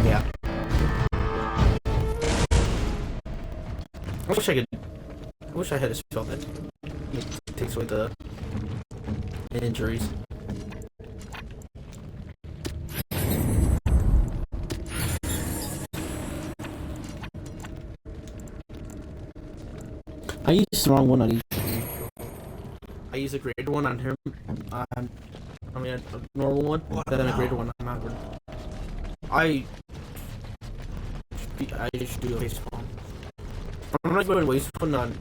Yeah. I wish I had a spell that takes away the injuries. I used the wrong one on each. I used a greater one on him. I mean, a normal one, then a greater one on Awkward. I should do a face palm. I'm not going to waste one on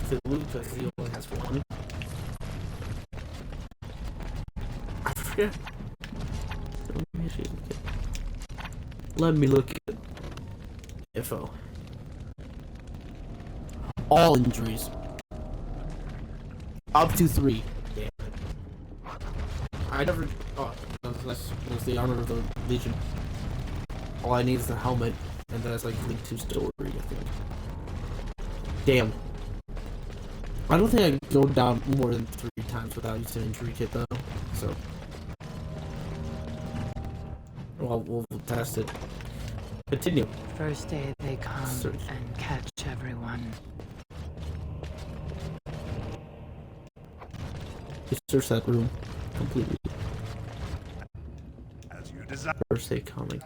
Cthulhu because he only has 1. I forget. Let me look at info. All injuries. Up to 3. Damn. I never. Oh, that's the armor of the Legion. All I need is the helmet, and that's like linked to story, I think. Damn. I don't think I can go down more than 3 times without using an injury kit though, so. Well, we'll test it. Continue. First day they come and catch everyone. Just search that room completely. As you desire. First day comic.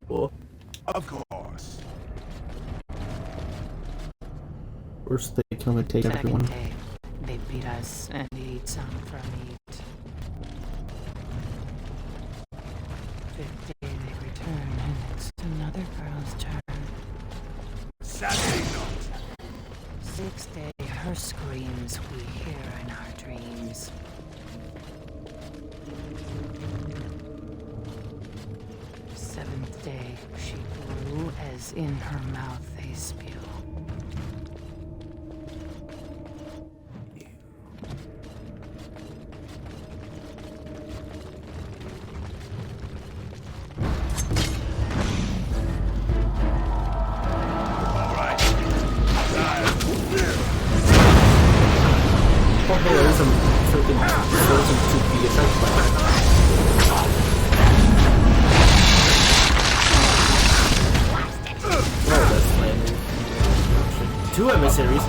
Oh. Of course. First they come and take everyone. Second day, they beat us and eat some from meat. Fifth day, they return and it's another girl's turn. Saturday night. Sixth day, her screams we hear in our dreams. Seventh day, she grew as in her mouth they spew. Two emissaries.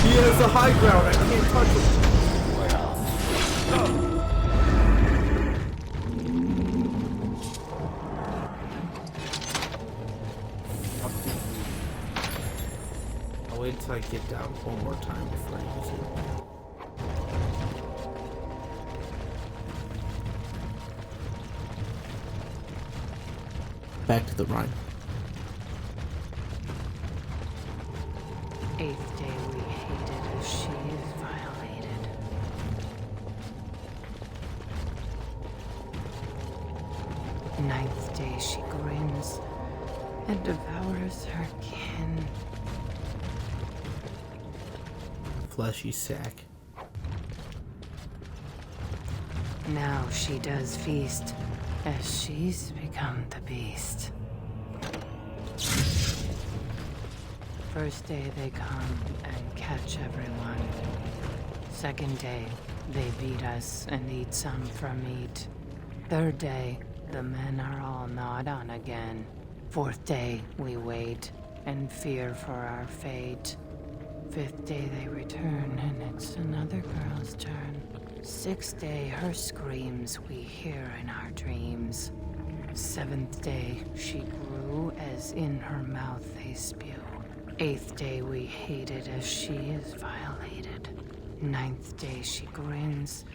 He has the high ground. I can't touch him. I'll wait until I get down one more time before I use it. Back to the rhyme. Eighth day we hated as she is violated. Ninth day she grins and devours her kin. Fleshy sack. Now she does feast as she's become the beast. First day they come and catch everyone. Second day, they beat us and eat some from meat. Third day, the men are all gnawed on again. Fourth day, we wait and fear for our fate. Fifth day they return and it's another girl's turn. Sixth day, her screams we hear in our dreams. Seventh day, she grew as in her mouth they spew. Eighth day we hated as she is violated. Ninth day she grins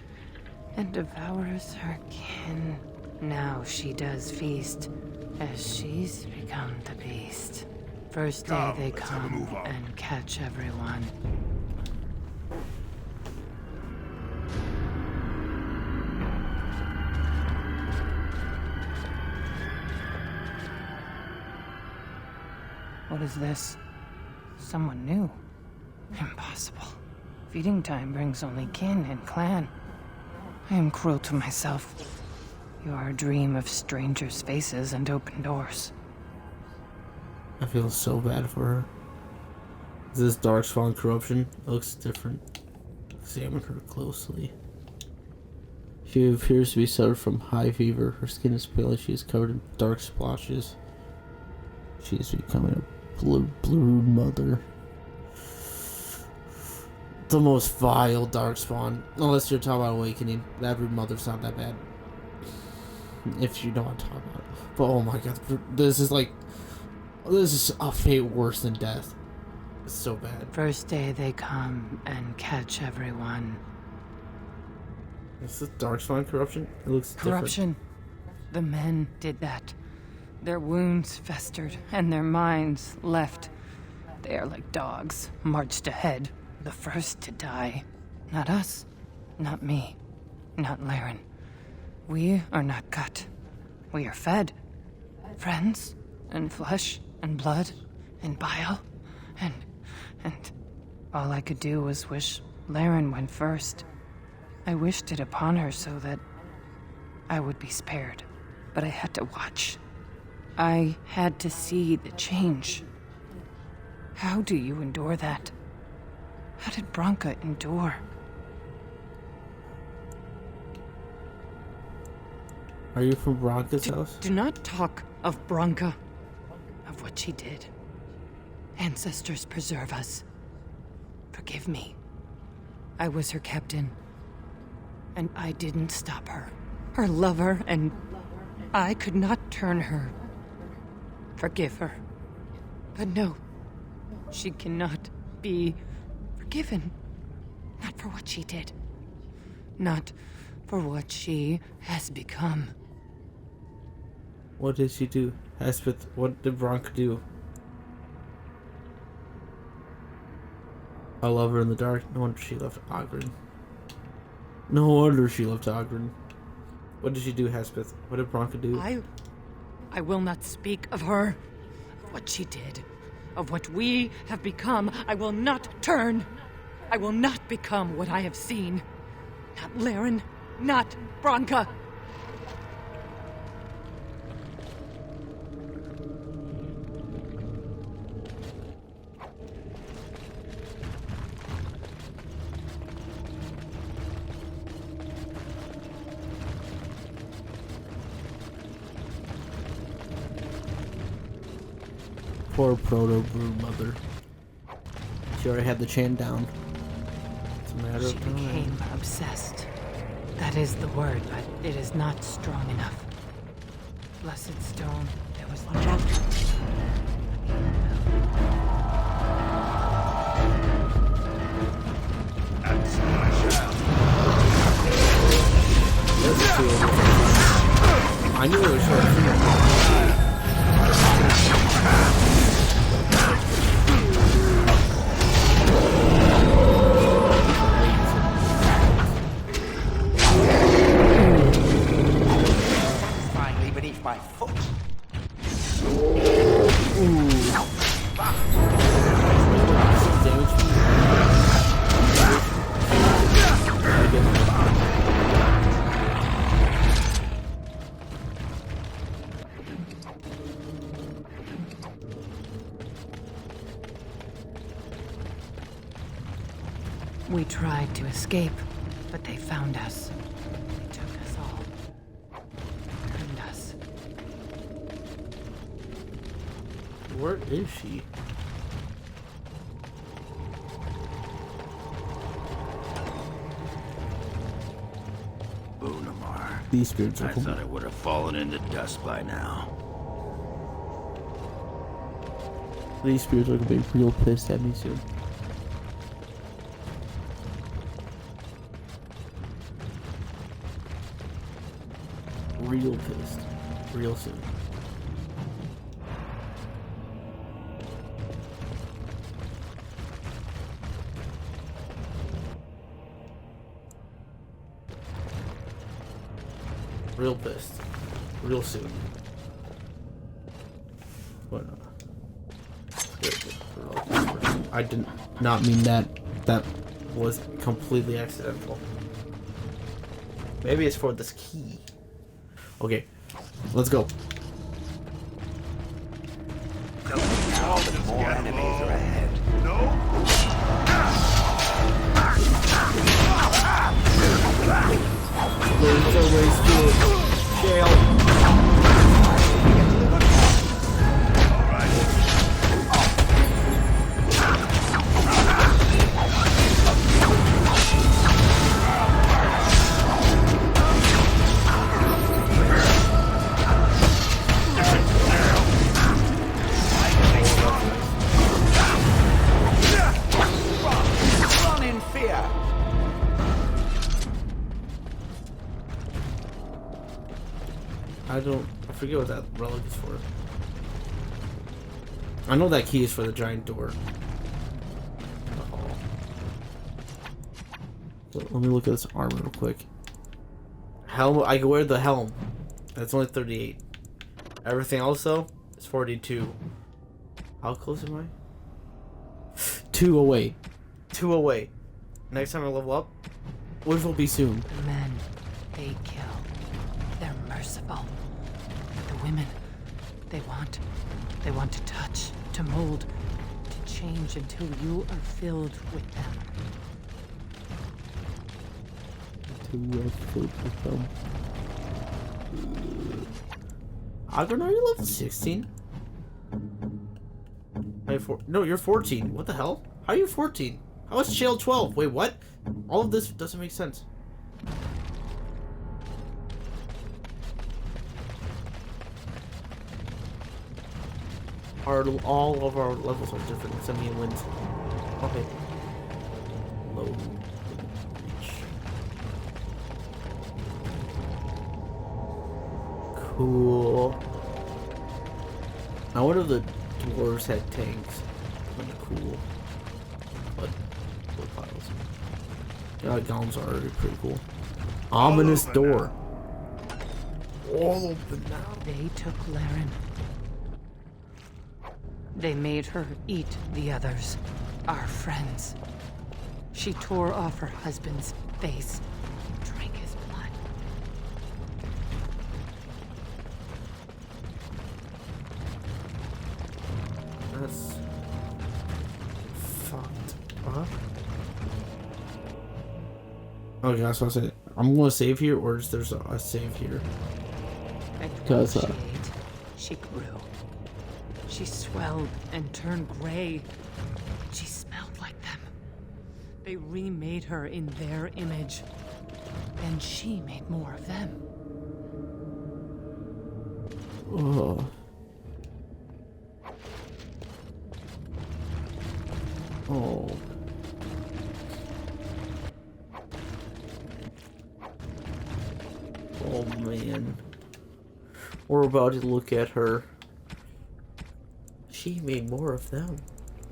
and devours her kin. Now she does feast as she's become the beast. First day they come and catch everyone. What is this? Someone new. Impossible. Feeding time brings only kin and clan. I am cruel to myself. You are a dream of strangers' faces and open doors. I feel so bad for her. Is this Darkspawn corruption? It looks different. Examine her closely. She appears to be suffered from high fever. Her skin is pale and she is covered in dark splotches. She is becoming a broodmother. The most vile Darkspawn. Unless you're talking about Awakening. That broodmother's not that bad. If you know what I'm talking about. But oh my god, this is a fate worse than death. It's so bad. First day they come and catch everyone. Is this Darkspawn corruption? It looks corruption. Different. The men did that. Their wounds festered and their minds left. They are like dogs, marched ahead, the first to die. Not us, not me, not Laren. We are not cut. We are fed. Friends, and flesh, and blood, and bile, and all I could do was wish Laren went first. I wished it upon her so that I would be spared, but I had to watch. I had to see the change. How do you endure that? How did Branka endure? Are you from Branka's house? Do not talk of Branka, of what she did. Ancestors preserve us. Forgive me. I was her captain. And I didn't stop her. Her lover, and I could not turn her. Forgive her. But no, she cannot be forgiven. Not for what she did. Not for what she has become. What did she do? Hespeth, what did Branka do? I love her in the dark. No wonder she left Ogren. No wonder she left Ogren. What did she do, Hespeth? What did Branka do? I will not speak of her, of what she did, of what we have become. I will not turn. I will not become what I have seen. Not Laren, not Branka. Poor proto-broodmother. She already had the chain down. It's a matter She of time. became obsessed. That is the word, but it is not strong enough. Blessed stone, there was one chapter. I knew it was her. Finally beneath my foot. We tried to escape, but they found us. They took us all. Turned us. Where is she? Ozammar. These spirits are I thought it would have fallen into dust by now. These spirits are gonna be real pissed at me soon. Real pissed. Real soon. Real pissed. Real soon. But I did not mean that. That was completely accidental. Maybe it's for this key. Okay, let's go. Now that more enemies are ahead. There's always to jail. Run in fear. I forget what that relic is for. I know that key is for the giant door. So let me look at this armor real quick. Helm, I can wear the helm. That's only 38. Everything else though is 42. How close am I? 2 away. 2 away. Next time I level up, which will be soon. The men, they kill. They're merciful. But the women, they want to touch, to mold, to change until you are filled with them. Until you are filled with them. Agron, are you level 16? No, you're 14. What the hell? How are you 14? How is Shale 12? Wait, what? All of this doesn't make sense. All of our levels are different except me and Wins. Okay. Low. Reach. Cool. I wonder if the dwarves had tanks. Kind of cool. But wood piles. Yeah, golems are already pretty cool. Ominous door. All open now. They took Laren. They made her eat the others, our friends. She tore off her husband's face, drank his blood. That's fucked up. Okay, that's what I said. I'm gonna save here, or is there's a save here? Because she grew. She swelled and turned gray. She smelled like them. They remade her in their image. And she made more of them. Oh. Oh. Oh man. We're about to look at her. She made more of them.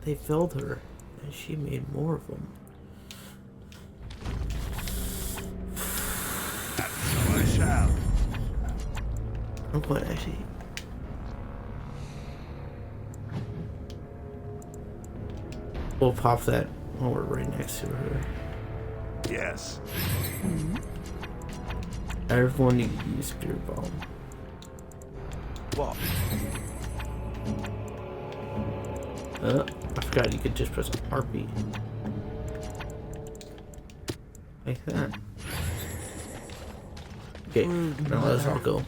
They filled her, and she made more of them. So I shall. Oh, what actually? We'll pop that when we're right next to her. Yes. Everyone needs to use Spirit Bomb. What? I forgot you could just press RB. Like that. Okay, now let's all go.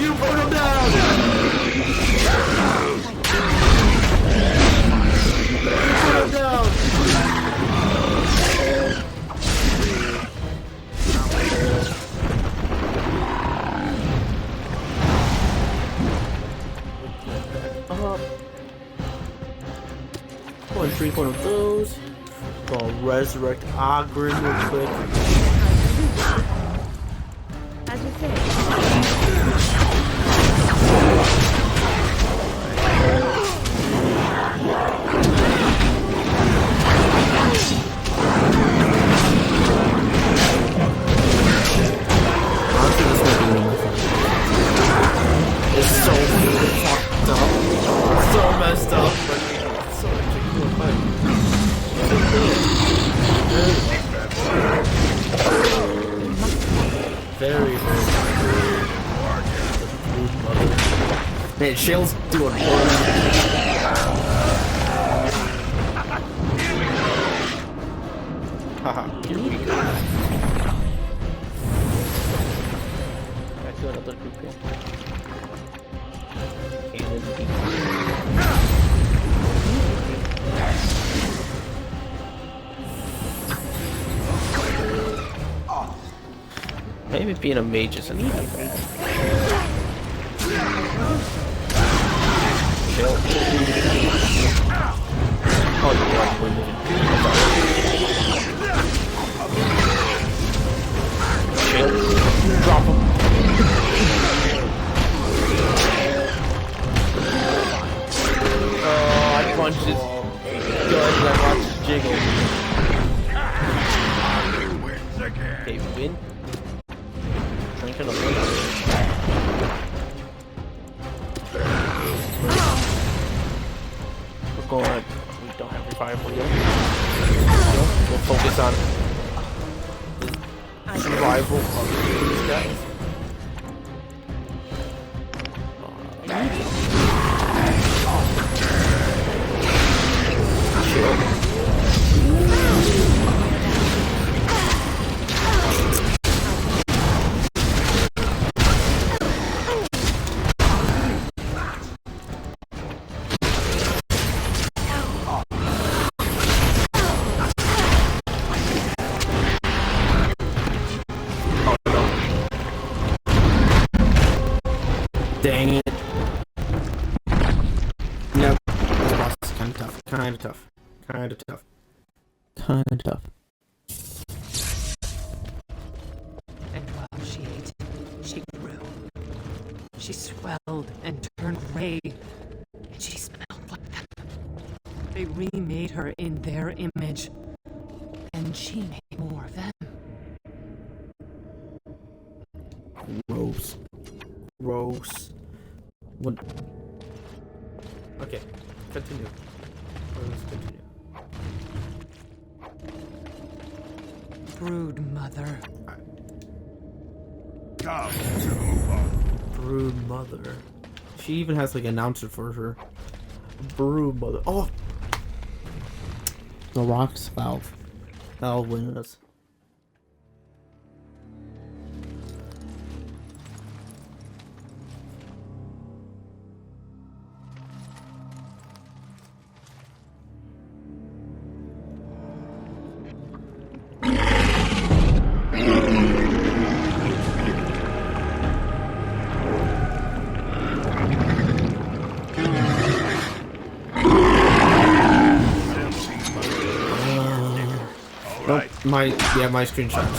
You put him down! Put him down! Drink one of those. Gonna resurrect Ogren real quick. As you say. It's so fucked up. So messed up, but it's so actually cool fight. Very, very good. Man, Shale's doing haha, here we go. I feel another group here. Hey Maybe being a mage isn't that bad. Chill. Oh, you're right, we're moving. Chill. Drop him. Oh, I punched his gun and I watched it jiggle. Okay, win. Drinking a win. We're going. We don't have revival yet. We'll focus on the survival of these guys. Dang it. Nope. This boss is kinda tough. Kinda tough. Kinda tough. Kinda tough. And while she ate, she grew. She swelled and turned gray. And she smelled like them. They remade her in their image. And she made more of them. Gross. Gross. What? Okay, continue. Let's continue. Broodmother. Broodmother. She even has like an announcer for her. Broodmother. Oh! The rocks valve. That'll win us. My screenshots.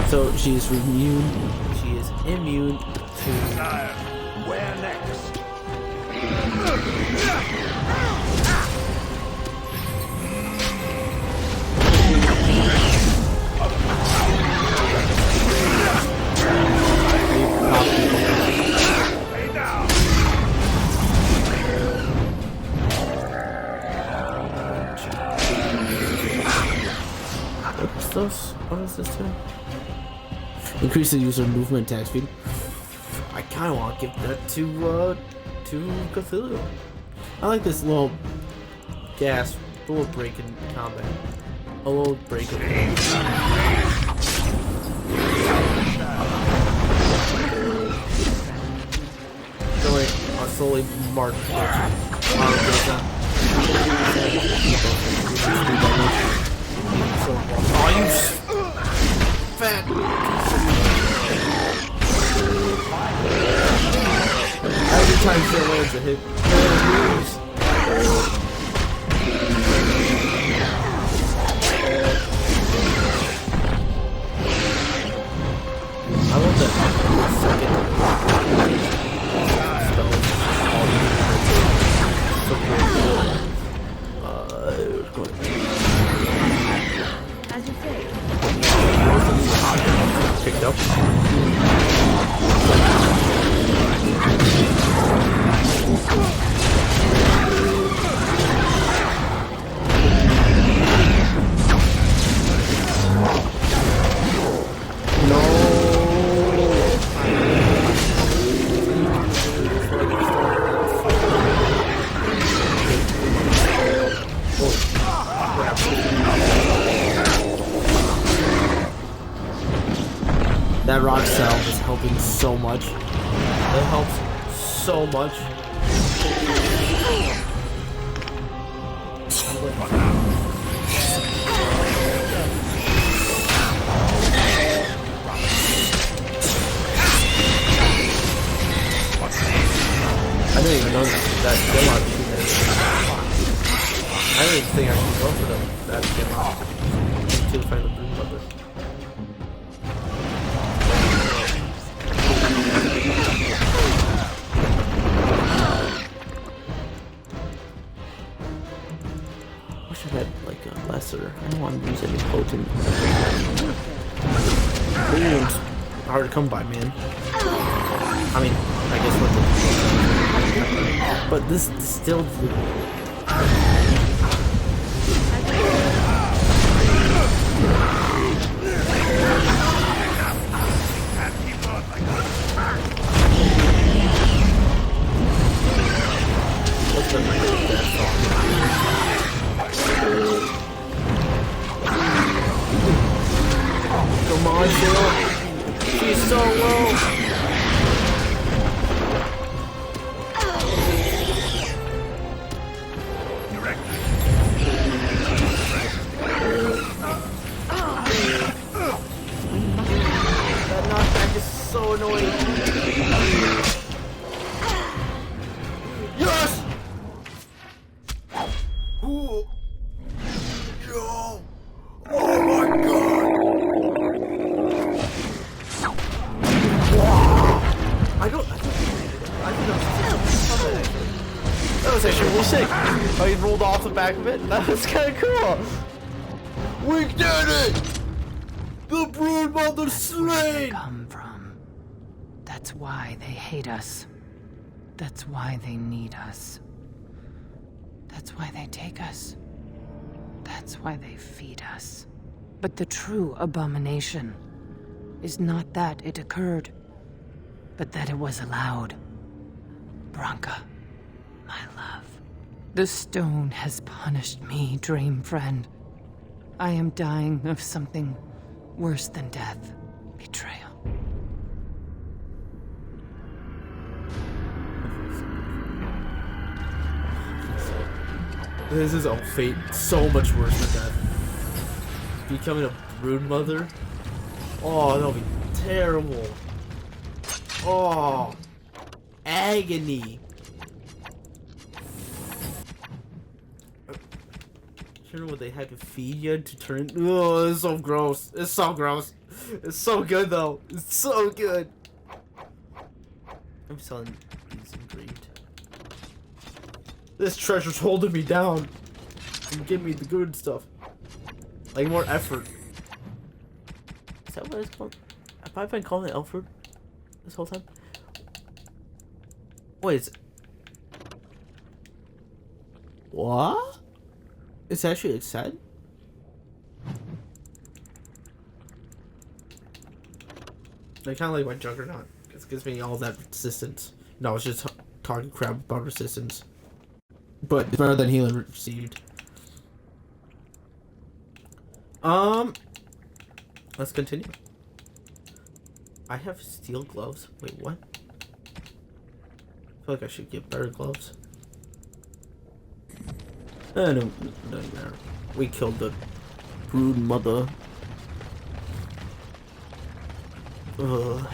So she's immune. She is immune to. Where next? What does this do? Increase the user movement attack speed. I kind of want to give that to Cthulhu. I like this little gas, little break in combat. A little break in. Don't worry, I'll slowly mark. Oh, you fat. Every time she lands a hit. I love that second. As you say. Picked up. That rock cell is helping so much. It helps so much. didn't even know that Gemma shoot that. I didn't even think I should go for them. That Gemma. To find the Broodmother. Wish I had like a lesser. I don't want to use any potent. Boom's hard to come by, man. I mean, I guess what the... But this still... What's the name of that song? Come on, Jill. She's so low. That knockback is so annoying. Yes! Ooh. Yo! Oh my god! I think that was actually really sick. Oh, he rolled off the back of it? That was kind of cool. We did it! The Broodmother slain! Come from. That's why they hate us. That's why they need us. That's why they take us. That's why they feed us. But the true abomination is not that it occurred, but that it was allowed. Branka, my love. The stone has punished me, dream friend. I am dying of something worse than death. Betrayal. This is a fate so much worse than death. Becoming a broodmother? Oh, that'll be terrible. Oh, agony. You know what they had to feed you to turn? Oh, it's so gross. It's so gross. It's so good though. It's so good. I'm selling these engraved. This treasure's holding me down and give me the good stuff. Like more effort. Is that what it's called? Have I been calling it Alfred this whole time? Wait, is it... What? It's actually said? I kind of like my Juggernaut. It gives me all that resistance. No, it's just talking crap about resistance. But it's better than healing received. Let's continue. I have steel gloves. Wait, what? I feel like I should get better gloves. No, doesn't matter. We killed the Broodmother. Ugh.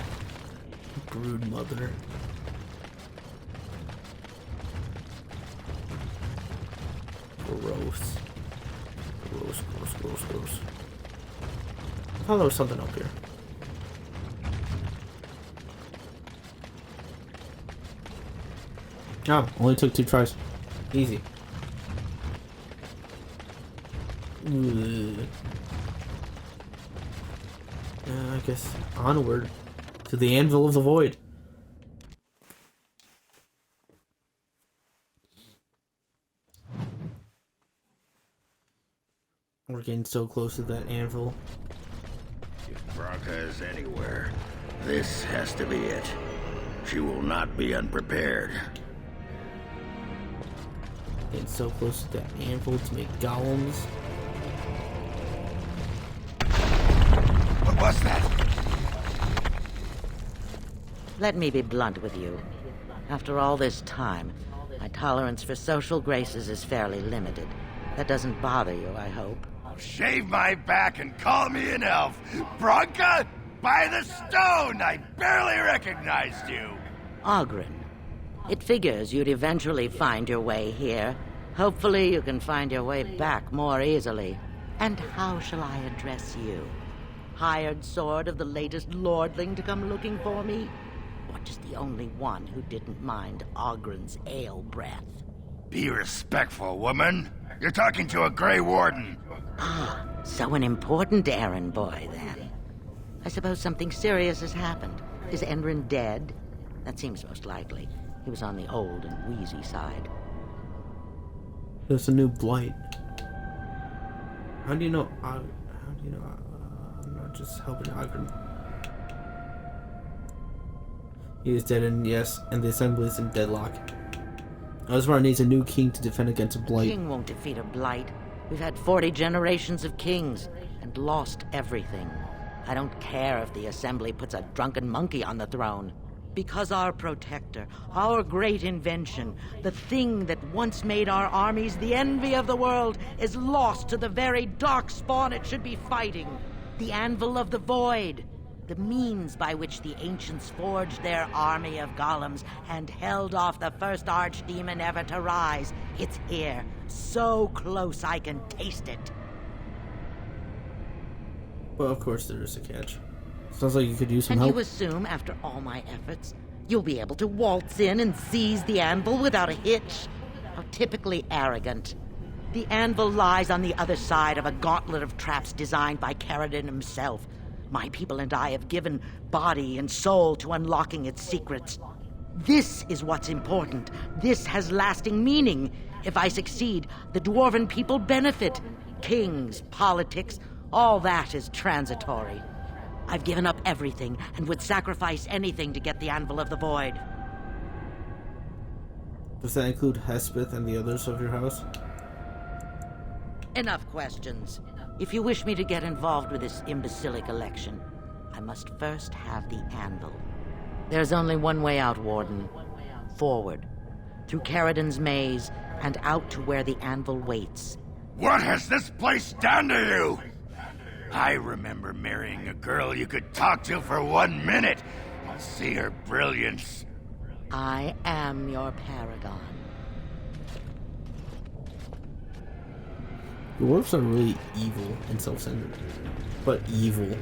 Broodmother. Gross. Gross, gross, gross, gross. I thought there was something up here. Oh, only took 2 tries. Easy. I guess onward to the anvil of the void. We're getting so close to that anvil. If Branka is anywhere, this has to be it. She will not be unprepared. Getting so close to that anvil to make golems. What was that? Let me be blunt with you. After all this time, my tolerance for social graces is fairly limited. That doesn't bother you, I hope. Shave my back and call me an elf. Branka, by the stone, I barely recognized you. Oghren. It figures you'd eventually find your way here. Hopefully you can find your way back more easily. And how shall I address you? Hired sword of the latest lordling to come looking for me? Or just the only one who didn't mind Ogren's ale breath? Be respectful, woman. You're talking to a Grey Warden. Ah, so an important errand boy, then. I suppose something serious has happened. Is Endrin dead? That seems most likely. He was on the old and wheezy side. There's a new blight. How do you know? I'm not just helping Ogren. He is dead, and yes, and the assembly is in deadlock. Ozammar needs a new king to defend against a blight. A king won't defeat a blight. We've had 40 generations of kings and lost everything. I don't care if the assembly puts a drunken monkey on the throne. Because our protector, our great invention, the thing that once made our armies the envy of the world, is lost to the very Darkspawn it should be fighting. The anvil of the void. The means by which the ancients forged their army of golems and held off the first archdemon ever to rise. It's here, so close I can taste it. Well, of course there is a catch. Sounds like you could use some and help. And you assume, after all my efforts, you'll be able to waltz in and seize the anvil without a hitch? How typically arrogant. The anvil lies on the other side of a gauntlet of traps designed by Caridan himself. My people and I have given body and soul to unlocking its secrets. This is what's important. This has lasting meaning. If I succeed, the dwarven people benefit. Kings, politics, all that is transitory. I've given up everything and would sacrifice anything to get the Anvil of the Void. Does that include Hespeth and the others of your house? Enough questions. If you wish me to get involved with this imbecilic election, I must first have the Anvil. There's only one way out, Warden. Forward. Through Caridan's maze, and out to where the Anvil waits. What has this place done to you? I remember marrying a girl you could talk to for 1 minute and see her brilliance. I am your paragon. Dwarves are really evil and self-centered. But evil.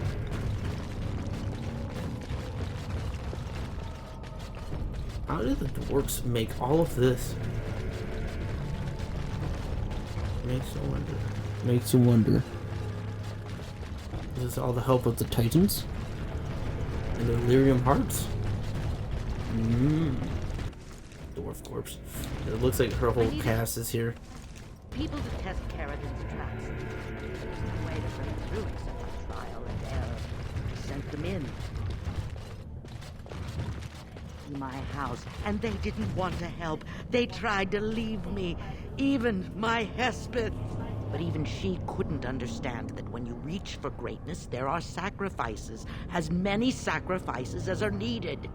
How did the dwarves make all of this? Makes you wonder. Makes you wonder. Is this all the help of the Titans? And the Illyrium hearts? Dwarf corpse. It looks like her whole caste is here. People detest Caridan's traps. There's no way to break through except by trial and error. I sent them in. To my house, and they didn't want to help. They tried to leave me. Even my Hespeth. But even she couldn't understand that when you reach for greatness, there are sacrifices. As many sacrifices as are needed.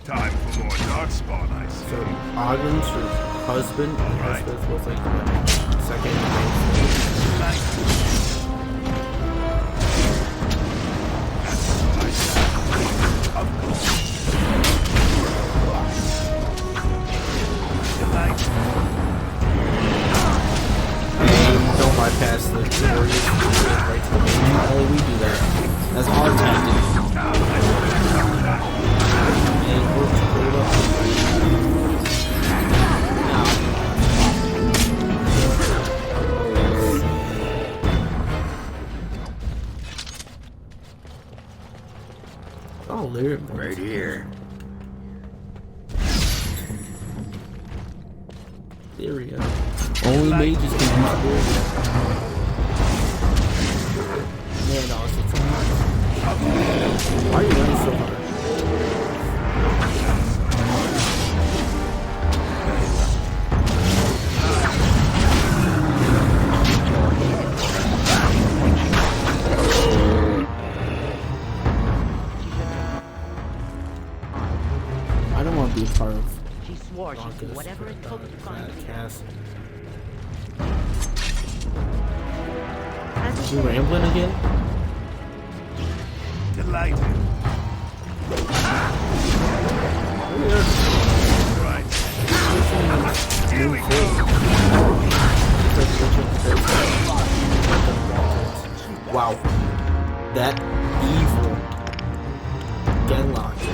Time for more Darkspawn, I see. So, Ogden's her husband, and Hespeth was like the second don't bypass the warriors. Right? Oh, we do that. That's our tactic. And we're pulled up. Oh, there. Right here. There we go. Only mages can use warriors. Man, awesome. Why are you running so hard? I don't want to be a part of. She swore she'd do whatever it took to find the cast. Is you rambling again? Delighted. unlocked.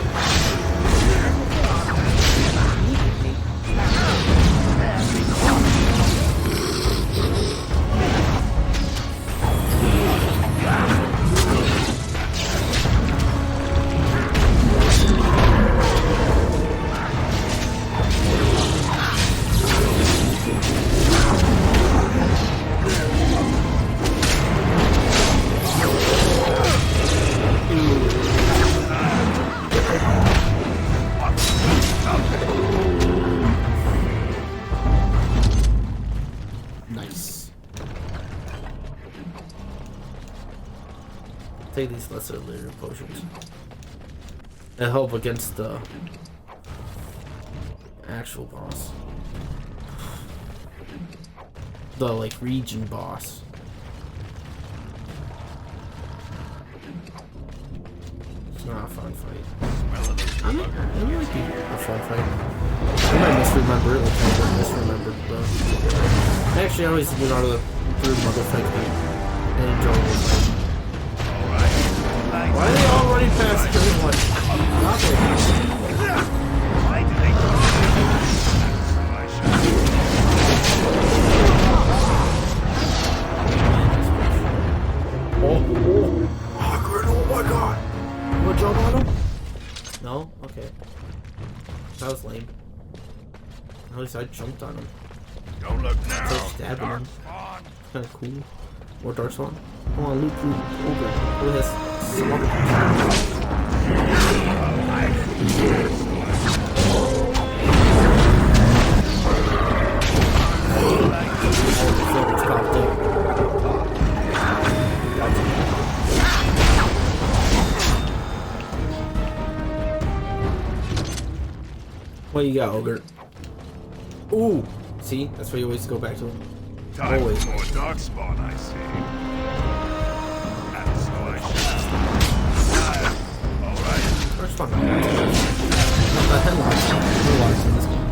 Nice. Take these lesser later potions. They help against the actual boss. The like region boss. It's not a fun fight. It might be a fun fight. I might misremember it, like I misremembered, bro. I actually always went out of the Broodmother fight and enjoyed it. Why are they all running past everyone? Why do they go? Oh my god! What, jump on him? No? Okay. That was lame. At least I jumped on him. Don't look now. So stabbing him. Kinda cool. More Darkspawn. Come on, loot. Over. Look at this. What you got, Ogre? Ooh! See? That's why you always go back to him. Time Always. for more Darkspawn, I see. And so I shall. Alright. Darkspawn. The headlocks in this game.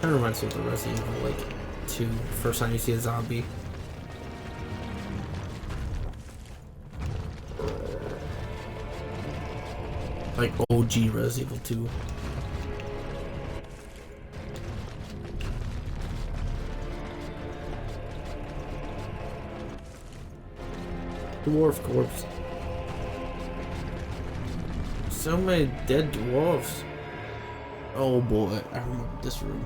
Kind of reminds me of the Resident Evil, like, 2. First time you see a zombie. Like OG Resident Evil 2. Dwarf corpse. So many dead dwarfs. Oh boy, I remember this room.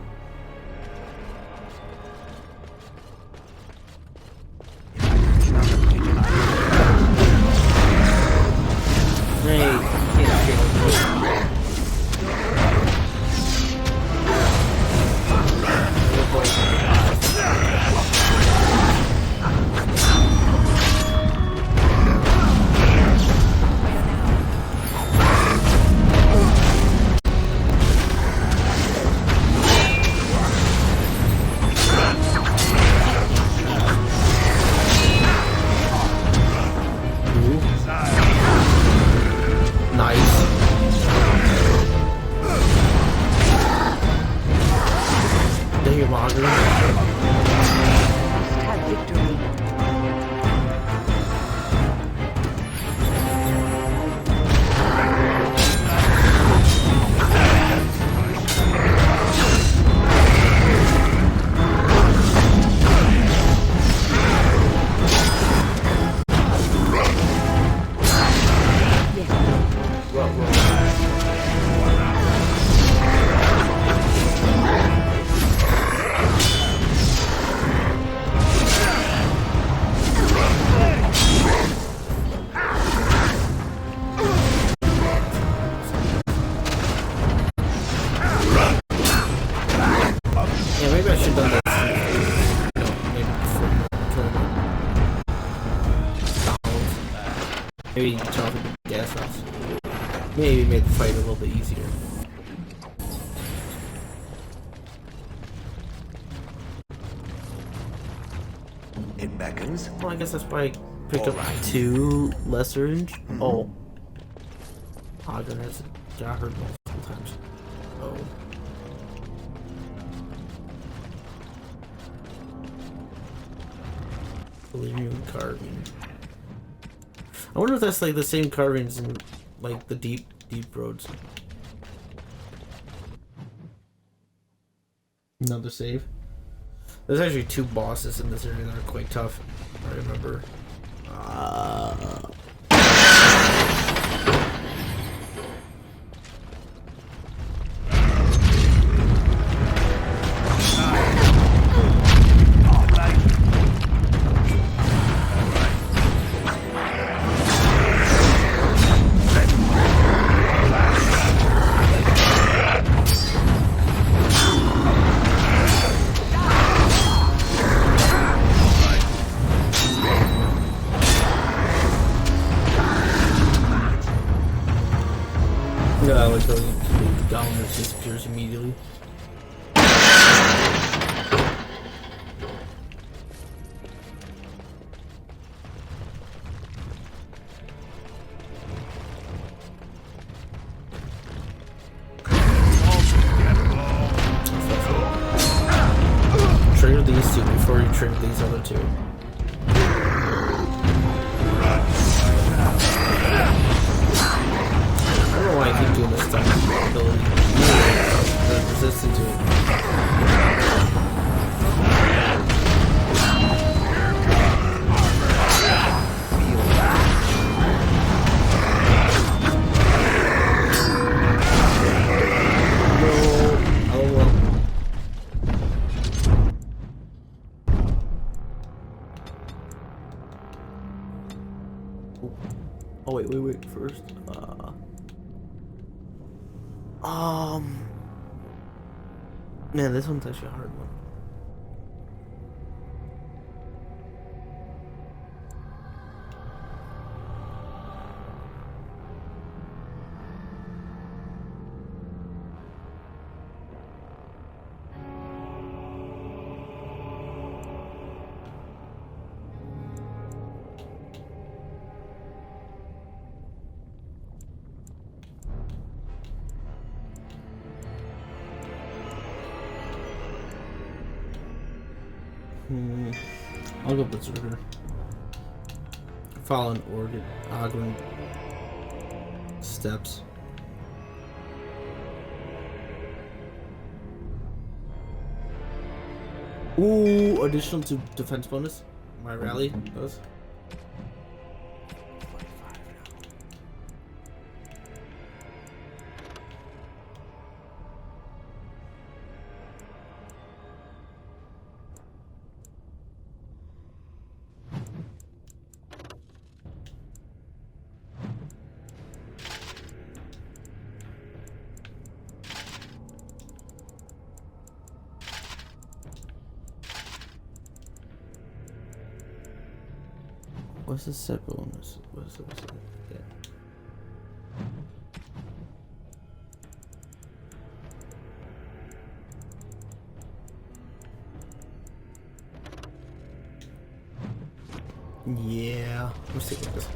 Hey. Maybe turn off the gas off. Maybe make the fight a little bit easier. It beckons. Well, I guess that's why I picked up 2 lesser. Oh. Hagen has got hurt multiple times. Oh. Delirium carving. I wonder if that's like the same carvings in like the deep roads. Another save. There's actually 2 bosses in this area that are quite tough. I remember. Yeah, like the golem just disappears immediately. Trigger these 2 before you trigger these other 2. I don't know why I keep doing this stuff. Ability. The resistance to it. Oh wait, first, man, this one's actually a hard one. I'll go Berserker. Fallen Ogren steps. Ooh, additional to defense bonus. My rally does. What's the set bonus? What's the yeah, let's take this.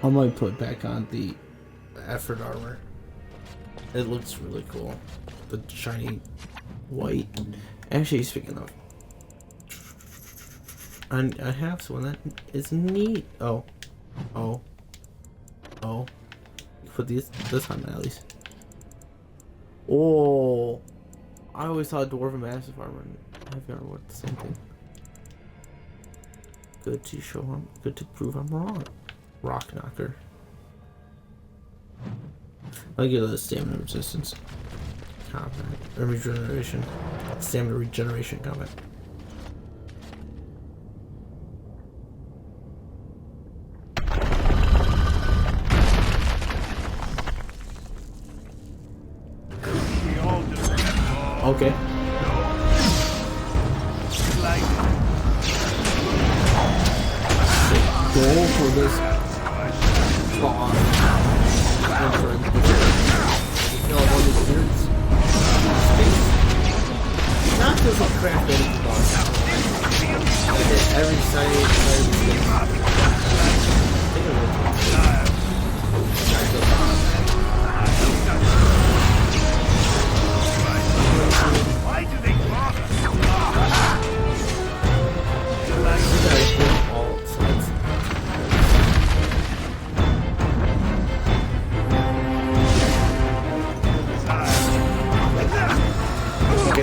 I might put back on the effort armor. It looks really cool. The shiny white. Actually, speaking of, I have one that is neat. Oh. Put this on at least. Oh, I always thought dwarven massive armor and heavy armor were the same thing. Good to show him. Good to prove I'm wrong. Rock knocker. I'll give it a stamina resistance. Combat. Or regeneration. Stamina regeneration combat. Okay. Go for this spawn. Not just a craft anything boss. I hit every side.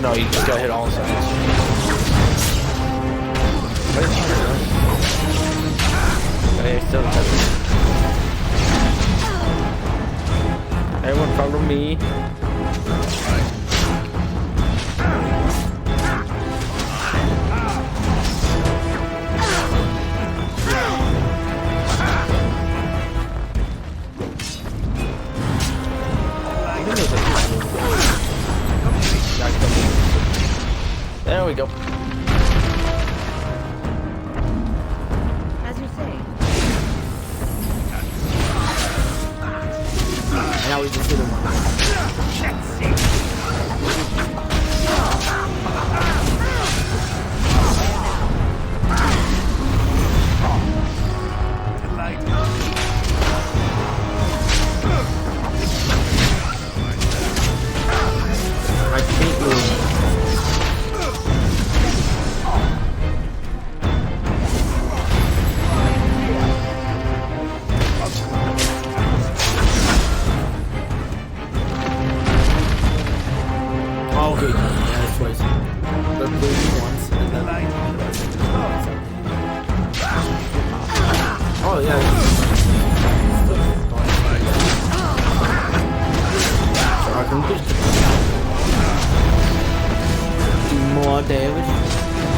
No, you just gotta hit all sides. Okay, still touching. Everyone follow me. There we go. As you say. Now we just hit him. I can't move. Okay, yeah, that's twice. The blue once, and then oh yeah. More damage.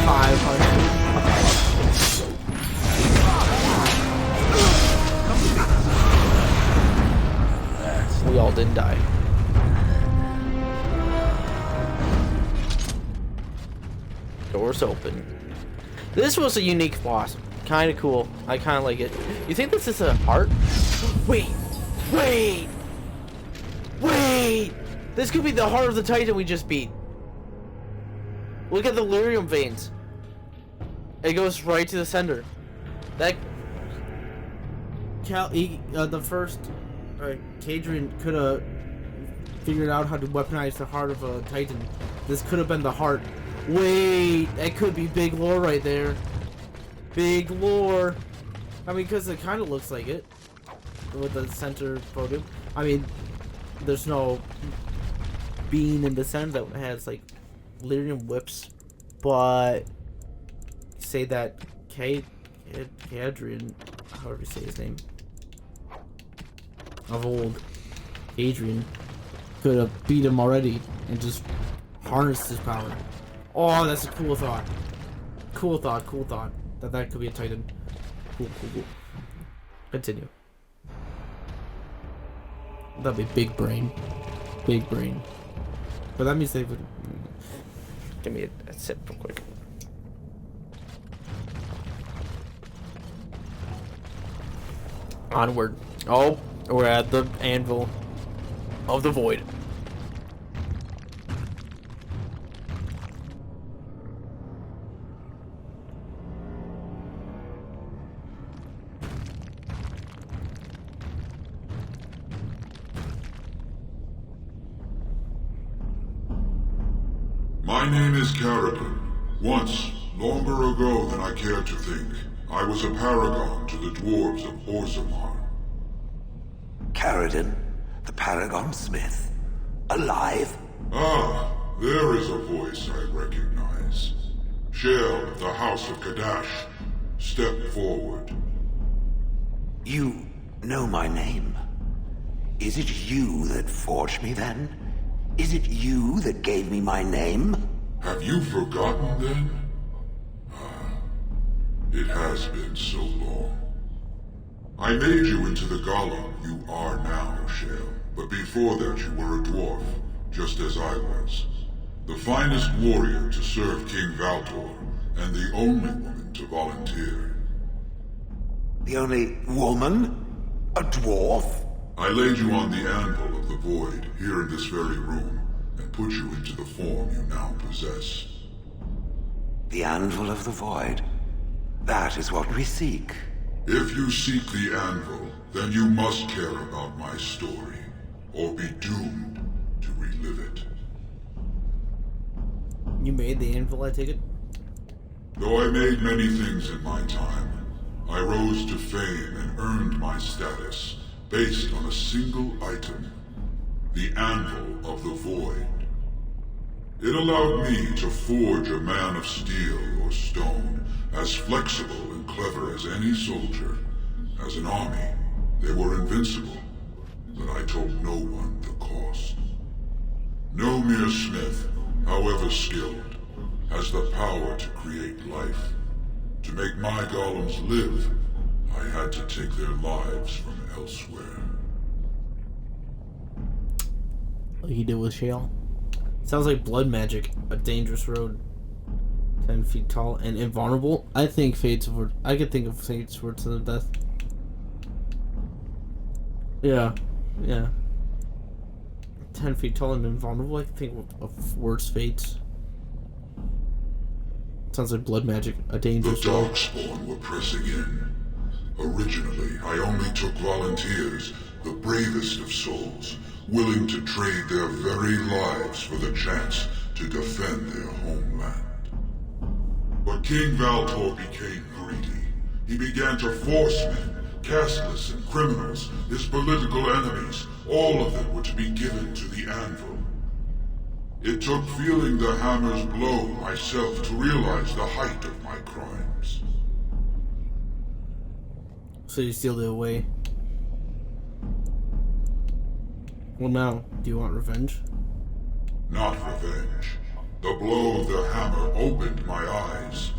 500. We all didn't die. Doors open. This was a unique boss. Kind of cool. I kind of like it. You think this is a heart? Wait! This could be the heart of the Titan we just beat. Look at the lyrium veins. It goes right to the center. That the first Caridan could have figured out how to weaponize the heart of a Titan. This could have been the heart. Wait, that could be big lore right there. Big lore. I mean, because it kind of looks like it with the center podium. I mean, there's no beam in the center that has like lyrium whips, but say that Caridan, however you say his name, of old, Adrian, could have beat him already and just harnessed his power. Oh, that's a cool thought. Cool thought. That could be a Titan. Cool. Continue. That'd be big brain. But that means they would... Give me a sip real quick. Onward. Oh, we're at the anvil of the void. My name is Caridan. Once, longer ago than I care to think, I was a paragon to the dwarves of Ozammar. Caridan, the paragon smith, alive? Ah, there is a voice I recognize. Shale of the House of Kadash, step forward. You know my name. Is it you that forged me then? Is it you that gave me my name? Have you forgotten then? It has been so long. I made you into the golem you are now, Shale. But before that you were a dwarf, just as I was. The finest warrior to serve King Valtor, and the only woman to volunteer. The only woman? A dwarf? I laid you on the anvil of the void, here in this very room, and put you into the form you now possess. The anvil of the void? That is what we seek. If you seek the anvil, then you must care about my story, or be doomed to relive it. You made the anvil, I take it? Though I made many things in my time, I rose to fame and earned my status based on a single item, the anvil of the void. It allowed me to forge a man of steel or stone, as flexible and clever as any soldier. As an army, they were invincible, but I told no one the cost. No mere smith, however skilled, has the power to create life. To make my golems live, I had to take their lives from elsewhere. Like he did with Shale. Sounds like blood magic, a dangerous road. 10 feet tall and invulnerable. I think I could think of Fate's words to the death. Yeah. 10 feet tall and invulnerable. I can think of worse Fates. Sounds like blood magic, a dangerous road. The Darkspawn were pressing in. Originally, I only took volunteers, the bravest of souls, willing to trade their very lives for the chance to defend their homeland. But King Valtor became greedy. He began to force men, casteless and criminals, his political enemies. All of them were to be given to the anvil. It took feeling the hammer's blow myself to realize the height of my crimes. So you sealed it away. Well now, do you want revenge? Not revenge. The blow of the hammer opened my eyes.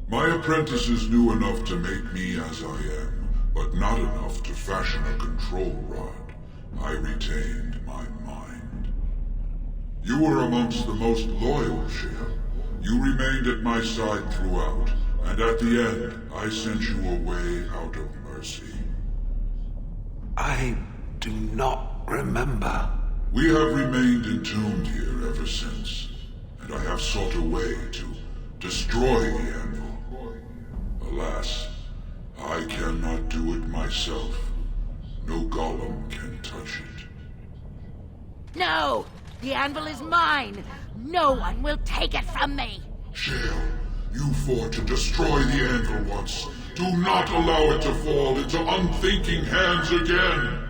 My apprentices knew enough to make me as I am, but not enough to fashion a control rod. I retained my mind. You were amongst the most loyal, Shale. You remained at my side throughout, and at the end, I sent you away out of mercy. I do not remember. We have remained entombed here ever since, and I have sought a way to destroy the anvil. Alas, I cannot do it myself. No golem can touch it. No! The anvil is mine! No one will take it from me! Shale, you fought to destroy the anvil once. Do not allow it to fall into unthinking hands again!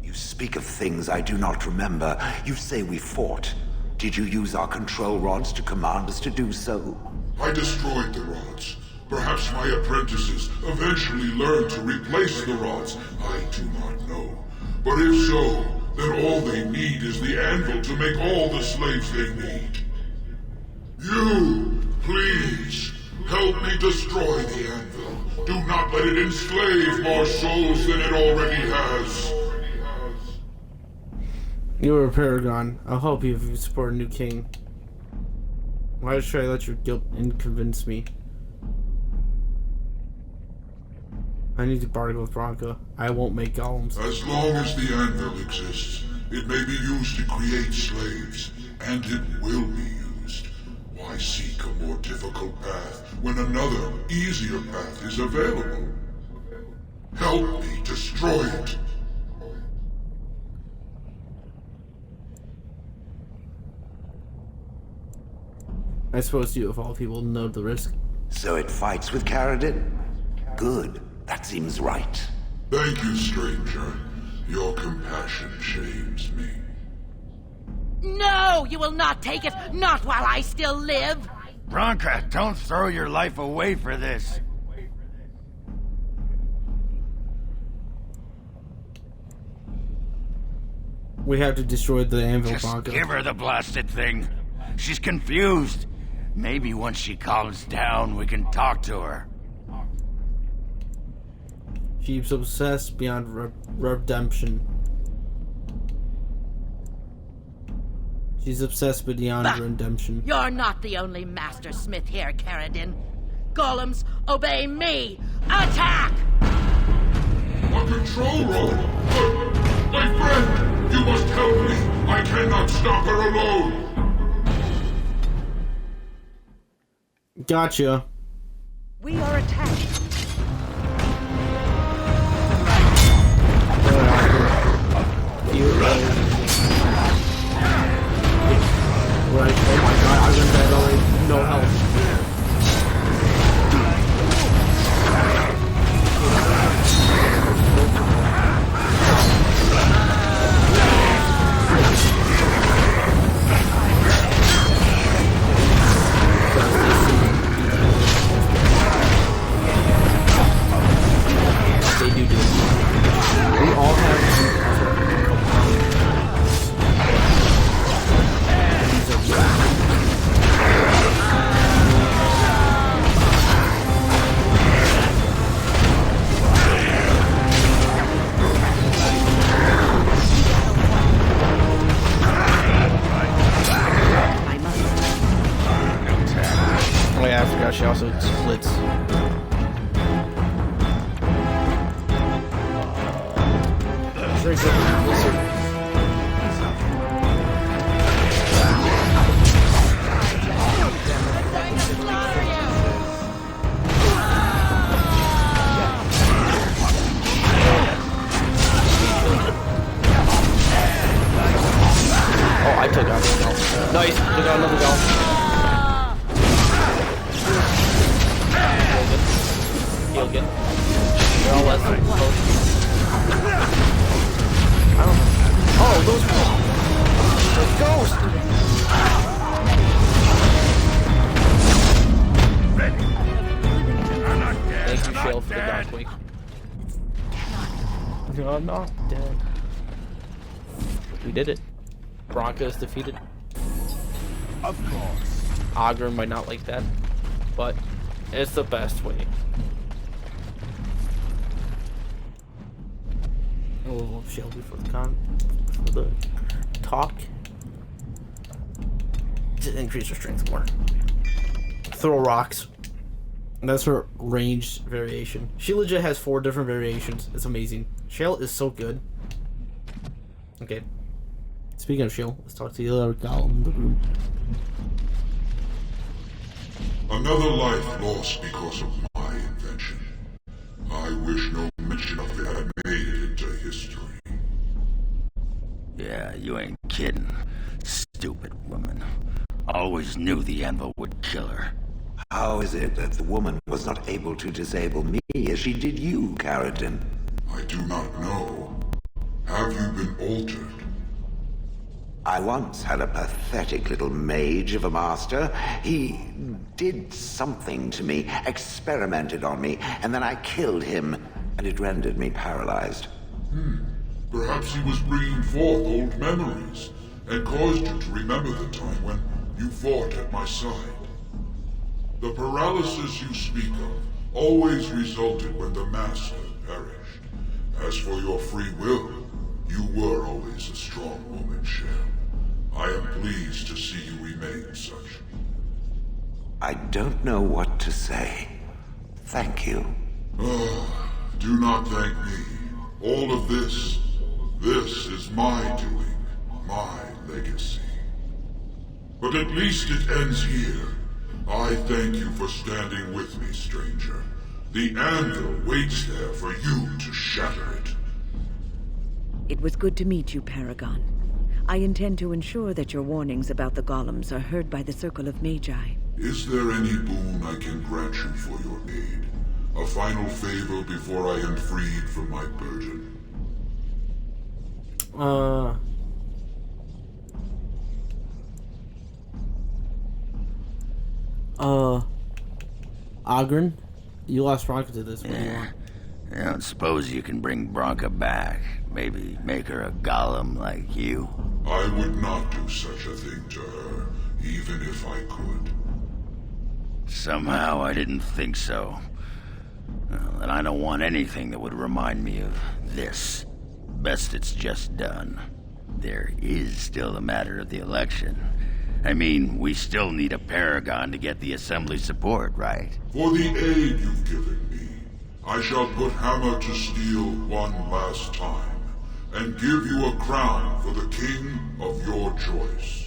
You speak of things I do not remember. You say we fought. Did you use our control rods to command us to do so? I destroyed the rods. Perhaps my apprentices eventually learned to replace the rods. I do not know. But if so, then all they need is the anvil to make all the slaves they need. You, please, help me destroy the anvil. Do not let it enslave more souls than it already has. You are a paragon. I'll help you if you support a new king. Why should I let your guilt convince me? I need to bargain with Branka. I won't make golems. As long as the anvil exists, it may be used to create slaves, and it will be used. Why seek a more difficult path when another, easier path is available? Help me destroy it. I suppose you, of all people, know the risk. So it fights with Caridan? Good. That seems right. Thank you, stranger. Your compassion shames me. No! You will not take it! Not while I still live! Branka, don't throw your life away for this. We have to destroy the anvil, Just Branka. give her the blasted thing. She's confused. Maybe once she calms down, we can talk to her. She's obsessed beyond redemption. She's obsessed beyond redemption. You're not the only master smith here, Caridan. Golems, obey me! Attack! A control rod! But, my friend, you must help me! I cannot stop her alone! Gotcha. We are attacked. Right, oh my god, I went dead already. No health. so it splits. Oh, I took out a golf. Nice, took out another golf. Heal again. They're all less than close. I don't know. Oh, those ghosts! Thank you, Shale, for the dark wake. No, I'm not dead. We did it. Branka is defeated. Of course. Ogre might not like that, but it's the best way. Oh, Shelby for the talk. Just increase her strength more. Throw rocks. And that's her range variation. She legit has 4 different variations. It's amazing. Shale is so good. Okay. Speaking of Shale, let's talk to the other golem in the room. Another life lost because of my invention. I wish no mention of it had made it into history. Yeah, you ain't kidding. Stupid woman. Always knew the anvil would kill her. How is it that the woman was not able to disable me as she did you, Caridan? I do not know. Have you been altered? I once had a pathetic little mage of a master. He did something to me, experimented on me, and then I killed him, and it rendered me paralyzed. Perhaps he was bringing forth old memories, and caused you to remember the time when you fought at my side. The paralysis you speak of always resulted when the master perished. As for your free will, you were always a strong woman, Shell. I am pleased to see you remain such. I don't know what to say. Thank you. Do not thank me. All of this is my doing, my legacy. But at least it ends here. I thank you for standing with me, stranger. The anvil waits there for you to shatter it. It was good to meet you, Paragon. I intend to ensure that your warnings about the golems are heard by the Circle of Magi. Is there any boon I can grant you for your aid? A final favor before I am freed from my burden? Ogren, you lost Branka to this. What do you want? I don't suppose you can bring Branka back. Maybe make her a golem like you. I would not do such a thing to her, even if I could. Somehow I didn't think so. Well, and I don't want anything that would remind me of this. Best it's just done. There is still the matter of the election. I mean, we still need a paragon to get the assembly support, right? For the aid you've given me, I shall put hammer to steel one last time, and give you a crown for the king of your choice.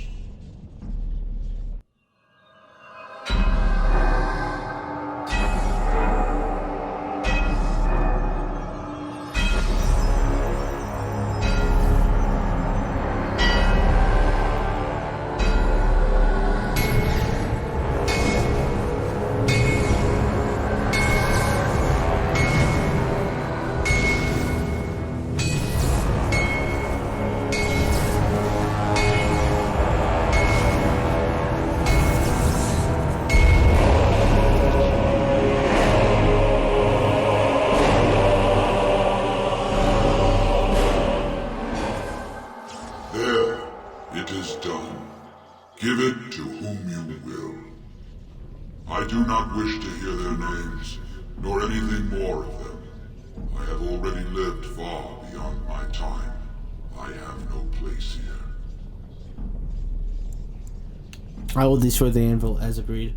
Give it to whom you will. I do not wish to hear their names, nor anything more of them. I have already lived far beyond my time. I have no place here. I will destroy the anvil as agreed.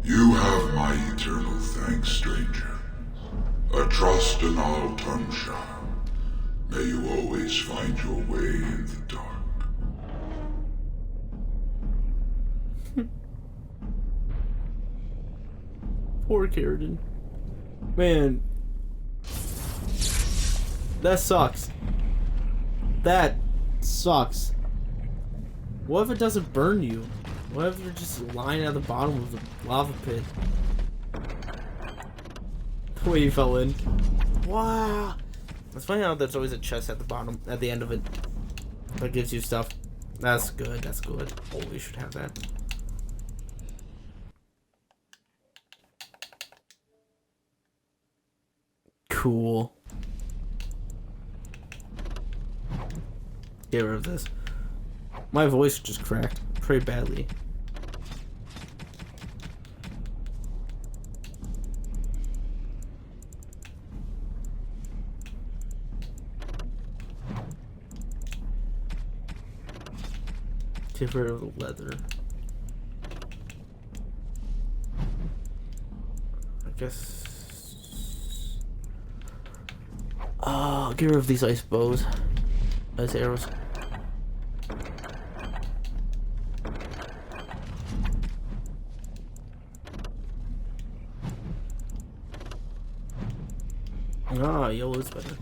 You have my eternal thanks, stranger. A trust in all Tumshire. May you always find your way in the dark. Poor Caridan. Man. That sucks. That sucks. What if it doesn't burn you? What if you're just lying at the bottom of the lava pit? The way you fell in. Wow. It's funny how there's always a chest at the bottom, at the end of it, that gives you stuff. That's good, that's good. Always should have that. Cool. Get rid of this. My voice just cracked pretty badly. Get rid of the leather. I guess. Get rid of these ice bows. Ice arrows. Ah, yellow is better.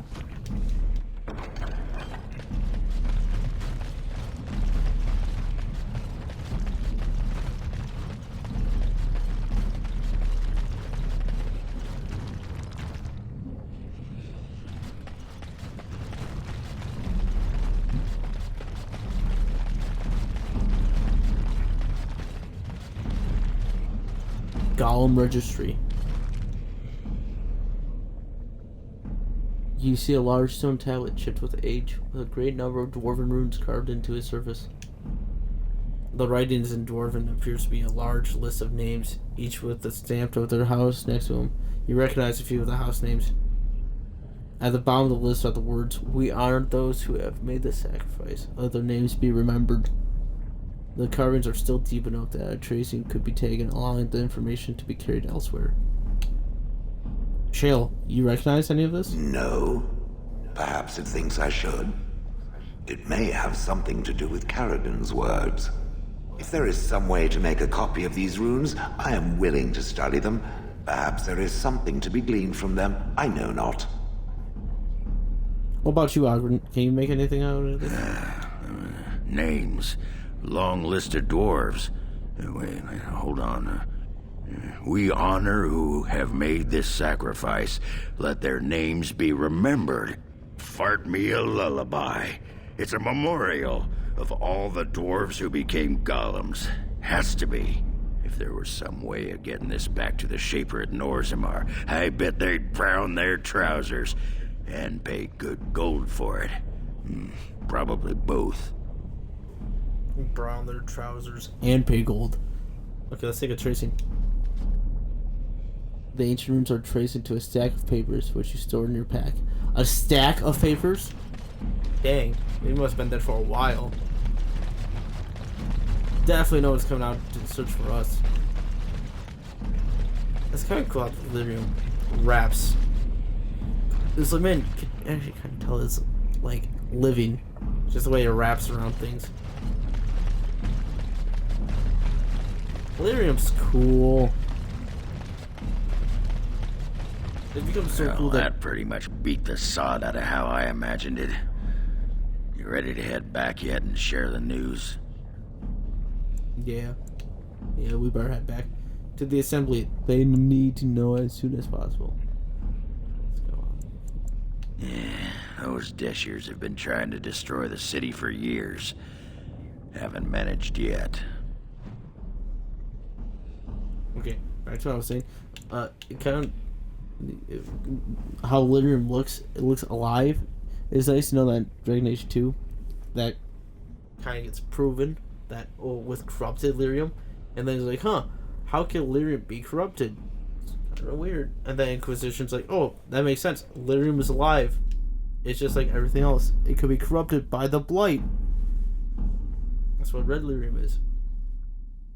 Golem registry. You see a large stone tablet chipped with age, with a great number of dwarven runes carved into its surface. The writings in dwarven appears to be a large list of names, each with the stamp of their house next to them. You recognize a few of the house names. At the bottom of the list are the words, "We honor those who have made the sacrifice. Let their names be remembered." The carvings are still deep enough that a tracing could be taken, allowing the information to be carried elsewhere. Shale, you recognize any of this? No. Perhaps it thinks I should. It may have something to do with Caridan's words. If there is some way to make a copy of these runes, I am willing to study them. Perhaps there is something to be gleaned from them. I know not. What about you, Ogren? Can you make anything out of this? Names. Long list of dwarves. Wait, hold on. We honor who have made this sacrifice. Let their names be remembered. Fart me a lullaby. It's a memorial of all the dwarves who became golems. Has to be. If there was some way of getting this back to the Shaper at Ozammar, I bet they'd brown their trousers and pay good gold for it. Probably both. Brown their trousers and pay gold. Okay, let's take a tracing. The ancient runes are traced into a stack of papers, which you store in your pack. A stack of papers? Dang, they must have been dead for a while. Definitely no one's coming out to search for us. That's kind of cool how the delirium wraps. It's like, man, you can actually kind of tell it's like living. Just the way it wraps around things. Delirium's cool. It becomes so cool that pretty much beat the sod out of how I imagined it. You ready to head back yet and share the news? Yeah. Yeah, we better head back to the assembly. They need to know as soon as possible. Let's go on. Yeah, those Deshers have been trying to destroy the city for years. Haven't managed yet. Okay, back to what I was saying. It kind of how Lyrium looks. It looks alive. It's nice to know that Dragon Age 2, that kind of gets proven that with corrupted Lyrium, and then it's like, huh, how can Lyrium be corrupted? It's kind of weird. And then Inquisition's like, oh, that makes sense. Lyrium is alive. It's just like everything else. It could be corrupted by the blight. That's what red Lyrium is.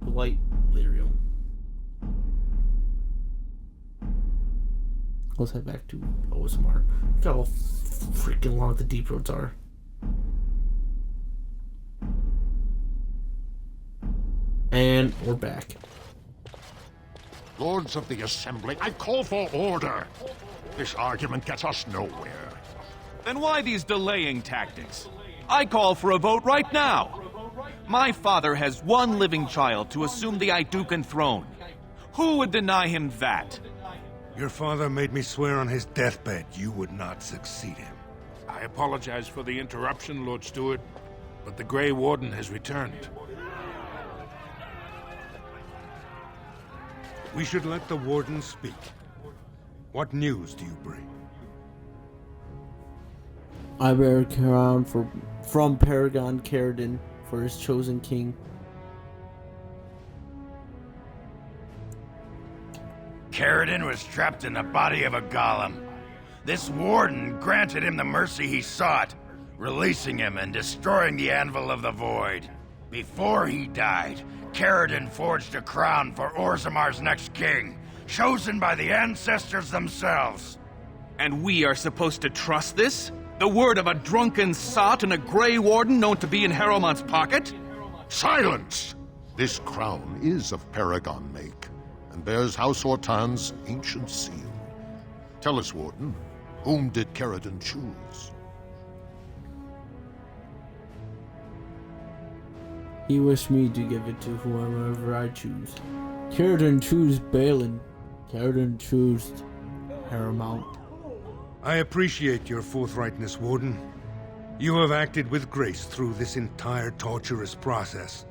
Blight Lyrium. Let's head back to Ozammar. Look how freaking long the deep roads are. And we're back. Lords of the Assembly, I call for order. This argument gets us nowhere. Then why these delaying tactics? I call for a vote right now. My father has one living child to assume the Idukan throne. Who would deny him that? Your father made me swear on his deathbed you would not succeed him. I apologize for the interruption, Lord Steward, but the Grey Warden has returned. We should let the Warden speak. What news do you bring? I bear Caridan from Paragon Caridan for his chosen king. Caridan was trapped in the body of a golem. This warden granted him the mercy he sought, releasing him and destroying the anvil of the void. Before he died, Caridan forged a crown for Ozammar's next king, chosen by the ancestors themselves. And we are supposed to trust this? The word of a drunken sot and a Grey Warden known to be in Harrowmont's pocket? Silence! This crown is of paragon make, and bears House Hortan's ancient seal. Tell us, Warden, whom did Caridan choose? He wished me to give it to whoever I choose. Caridan chose Bhelen. Caridan chose Harrowmont. I appreciate your forthrightness, Warden. You have acted with grace through this entire torturous process.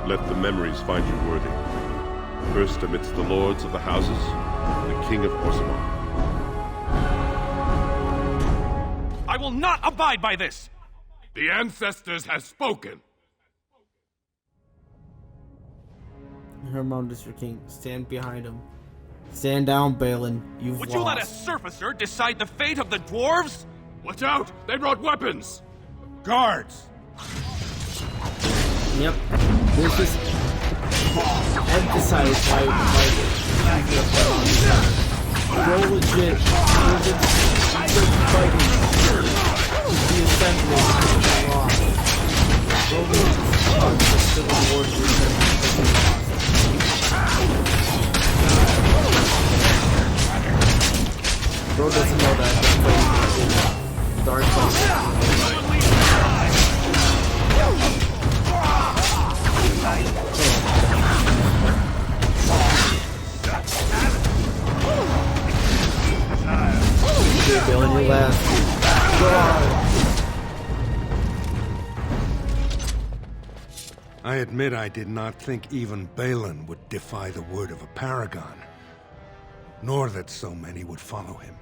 Let the memories find you worthy. First amidst the lords of the houses, the King of Ozammar. I will not abide by this! The ancestors have spoken. Harrowmont is your king. Stand behind him. Stand down, Bhelen. You've Would lost. you let a surfacer decide the fate of the dwarves? Watch out! They brought weapons! Guards! Yep. This is emphasize why roll legit. Fighting. The assembly. Roll legit. Civil War Bro doesn't know that. Darkspawn. Bhelen, you last. I admit I did not think even Bhelen would defy the word of a paragon, nor that so many would follow him.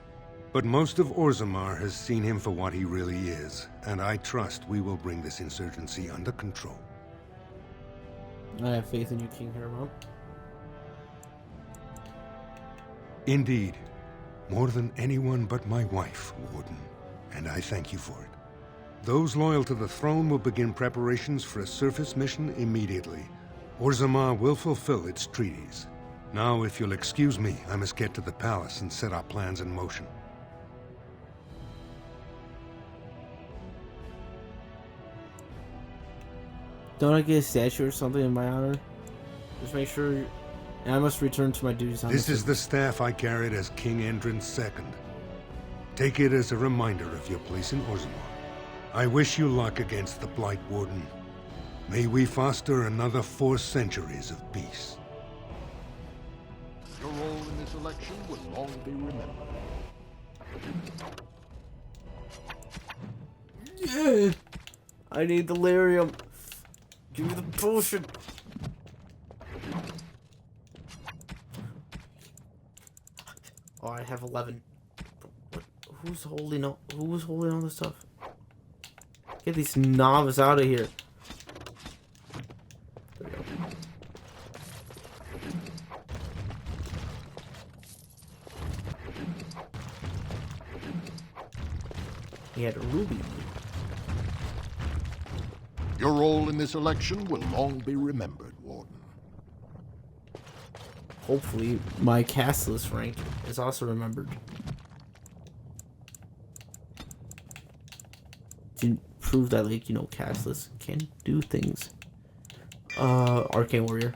But most of Ozammar has seen him for what he really is, and I trust we will bring this insurgency under control. I have faith in you, King Harrowmont. Indeed. More than anyone but my wife, Warden, and I thank you for it. Those loyal to the throne will begin preparations for a surface mission immediately. Ozammar will fulfill its treaties. Now, if you'll excuse me, I must get to the palace and set our plans in motion. Don't I get a statue or something in my honor? Just make sure... And I must return to my duties on This is the staff I carried as King Endrin's II. Take it as a reminder of your place in Ozammar. I wish you luck against the Blight Warden. May we foster another 4 centuries of peace. Your role in this election will long be remembered. Yeah! I need delirium. Give me the potion. I have 11. Who's holding all this stuff? Get these knobs out of here. There we go. He had a ruby. Your role in this election will long be remembered, Warden. Hopefully, my casteless rank is also remembered. To prove that, like, you know, casteless can do things. Arcane Warrior.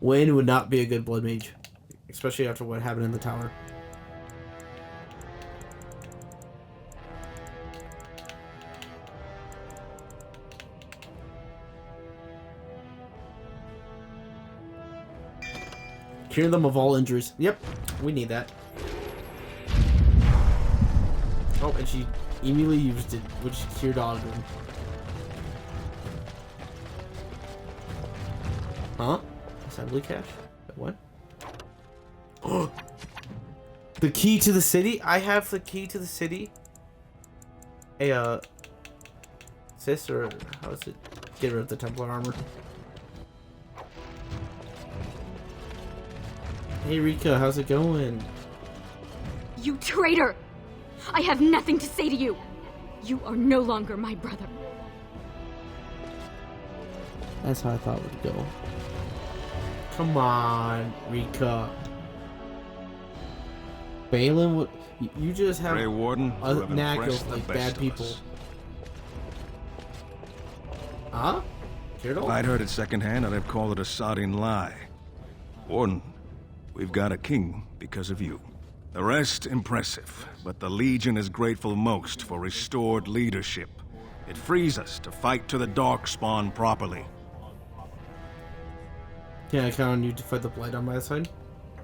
Wayne would not be a good blood mage, especially after what happened in the tower. Cure them of all injuries. Yep, we need that. Oh, and she immediately used it, which cured Ogden. Huh? Assembly cache? What? Oh! The key to the city? I have the key to the city. Hey, sis, or how is it? Get rid of the Templar armor. Hey Rika, how's it going? You traitor! I have nothing to say to you. You are no longer my brother. That's how I thought it would go. Come on, Rika. Bhelen would. You just have Grey Warden, a knack of like bad people. Huh? If I'd heard it secondhand, I'd have called it a sodding lie. Warden, we've got a king because of you. The rest, impressive, but the Legion is grateful most for restored leadership. It frees us to fight to the Darkspawn properly. Can I count on you to fight the Blight on my side?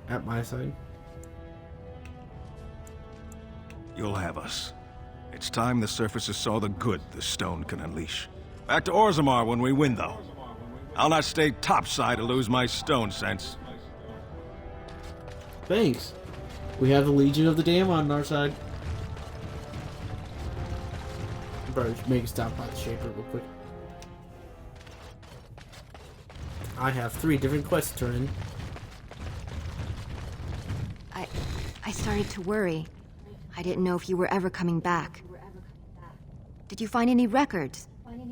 At my side? You'll have us. It's time the surfaces saw the good the stone can unleash. Back to Ozammar when we win, though. I'll not stay topside to lose my stone sense. Thanks. We have the Legion of the Dam on our side. Bro, make a stop by the Shaper real quick. I have 3 different quests to turn in. I started to worry. I didn't know if you were ever coming back. Did you find any records?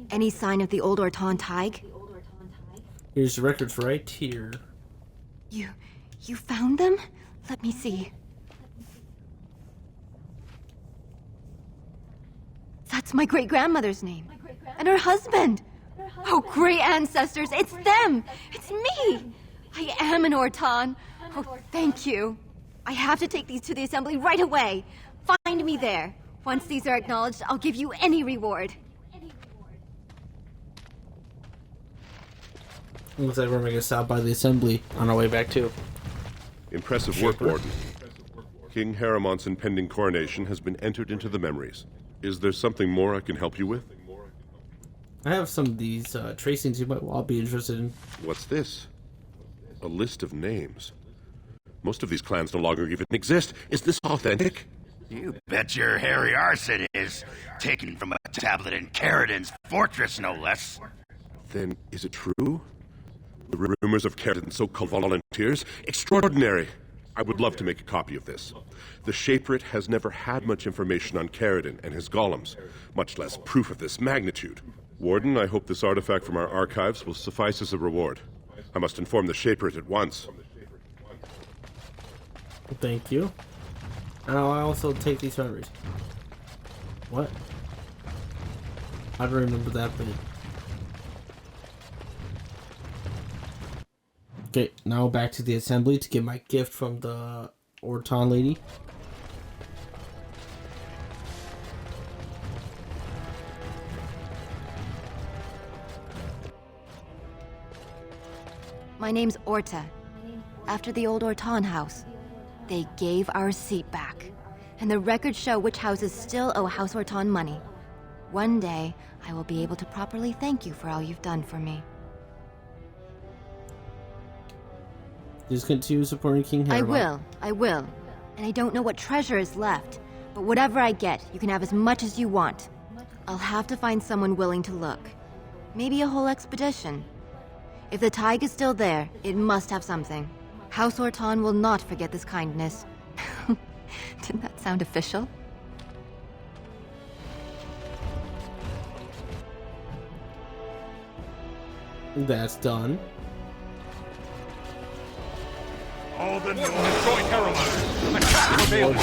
Any sign of the old Orton Thaig? Here's the records right here. You found them? Let me see. That's my great-grandmother's name. And her husband. Oh, great ancestors, it's them! It's me! I am an Orton. Oh, thank you. I have to take these to the assembly right away. Find me there. Once these are acknowledged, I'll give you any reward. Looks like we're making a stop by the assembly on our way back too. Impressive work, Warden. King Harrowmont's impending coronation has been entered into the memories. Is there something more I can help you with? I have some of these tracings you might well be interested in. What's this? A list of names. Most of these clans no longer even exist. Is this authentic? You bet your hairy arse it is. Taken from a tablet in Caridan's fortress, no less. Then is it true? The rumors of Caridan's so-called volunteers? Extraordinary! I would love to make a copy of this. The Shaperate has never had much information on Caridan and his golems, much less proof of this magnitude. Warden, I hope this artifact from our archives will suffice as a reward. I must inform the Shaperate at once. Thank you. And I'll also take these memories. What? I don't remember that bit. Okay, now back to the assembly to get my gift from the Orton lady. My name's Orta. After the old Orton house, they gave our seat back. And the records show which houses still owe House Orton money. One day, I will be able to properly thank you for all you've done for me. Just continue supporting King Harrowmont. I will. And I don't know what treasure is left, but whatever I get, you can have as much as you want. I'll have to find someone willing to look. Maybe a whole expedition. If the Thaig is still there, it must have something. House Orton will not forget this kindness. Didn't that sound official? That's done. All the noise. Destroy Harrowmont. Attack for Bhelen.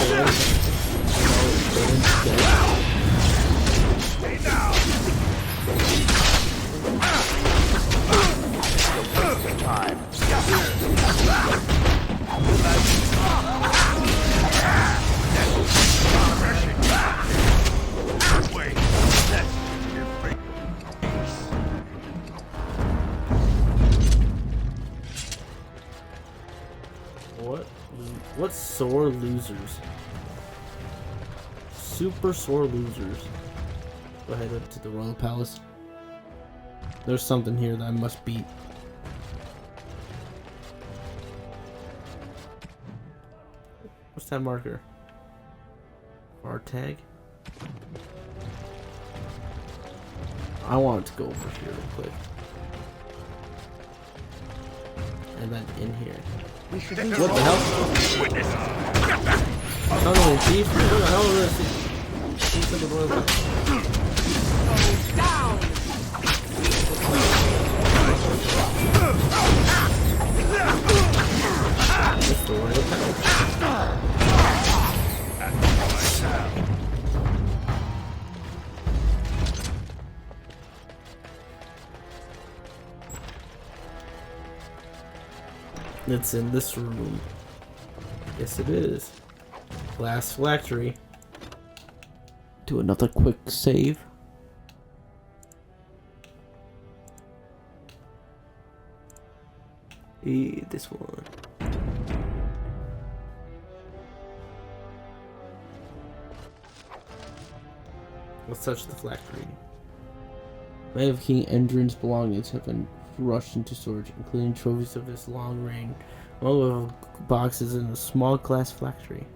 Stay down. You're wasting time. Wait. That's your face. What sore losers? Super sore losers. Go ahead up to the Royal Palace. There's something here that I must beat. What's that marker? Our tag? I want to go over here real quick. And then in here. What the hell? Not only thief, what the hell is this? Thief of the Royal Palace. Down! It's the Royal Palace. It's in this room. Yes, it is. Glass phylactery. Do another quick save. This one. Let's touch the phylactery. Many of King Endrin's belongings have been rushed into storage, including trophies of his long reign, along with boxes in a small glass phylactery.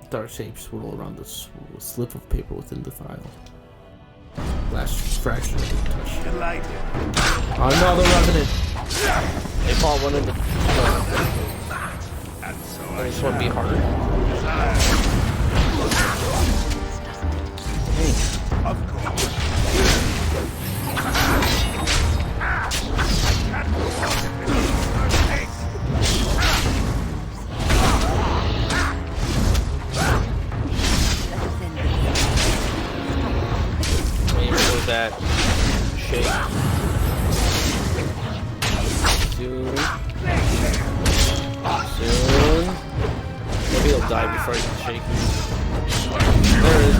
Dark shapes swirl around the slip of paper within the file. Glass fraction of the touch. Another revenant! They fall one in the... This one be harder. Of course. That shake. Soon. Maybe he'll die before I can shake him. There it is.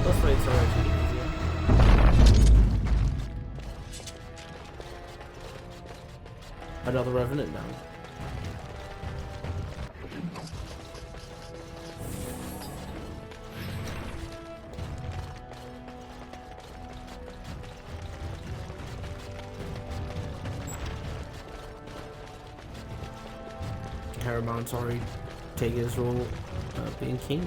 Let's wait till I can. Another revenant down. Harrowmont's already taken his role of being king.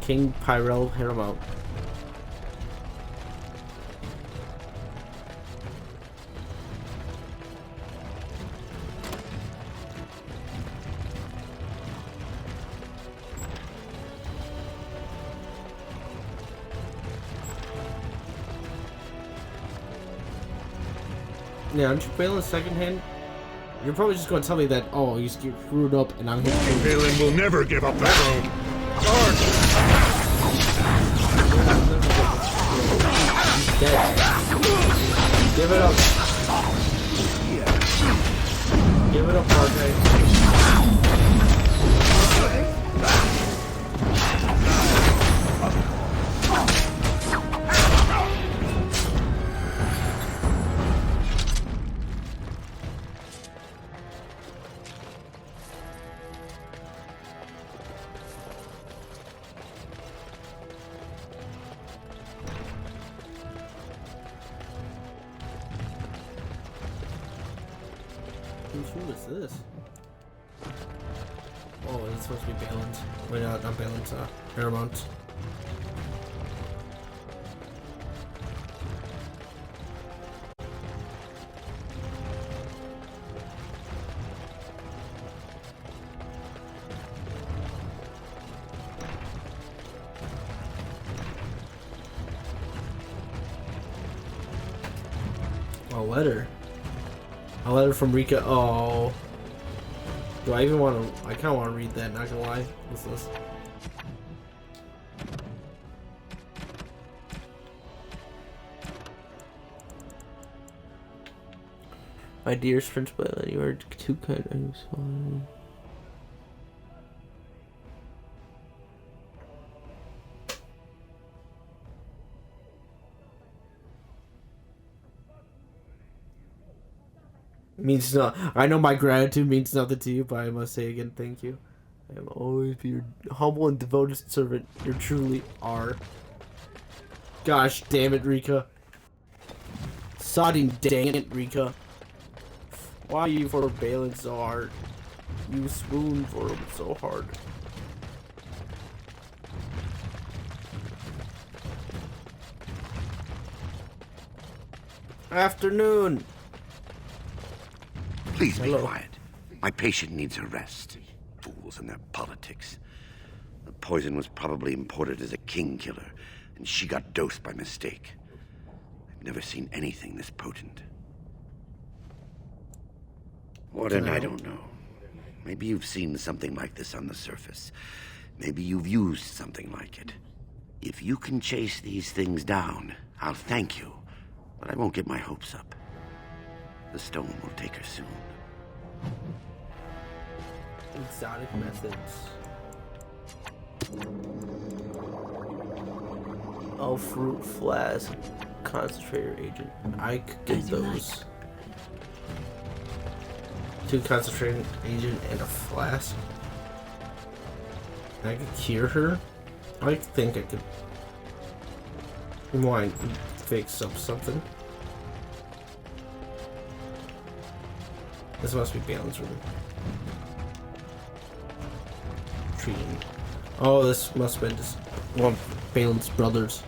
King Pyrel Harrowmont. Yeah, aren't you Bhelen secondhand? You're probably just going to tell me that, oh, you screwed up and I'm here. Bhelen will never give up that throne. He's dead. Give it up. Give it up, RJ. Who is this? Oh, it's supposed to be Bhelen's. Wait, not Bhelen's, Harrowmont. A letter. A letter from Rika. Oh. Do I even want to? I kind of want to read that, not gonna lie. What's this? My dearest Prince Bhelen, you are too kind. I'm sorry. Means not. I know my gratitude means nothing to you, but I must say again, thank you. I will always be your humble and devoted servant. You truly are. Gosh damn it, Rika. Sodding dang it, Rika. Why you for Bhelen so hard? You swoon for him so hard. Afternoon. Please be quiet. My patient needs a rest. Fools and their politics. The poison was probably imported as a king killer, and she got dosed by mistake. I've never seen anything this potent. Warden, I don't know. Maybe you've seen something like this on the surface. Maybe you've used something like it. If you can chase these things down, I'll thank you, but I won't get my hopes up. The stone will take her soon. Exotic methods. Oh, fruit flask, concentrator agent. I could get those. 2 concentrating agent and a flask. I could cure her. I think I could. Why fix up something? This must be Bhelen's room. Treating. Oh, this must have been just one of Bhelen's brothers.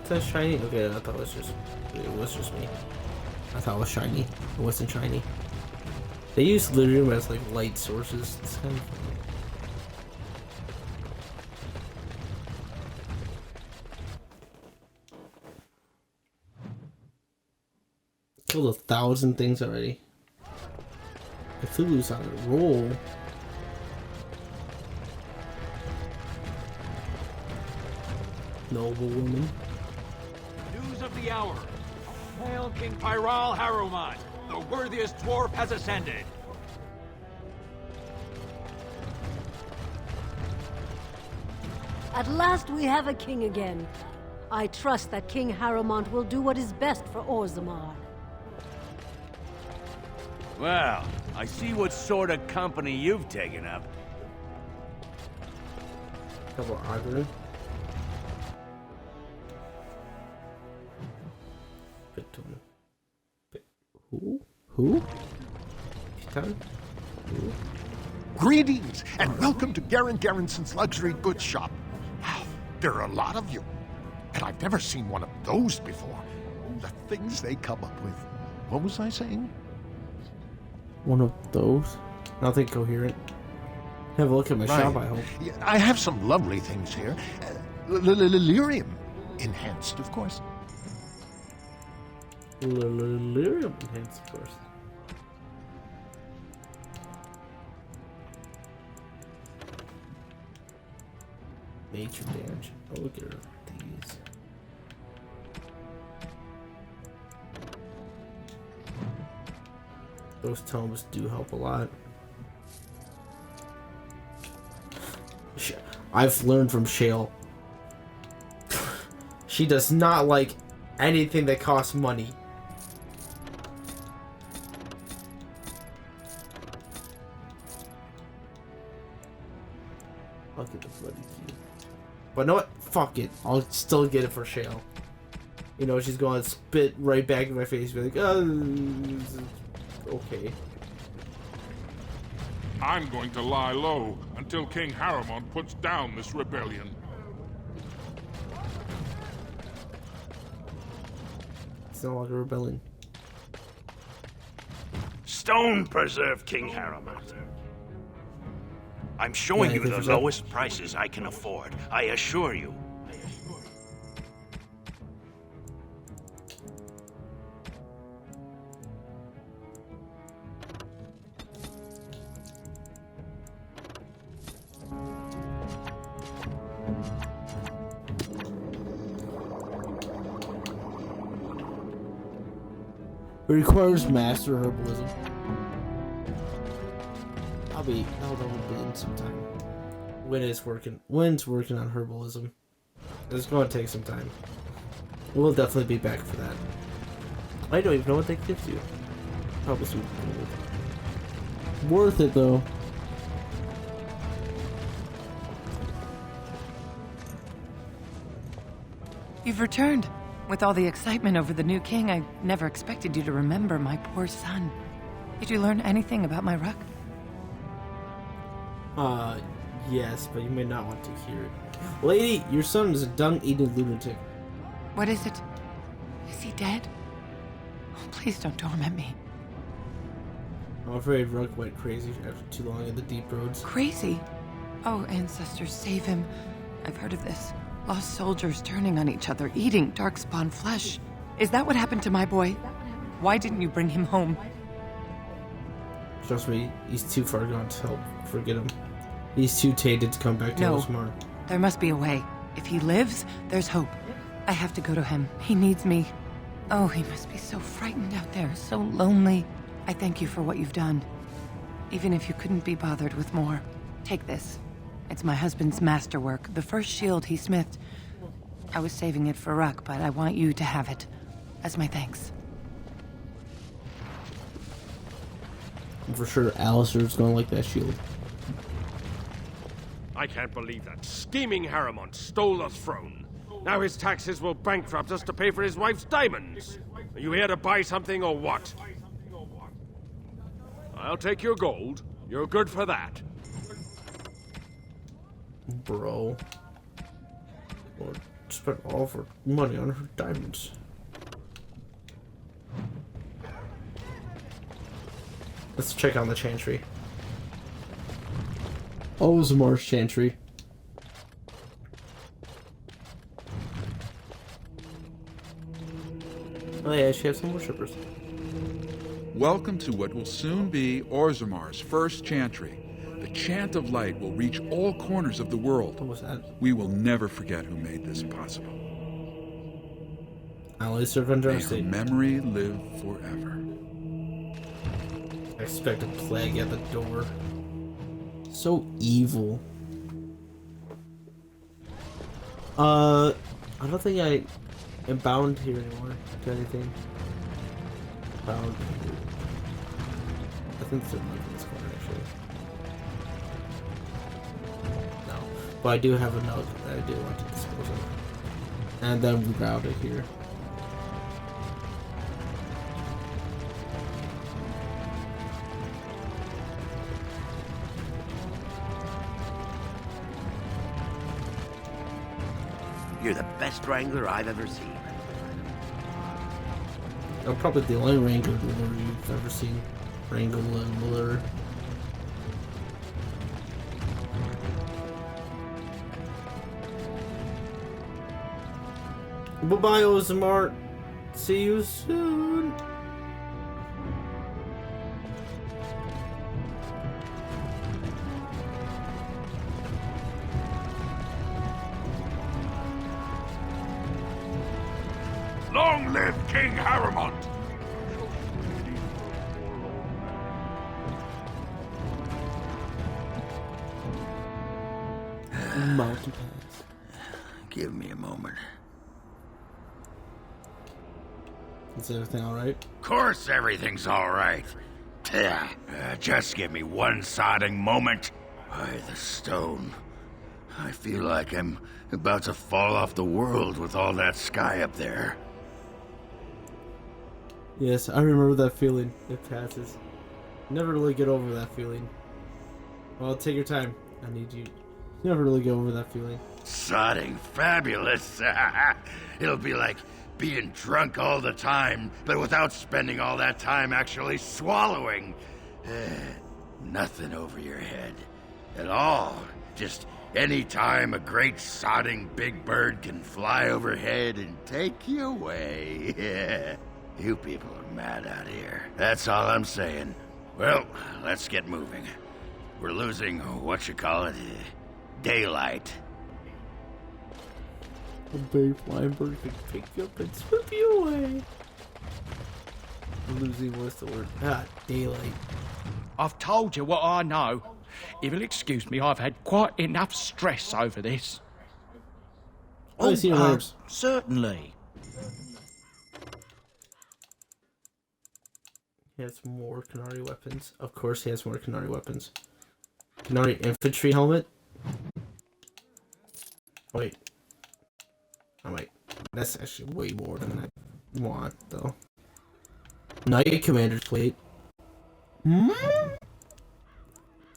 Is that shiny? Okay, I thought it was just me. I thought it was shiny. It wasn't shiny. They use lyrium as like light sources. It's kind of funny. Killed 1,000 things already. Cthulhu's on a roll. Noble woman. News of the hour. Hail King Pyral Harrowmont. The worthiest dwarf has ascended. At last we have a king again. I trust that King Harrowmont will do what is best for Ozammar. Well, I see what sort of company you've taken up. Couple arguing. Who? Who? Greetings, and welcome to Garrison's Luxury Goods Shop. Wow, there are a lot of you. And I've never seen one of those before. The things they come up with. What was I saying? One of those? Nothing coherent. Have a look at my shop, I hope. Yeah, I have some lovely things here. Lyrium. Enhanced, of course. Lyrium enhanced, of course. Nature damage. Oh, look at these. Those tomes do help a lot. I've learned from Shale. She does not like anything that costs money. I'll get the bloody key. But know what? Fuck it. I'll still get it for Shale. You know, she's going to spit right back in my face. Be like, okay. I'm going to lie low until King Harrowmont puts down this rebellion. It's no longer a rebellion. Stone preserve King Harrowmont. I'm showing you the lowest prices I can afford, I assure you. It requires master herbalism. I'll be in some time. Wynn's working on herbalism. It's going to take some time. We'll definitely be back for that. I don't even know what that gives you. Probably some gold. Worth it though. You've returned. With all the excitement over the new king, I never expected you to remember my poor son. Did you learn anything about my ruck? Yes, but you may not want to hear it. Lady, your son is a dung-eating lunatic. What is it? Is he dead? Oh, please don't torment me. I'm afraid Ruck went crazy after too long in the deep roads. Crazy? Oh, ancestors, save him. I've heard of this. Lost soldiers turning on each other, eating Darkspawn flesh. Is that what happened to my boy? Why didn't you bring him home? Trust me, he's too far gone to help. Forget him. He's too tainted to come back to Ozammar. There must be a way. If he lives, there's hope. I have to go to him. He needs me. Oh, he must be so frightened out there, so lonely. I thank you for what you've done. Even if you couldn't be bothered with more. Take this. It's my husband's masterwork, the first shield he smithed. I was saving it for Ruck, but I want you to have it. As my thanks. I'm for sure Alistair's gonna like that shield. I can't believe that scheming Harrowmont stole the throne. Now his taxes will bankrupt us to pay for his wife's diamonds. Are you here to buy something or what? I'll take your gold. You're good for that. Bro. Or spent all of her money on her diamonds. Let's check on the chantry. Ozammar's chantry. Oh yeah, she has some worshippers. Welcome to what will soon be Ozammar's first chantry. The chant of light will reach all corners of the world. What was that? We will never forget who made this possible. Alistair Van May her Darcy. memory live forever. I expect a plague at the door. So evil. I don't think I am bound here anymore to anything. Bound. I think there's a knife in this corner actually. No. But I do have a note that I do want to dispose of. And then we route it here. You're the best wrangler I've ever seen. I'm probably the only wrangler you've ever seen. Wrangler. Bye-bye, Ozammar. See you soon. Long live King Harrowmont! Mountain pass. Give me a moment. Is everything alright? Of course everything's alright. Just give me one sodding moment. By the stone. I feel like I'm about to fall off the world with all that sky up there. Yes, I remember that feeling. It passes. Never really get over that feeling. Well, take your time. I need you. Never really get over that feeling. Sodding fabulous. It'll be like being drunk all the time, but without spending all that time actually swallowing. Nothing over your head. At all. Just any time a great sodding big bird can fly overhead and take you away. You people are mad out here. That's all I'm saying. Well, let's get moving. We're losing, daylight. A big flying bird can pick you up and swoop you away. Losing what's the word? Daylight. I've told you what I know. If you'll excuse me, I've had quite enough stress over this. Certainly. He has more Canary weapons. Of course he has more Canary weapons. Canary infantry helmet? Wait. Oh wait. That's actually way more than I want, though. Knight Commander's plate.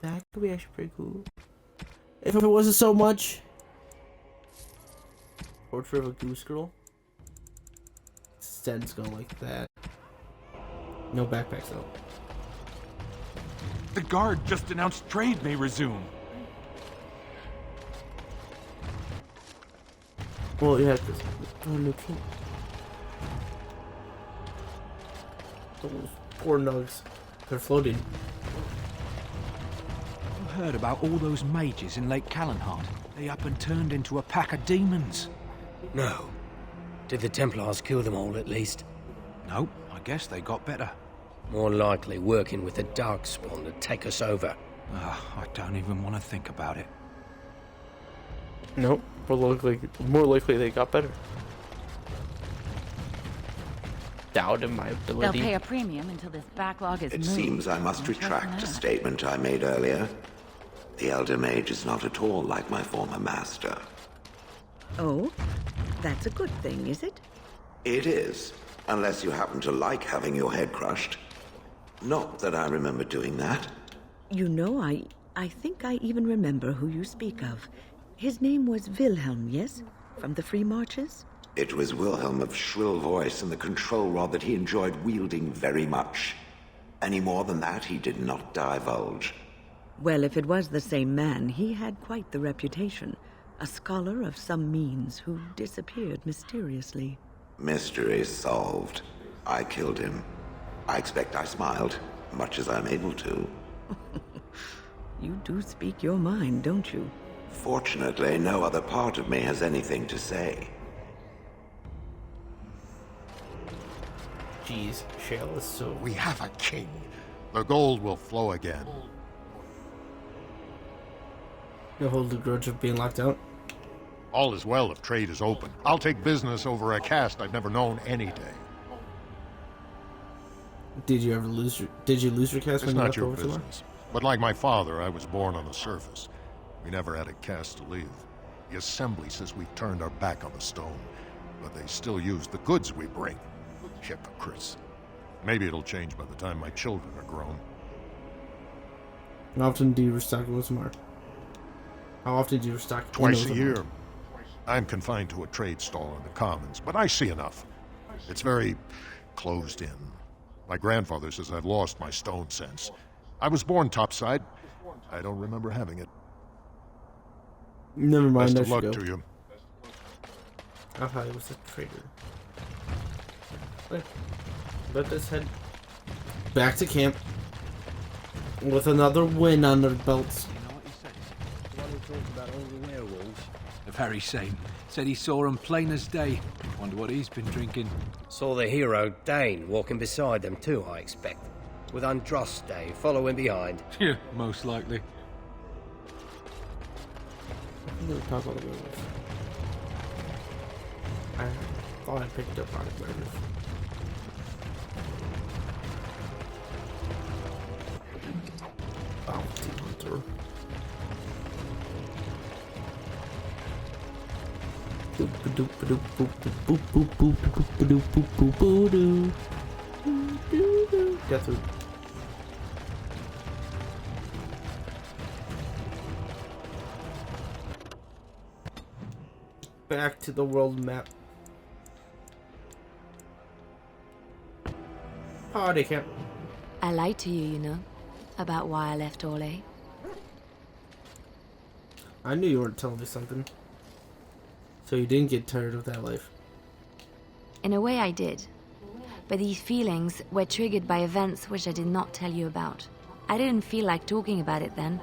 That could be actually pretty cool. If it wasn't so much. Portrait of a goose girl. Sten's gonna like that. No backpacks though. The guard just announced trade may resume. Well, you have this. Those poor nugs. They're floating. I heard about all those mages in Lake Callanheart. They up and turned into a pack of demons. No. Did the Templars kill them all, at least? Nope, I guess they got better. More likely working with the Darkspawn to take us over. I don't even want to think about it. Nope, more likely they got better. Doubt in my ability. They'll pay a premium until this backlog is It moved. seems I must retract a statement I made earlier. The Elder Mage is not at all like my former master. Oh? That's a good thing, is it? It is, unless you happen to like having your head crushed. Not that I remember doing that. You know, I think I even remember who you speak of. His name was Wilhelm, yes? From the Free Marches? It was Wilhelm of shrill voice and the control rod that he enjoyed wielding very much. Any more than that, he did not divulge. Well, if it was the same man, he had quite the reputation. A scholar of some means who disappeared mysteriously. Mystery solved. I killed him. I expect I smiled, much as I'm able to. You do speak your mind, don't you? Fortunately, no other part of me has anything to say. Jeez, Shale is so... We have a king. The gold will flow again. You'll hold the grudge of being locked out? All is well if trade is open. I'll take business over a caste I've never known any day. Did you lose your caste when you left over business. somewhere? But like my father, I was born on the surface. We never had a caste to leave. The assembly says we've turned our back on the stone, but they still use the goods we bring. Hypocrites. Maybe it'll change by the time my children are grown. How often do you restock Ozammar? How often do you restock Twice in a Ozammar? year. I'm confined to a trade stall in the commons, but I see enough. It's very closed in. My grandfather says I've lost my stone sense. I was born topside. I don't remember having it. Never mind, Best I of should luck go. to you. I thought he was a traitor. Wait, let us head back to camp with another win on their belts. About all the werewolves. The very same. Said he saw them plain as day. Wonder what he's been drinking. Saw the hero Dane walking beside them too, I expect. With Andraste following behind. Yeah, most likely. I never talk about the werewolves. I thought I picked up on it, werewolves. altar. Get through. Back to the world map. Party camp. I lied to you, you know, about why I left Orlais. I knew you weren't telling me something. So you didn't get tired of that life. In a way, I did. But these feelings were triggered by events which I did not tell you about. I didn't feel like talking about it then.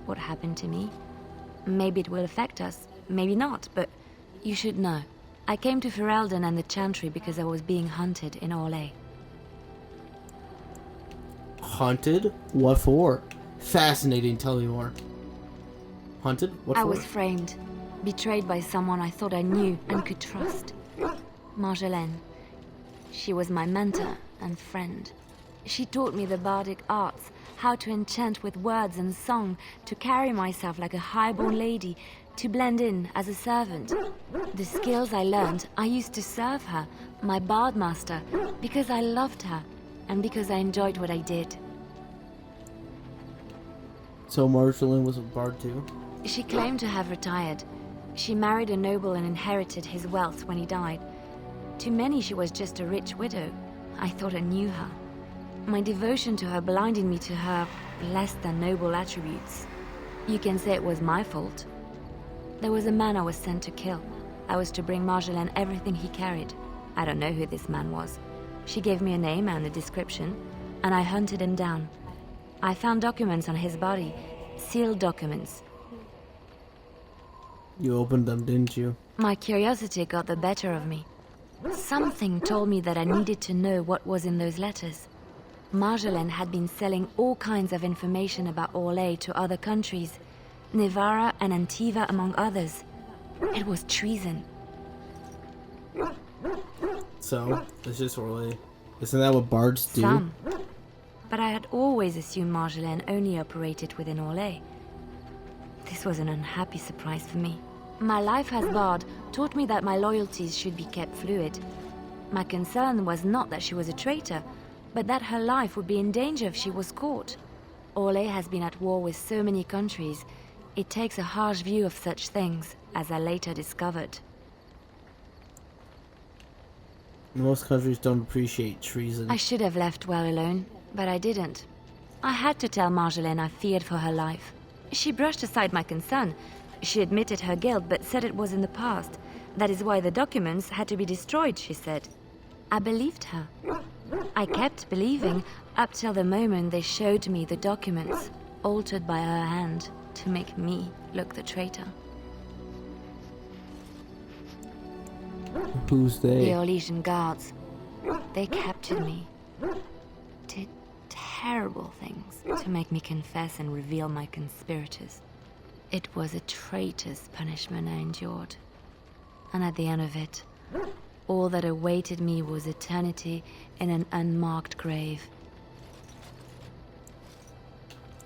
What happened to me? Maybe it will affect us, maybe not, but you should know. I came to Ferelden and the Chantry because I was being hunted in Orlais. Hunted? What for? Fascinating, tell me more. Hunted? What for? I was framed, betrayed by someone I thought I knew and could trust. Marjolaine. She was my mentor and friend. She taught me the bardic arts, how to enchant with words and song, to carry myself like a highborn lady, to blend in as a servant. The skills I learned, I used to serve her, my bard master, because I loved her, and because I enjoyed what I did. So Marjolaine was a bard too? She claimed to have retired. She married a noble and inherited his wealth when he died. To many she was just a rich widow. I thought I knew her. My devotion to her blinded me to her less than noble attributes. You can say it was my fault. There was a man I was sent to kill. I was to bring Marjolaine everything he carried. I don't know who this man was. She gave me a name and a description, and I hunted him down. I found documents on his body, sealed documents. You opened them, didn't you? My curiosity got the better of me. Something told me that I needed to know what was in those letters. Marjolaine had been selling all kinds of information about Orlais to other countries, Nevara and Antiva among others. It was treason. So, it's just Orlais. Isn't that what bards do? Some. But I had always assumed Marjolaine only operated within Orlais. This was an unhappy surprise for me. My life as bard taught me that my loyalties should be kept fluid. My concern was not that she was a traitor, but that her life would be in danger if she was caught. Orlais has been at war with so many countries. It takes a harsh view of such things, as I later discovered. Most countries don't appreciate treason. I should have left well alone, but I didn't. I had to tell Marjolaine I feared for her life. She brushed aside my concern. She admitted her guilt, but said it was in the past. That is why the documents had to be destroyed, she said. I believed her. I kept believing up till the moment they showed me the documents, altered by her hand, to make me look the traitor. Who's they? The Orlesian guards. They captured me. Did terrible things to make me confess and reveal my conspirators. It was a traitor's punishment I endured. And at the end of it, all that awaited me was eternity in an unmarked grave.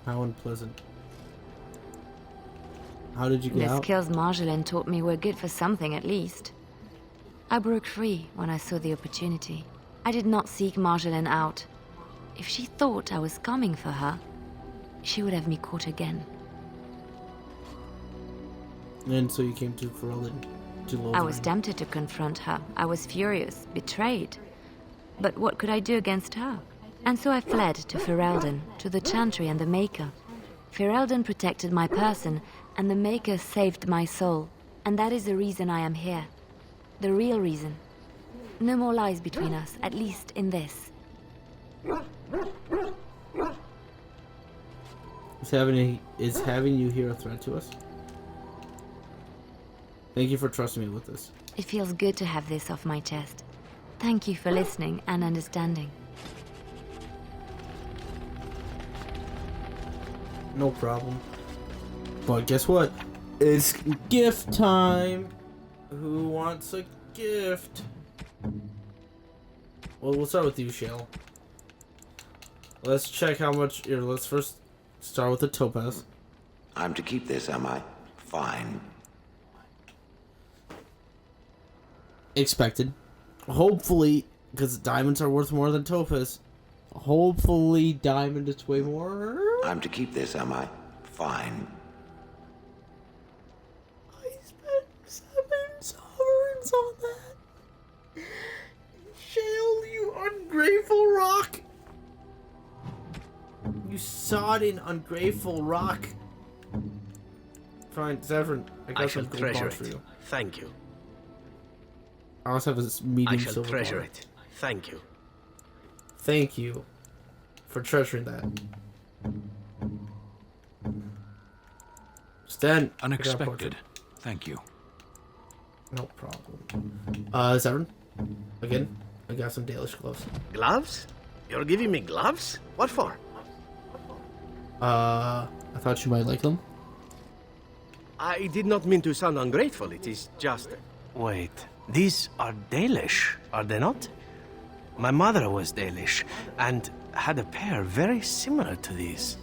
How unpleasant. How did you get out? The skills Marjolaine taught me were good for something at least. I broke free when I saw the opportunity. I did not seek Marjolaine out. If she thought I was coming for her, she would have me caught again. And so you came to Ferelden, to Lothar. I was tempted to confront her. I was furious, betrayed. But what could I do against her? And so I fled to Ferelden, to the Chantry and the Maker. Ferelden protected my person, and the Maker saved my soul. And that is the reason I am here. The real reason. No more lies between us, at least in this. Is having you here a threat to us? Thank you for trusting me with this. It feels good to have this off my chest. Thank you for listening and understanding. No problem. But guess what? It's gift time! Who wants a gift? Well, we'll start with you, Shale. Let's check how much... Here, let's first start with the topaz. I'm to keep this, am I? Fine. Expected. Hopefully, because diamonds are worth more than topaz. Hopefully, diamond is way more. I'm to keep this, am I? Fine. I spent 7 sovereigns on that. Jail, you ungrateful rock. You sodden, ungrateful rock. Fine, Zevran, I got some gold bars for you. Thank you. I also have a medium I shall silver treasure bar. it. Thank you. Thank you for treasuring that. Stan. Unexpected. Thank you. No problem. Zevran, again, I got some Dalish gloves. Gloves? You're giving me gloves? What for? I thought you might like them. I did not mean to sound ungrateful. It is just... Wait, these are Dalish, are they not? My mother was Dalish, and had a pair very similar to these.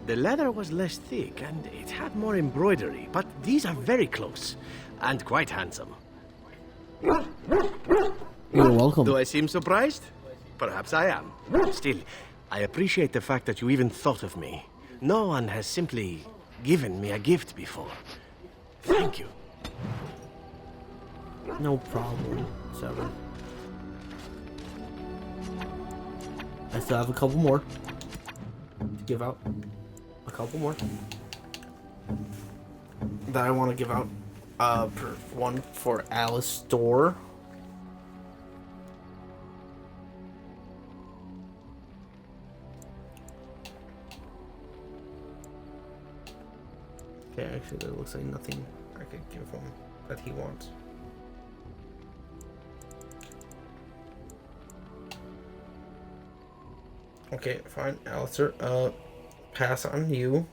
The leather was less thick, and it had more embroidery, but these are very close, and quite handsome. You're welcome. Do I seem surprised? Perhaps I am. Still, I appreciate the fact that you even thought of me. No one has simply given me a gift before. Thank you. No problem, Zevran. I still have a couple more to give out. A couple more that I want to give out. One for Alistair. Okay, actually, there looks like nothing I could give him that he wants. Okay, fine, Alistair. Pass on you.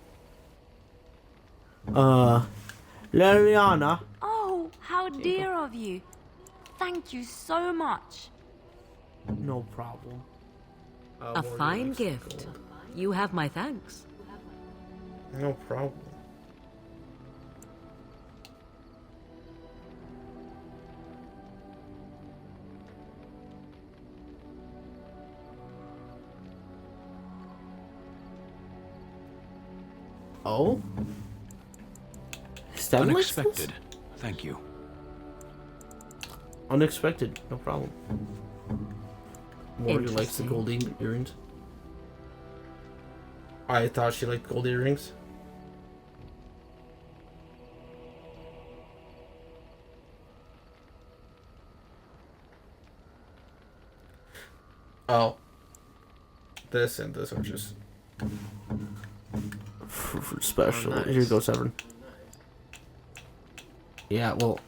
Lariana. Oh, how dear of you. Thank you so much. No problem. A fine gift. You have my thanks. No problem. Oh? Unexpected. Thank you. Unexpected. No problem. Morgan likes the gold earrings. I thought she liked gold earrings. Oh. This and this are just for special. Oh, nice. Here you go, Severn. Yeah, well,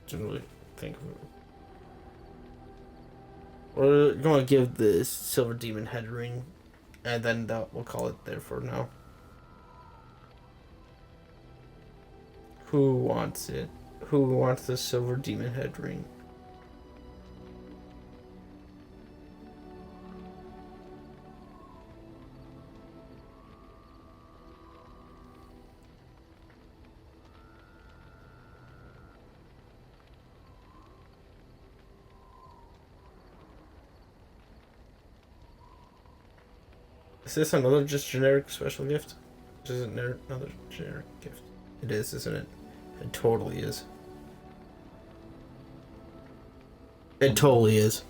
didn't really think of it. We're gonna give this silver demon head ring, and then we'll call it there for now. Who wants it? Who wants the silver demon head ring? Is this another just generic special gift? This is another generic gift. It is, isn't it? It totally is. It totally is.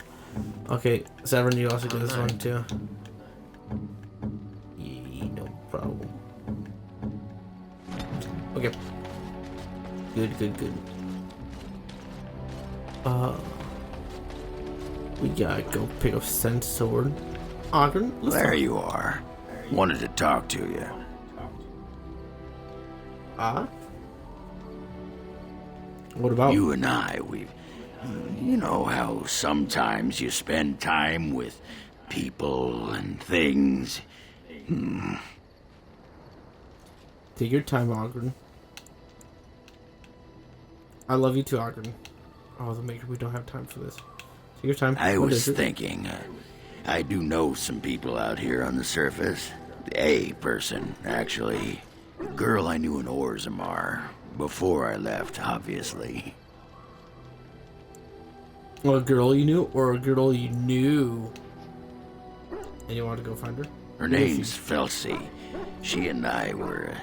Okay, Severn, you also get this one too. Yeah, no problem. Okay. Good. We gotta go pick up Sense Sword. Ogren, there you are. Wanted to talk to you. What about? You and I, you know how sometimes you spend time with people and things. Take your time, Ogren. I love you too, Ogren. Oh, the maker, we don't have time for this. Take your time. I was thinking, I do know some people out here on the surface. A person, actually. girl I knew in Ozammar. Before I left, obviously. A girl you knew, or a girl you knew? And you want to go find her? Her name's Felsi. She and I were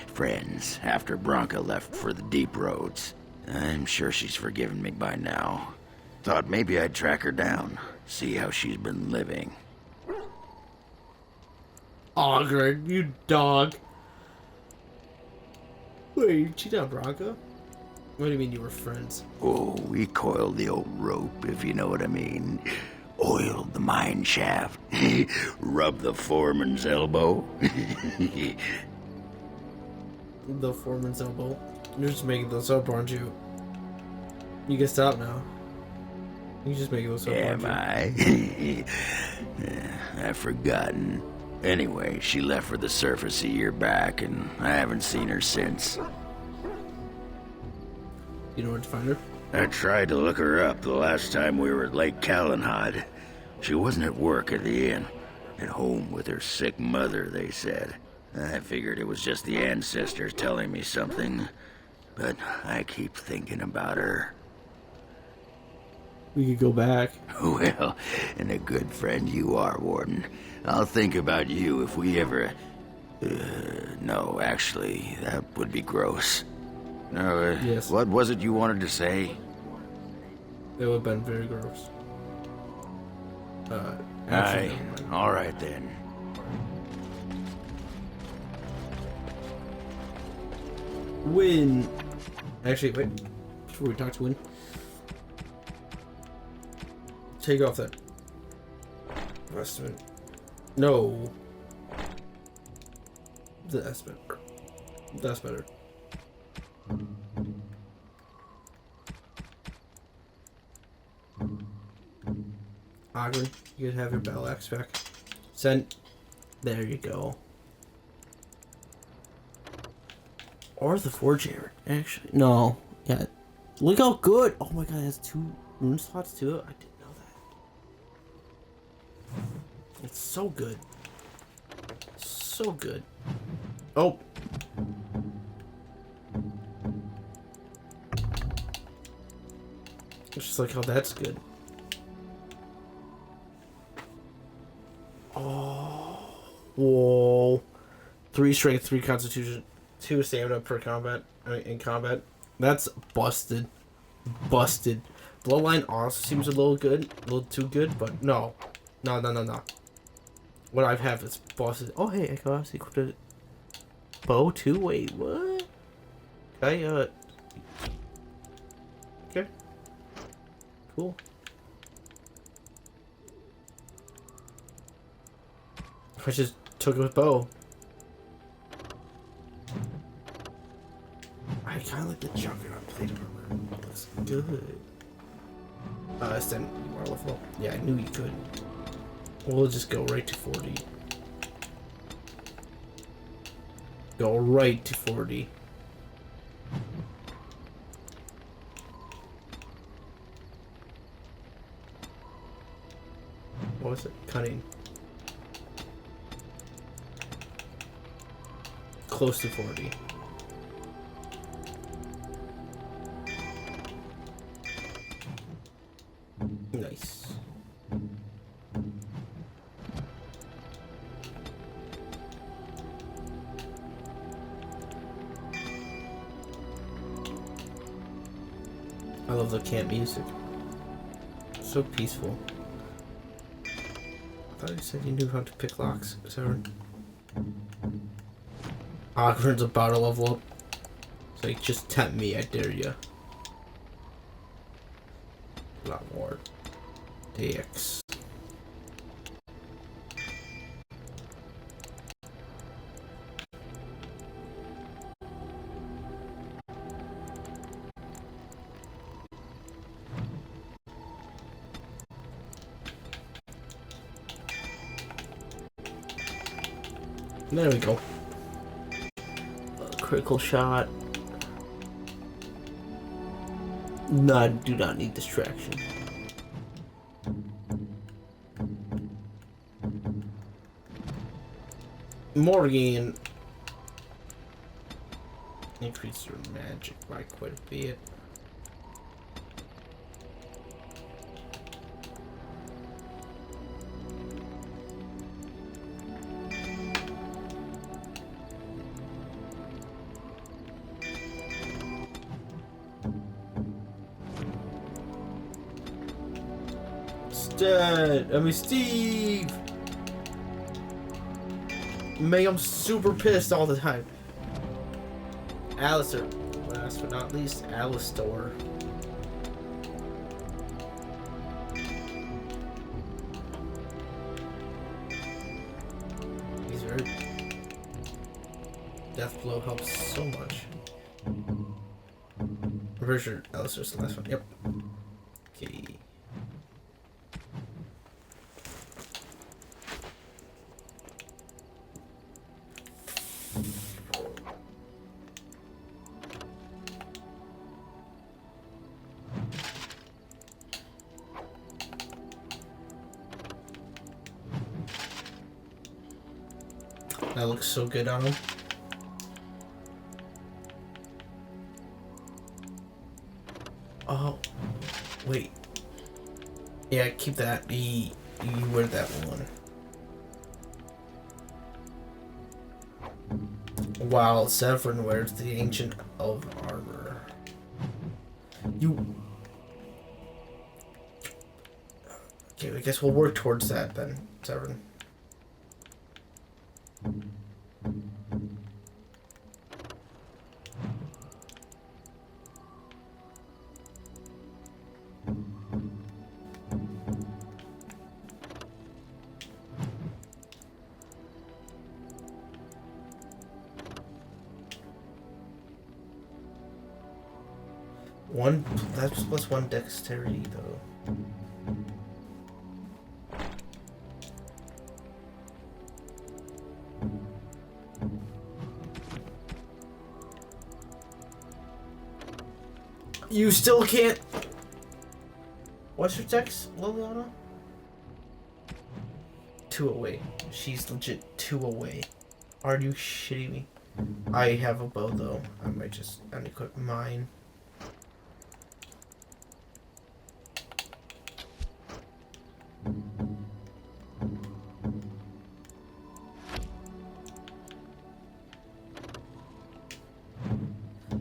friends after Branka left for the deep roads. I'm sure she's forgiven me by now. Thought maybe I'd track her down, see how she's been living. Ogren, you dog. Wait, you cheated on Branka? What do you mean you were friends? Oh, we coiled the old rope, if you know what I mean. Oiled the mine shaft. Rubbed the foreman's elbow. The foreman's elbow. You're just making those up, aren't you? You can stop now. You're just making those up, aren't you? Am I? I've forgotten. Anyway, she left for the surface a year back, and I haven't seen her since. You know where to find her? I tried to look her up the last time we were at Lake Calenhad. She wasn't at work at the inn. At home with her sick mother, they said. I figured it was just the ancestors telling me something. But I keep thinking about her. We could go back. Well, and a good friend you are, Warden. I'll think about you if we ever... no, actually, that would be gross. No, yes. What was it you wanted to say? It would have been very gross. Aye, all right then. Win. Actually, wait. Before we talk to Win, take off that vestment. No. That's better. That's better. Ogren, you can have your battle axe back. Send. There you go. Or the forge area, actually. No. Yeah. Look how good. Oh my god, it has 2 rune slots to it. I didn't know that. It's so good. So good. Oh. Just like how that's good. Oh. Whoa. 3 strength, 3 constitution, 2 stamina per combat. In combat. That's busted. Busted. Bloodline also seems a little good. A little too good, but no. No. What I have is busted. Oh, hey, I can also equip a bow too? Wait, what? Okay, okay. Cool. I just took it with bow. I kind of like the Juggernaut plate armor. It looks good. Stem, you are level up. Yeah, I knew you could. We'll just go right to 40. Go right to 40. What was it? Cunning. Close to 40. Nice. I love the camp music. So peaceful. I thought you said you knew how to pick locks, Sarah. Ogren's about to level up. So you just tempt me, I dare you. A lot more. DX. There we go. Critical shot. No, do not need distraction. Morgan. Increase your magic by quite a bit. Steve! I'm super pissed all the time. Alistair. Last but not least, Alistair. He's very... Death blow helps so much. I'm pretty sure Alistair's the last one. Yep. Okay. That looks so good on him. Oh, wait. Yeah, keep that. You wear that one. While Severin wears the Ancient of Armor. Okay, I guess we'll work towards that then, Severin. That's +1 dexterity though. You still can't. What's your dex, Liliana? 2 away. She's legit 2 away. Are you shitting me? I have a bow though. I might just unequip mine.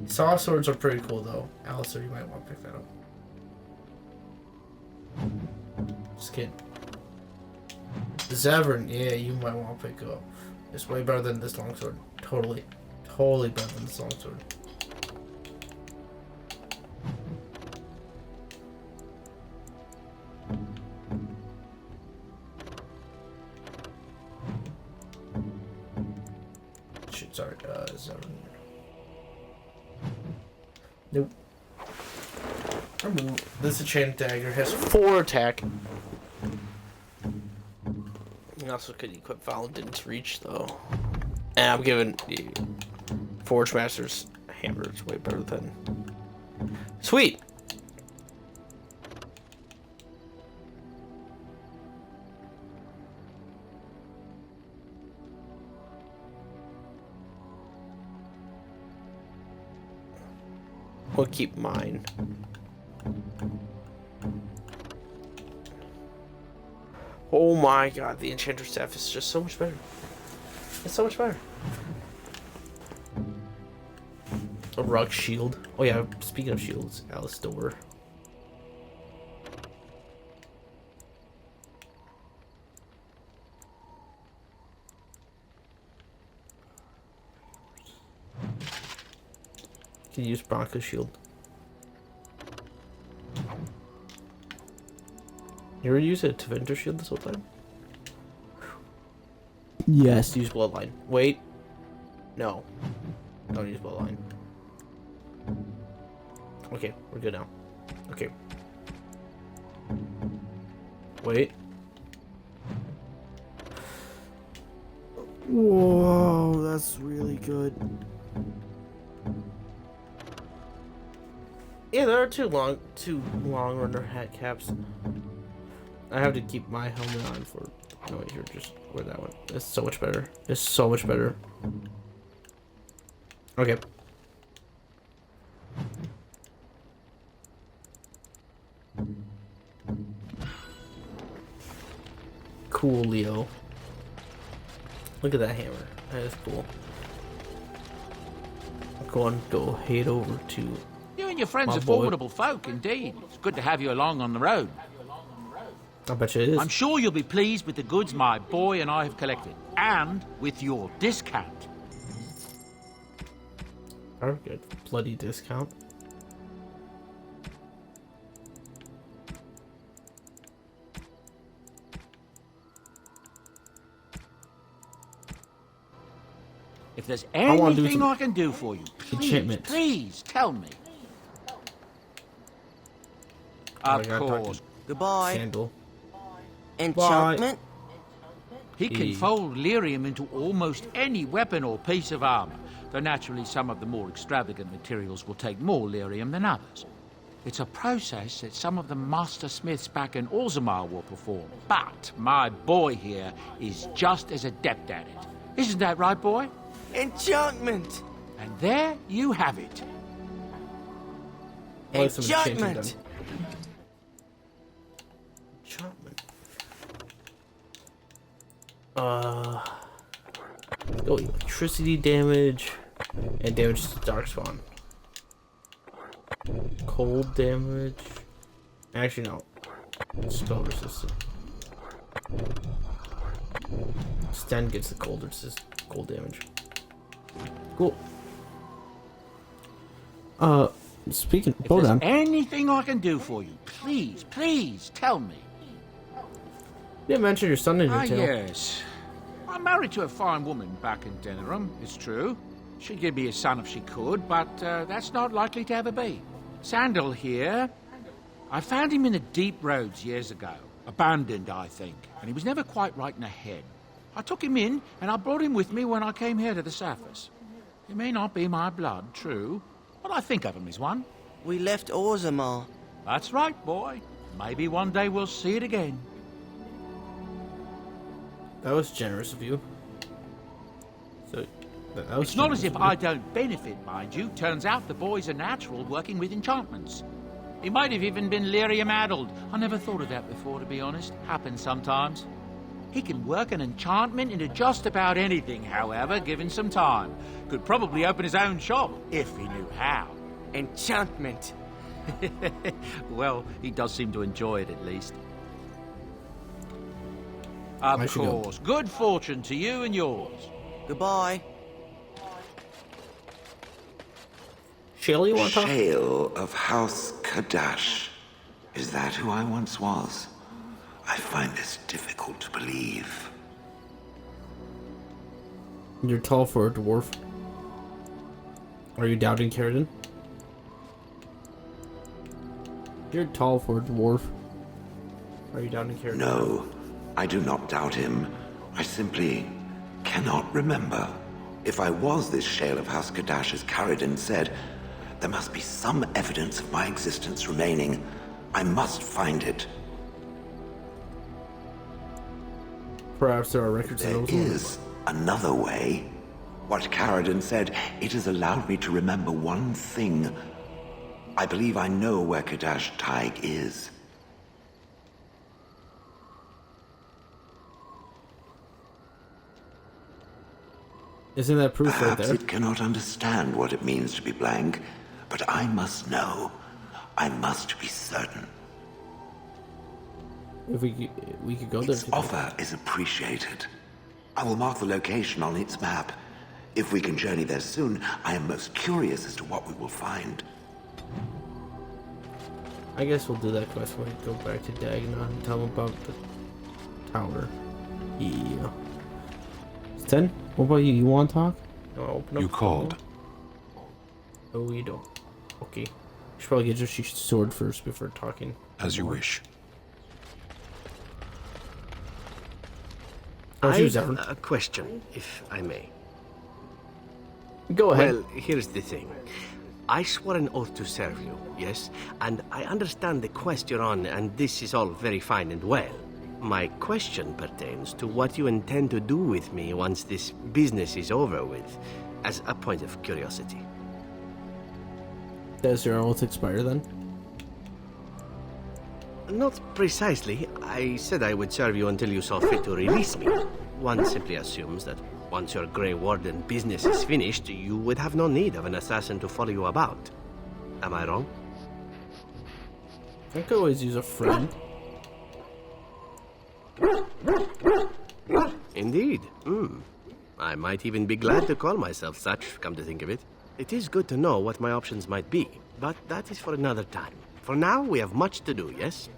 Saw swords are pretty cool though. Alistair, you might want to pick that up. Just kidding. Severin, yeah, you might want to pick up. It's way better than this longsword. Totally better than this longsword. Shit, sorry, Severin. Nope. Remove. This enchant dagger has 4 attack. You also could equip Valentin's Reach though. And I'm giving the Forge Master's hammer. It's way better than. Sweet! We'll keep mine. Oh my god, the Enchanter Staff is just so much better. It's so much better. A Rug Shield. Oh yeah, speaking of shields, Alistair. Can you use Branka's shield? You ever use a Teventer shield this whole time? Yes. Use Bloodline. Wait. No. Don't use Bloodline. Okay, we're good now. Okay. Wait. Whoa, that's really good. Yeah, there are two long runner hat caps. I have to keep my helmet on for. No, wait, here, just wear that one. It's so much better. It's so much better. Okay. Leo. Look at that hammer. That is cool. Go head over to. You and your friends are formidable folk, indeed. It's good to have you along on the road. I bet you it is. I'm sure you'll be pleased with the goods my boy and I have collected, and with your discount. Very good. Bloody discount. If there's anything I can do for you, please tell me. Of course. Goodbye. Sandal. Enchantment? He can fold lyrium into almost any weapon or piece of armor, though naturally some of the more extravagant materials will take more lyrium than others. It's a process that some of the master smiths back in Ozammar will perform, but my boy here is just as adept at it. Isn't that right, boy? Enchantment! And there you have it. Enchantment! Go electricity damage and damage to Darkspawn. Cold damage. Actually, no. Spell resistant. Stun gets the cold damage. Cool. Speaking of Bodan. Anything I can do for you, please tell me. You didn't mention your son in your tale. Yes. I'm married to a fine woman back in Denerim, it's true. She'd give me a son if she could, but that's not likely to ever be. Sandal here. I found him in the deep roads years ago. Abandoned, I think, and he was never quite right in the head. I took him in, and I brought him with me when I came here to the surface. He may not be my blood, true, but I think of him as one. We left Ozammar. That's right, boy. Maybe one day we'll see it again. That was generous of you. So, that was it's not as if I don't benefit, mind you. Turns out the boy's a natural working with enchantments. He might have even been lyrium-addled. I never thought of that before, to be honest. Happens sometimes. He can work an enchantment into just about anything, however, given some time. Could probably open his own shop, if he knew how. Enchantment. Well, he does seem to enjoy it, at least. Of course. Good fortune to you and yours. Goodbye. Shale, you want to talk? Shale of House Kadash. Is that who I once was? I find this difficult to believe. You're tall for a dwarf. Are you doubting Caridan? You're tall for a dwarf. Are you doubting Caridan? No, I do not doubt him. I simply cannot remember. If I was this Shale of House Kadash, as Caridan said, there must be some evidence of my existence remaining. I must find it. Perhaps there are records of those. There is another way. What Caridan said, it has allowed me to remember one thing. I believe I know where Kadash Thaig is. Isn't that proof Perhaps right there? it cannot understand what it means to be blank, but I must know. I must be certain. If we could go there. Its offer is appreciated. I will mark the location on its map. If we can journey there soon, I am most curious as to what we will find. I guess we'll do that quest when we go back to Dagenham and tell them about the tower. Yeah. 10? What about you? You want to talk? You called. Oh, you don't. Okay. You should probably get your sword first before talking. As you wish. I have a question, if I may. Go ahead. Well, here's the thing. I swore an oath to serve you, yes? And I understand the quest you're on, and this is all very fine and well. My question pertains to what you intend to do with me once this business is over with, as a point of curiosity. Does your oath expire then? Not precisely. I said I would serve you until you saw fit to release me. One simply assumes that once your Grey Warden business is finished, you would have no need of an assassin to follow you about. Am I wrong? I could always use a friend. Indeed. I might even be glad to call myself such, come to think of it. It is good to know what my options might be, but that is for another time. For now, we have much to do, yes?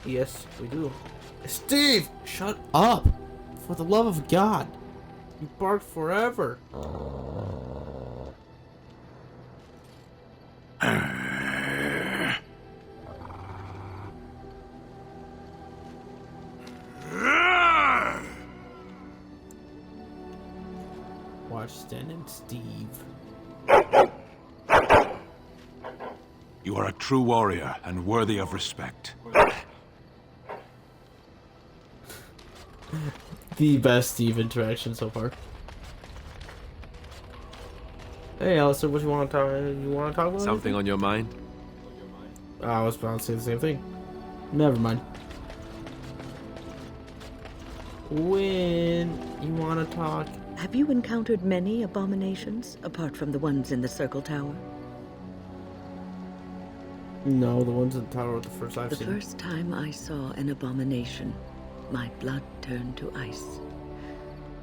Yes, we do. Steve! Shut up! For the love of God! You bark forever! Watch Stan and Steve. You are a true warrior and worthy of respect. The best Steve interaction so far. Hey, Alistair, what you want to talk? You want to talk about? Something on your mind? I was about to say the same thing. Never mind. When you want to talk? Have you encountered many abominations apart from the ones in the Circle Tower? No, the ones in the tower were the first I've seen. The first time I saw an abomination, my blood turned to ice.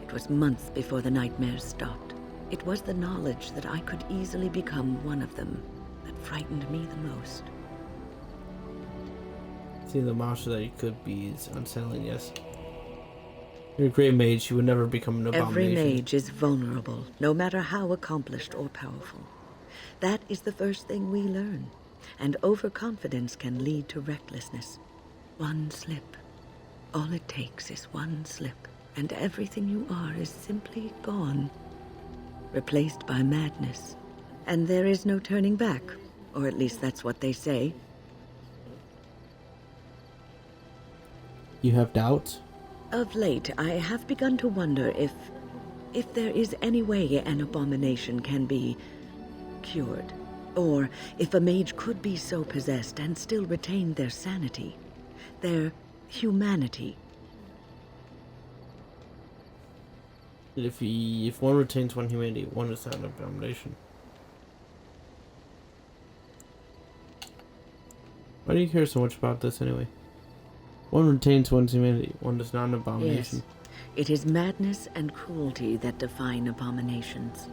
It was months before the nightmares stopped. It was the knowledge that I could easily become one of them that frightened me the most. Seeing the monster that you could be is unsettling, yes. You're a great mage, you would never become an abomination. Every mage is vulnerable, no matter how accomplished or powerful. That is the first thing we learn. And overconfidence can lead to recklessness. One slip. All it takes is one slip, and everything you are is simply gone. Replaced by madness. And there is no turning back. Or at least that's what they say. You have doubts? Of late, I have begun to wonder if there is any way an abomination can be cured. Or if a mage could be so possessed and still retain their sanity, their humanity. If one retains one humanity, one is not an abomination. Why do you care so much about this anyway? One retains one's humanity, one is not an abomination. Yes, it is madness and cruelty that define abominations.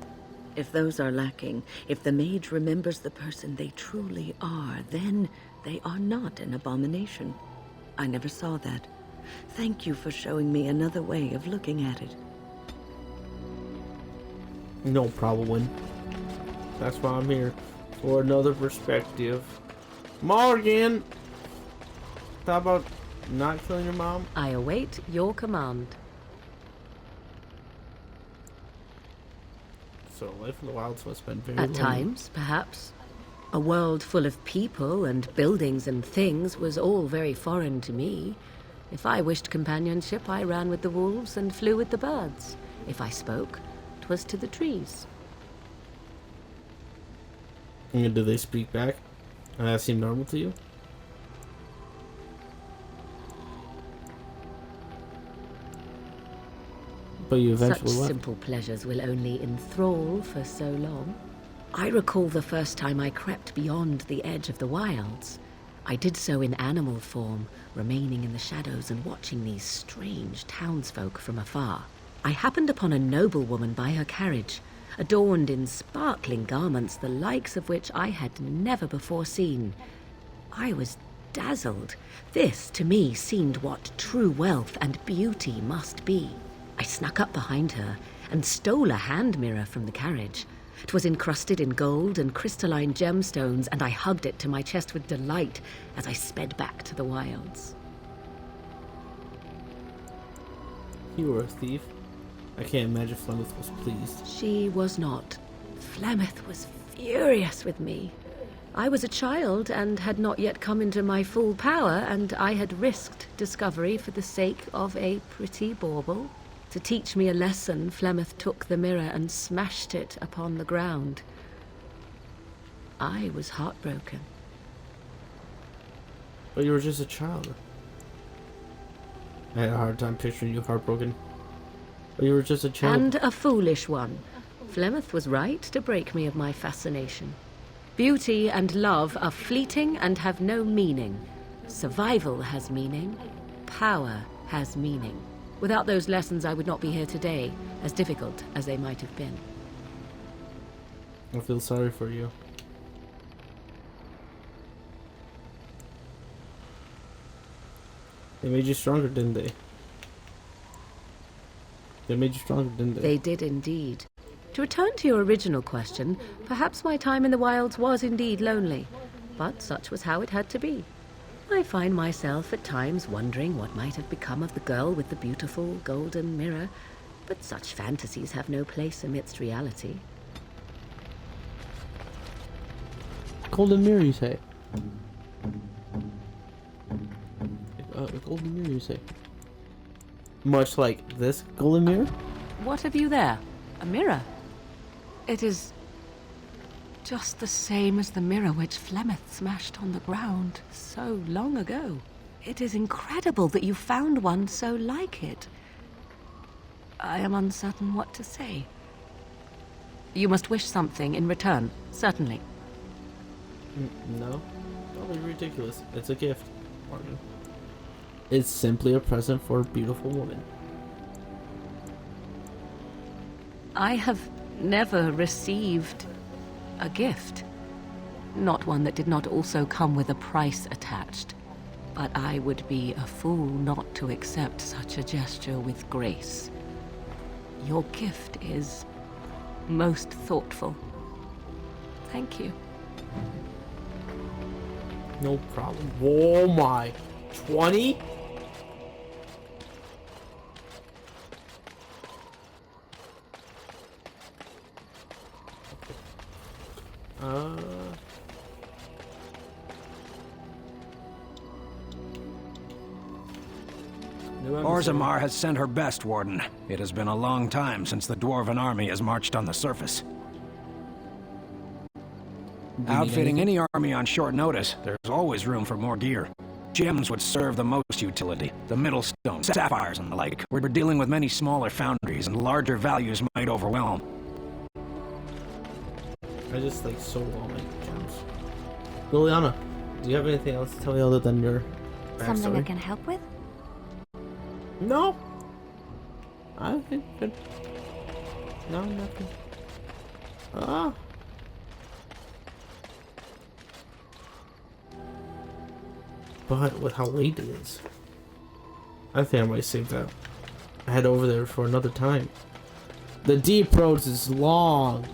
If those are lacking, if the mage remembers the person they truly are, then they are not an abomination. I never saw that. Thank you for showing me another way of looking at it. No problem. That's why I'm here. For another perspective. Morgan! How about not killing your mom? I await your command. So life in the wilds must have been very At times, perhaps. A world full of people and buildings and things was all very foreign to me. If I wished companionship, I ran with the wolves and flew with the birds. If I spoke, 'twas to the trees. And do they speak back? And that seem normal to you? But you eventually Such simple pleasures will only enthrall for so long. I recall the first time I crept beyond the edge of the wilds. I did so in animal form, remaining in the shadows and watching these strange townsfolk from afar. I happened upon a noblewoman by her carriage, adorned in sparkling garments, the likes of which I had never before seen. I was dazzled. This, to me, seemed what true wealth and beauty must be. I snuck up behind her and stole a hand mirror from the carriage. 'Twas encrusted in gold and crystalline gemstones, and I hugged it to my chest with delight as I sped back to the wilds. You were a thief. I can't imagine Flemeth was pleased. She was not. Flemeth was furious with me. I was a child and had not yet come into my full power, and I had risked discovery for the sake of a pretty bauble. To teach me a lesson, Flemeth took the mirror and smashed it upon the ground. I was heartbroken. But you were just a child. I had a hard time picturing you heartbroken. But you were just a child. And a foolish one. Flemeth was right to break me of my fascination. Beauty and love are fleeting and have no meaning. Survival has meaning. Power has meaning. Without those lessons, I would not be here today, as difficult as they might have been. I feel sorry for you. They made you stronger, didn't they? They made you stronger, didn't they? They did indeed. To return to your original question, perhaps my time in the wilds was indeed lonely, but such was how it had to be. I find myself at times wondering what might have become of the girl with the beautiful golden mirror, but such fantasies have no place amidst reality. Golden mirror, you say? A golden mirror, you say? Much like this golden mirror? What have you there? A mirror? It is just the same as the mirror which Flemeth smashed on the ground so long ago. It is incredible that you found one so like it. I am uncertain what to say. You must wish something in return, certainly. No. Don't be ridiculous. It's a gift, Martin. It's simply a present for a beautiful woman. I have never received a gift. Not one that did not also come with a price attached. But I would be a fool not to accept such a gesture with grace. Your gift is most thoughtful. Thank you. No problem. Oh my. 20? Ozammar has sent her best, Warden. It has been a long time since the Dwarven army has marched on the surface. Outfitting any army on short notice, there's always room for more gear. Gems would serve the most utility. The Middlestone, sapphires, and the like. We're dealing with many smaller foundries, and larger values might overwhelm. I just like so all my gems. Liliana, do you have anything else to tell me other than your backstory? Something I can help with? No. I think good. No, nothing. But with how late it is, I think I might save that. I head over there for another time. The deep roads is long.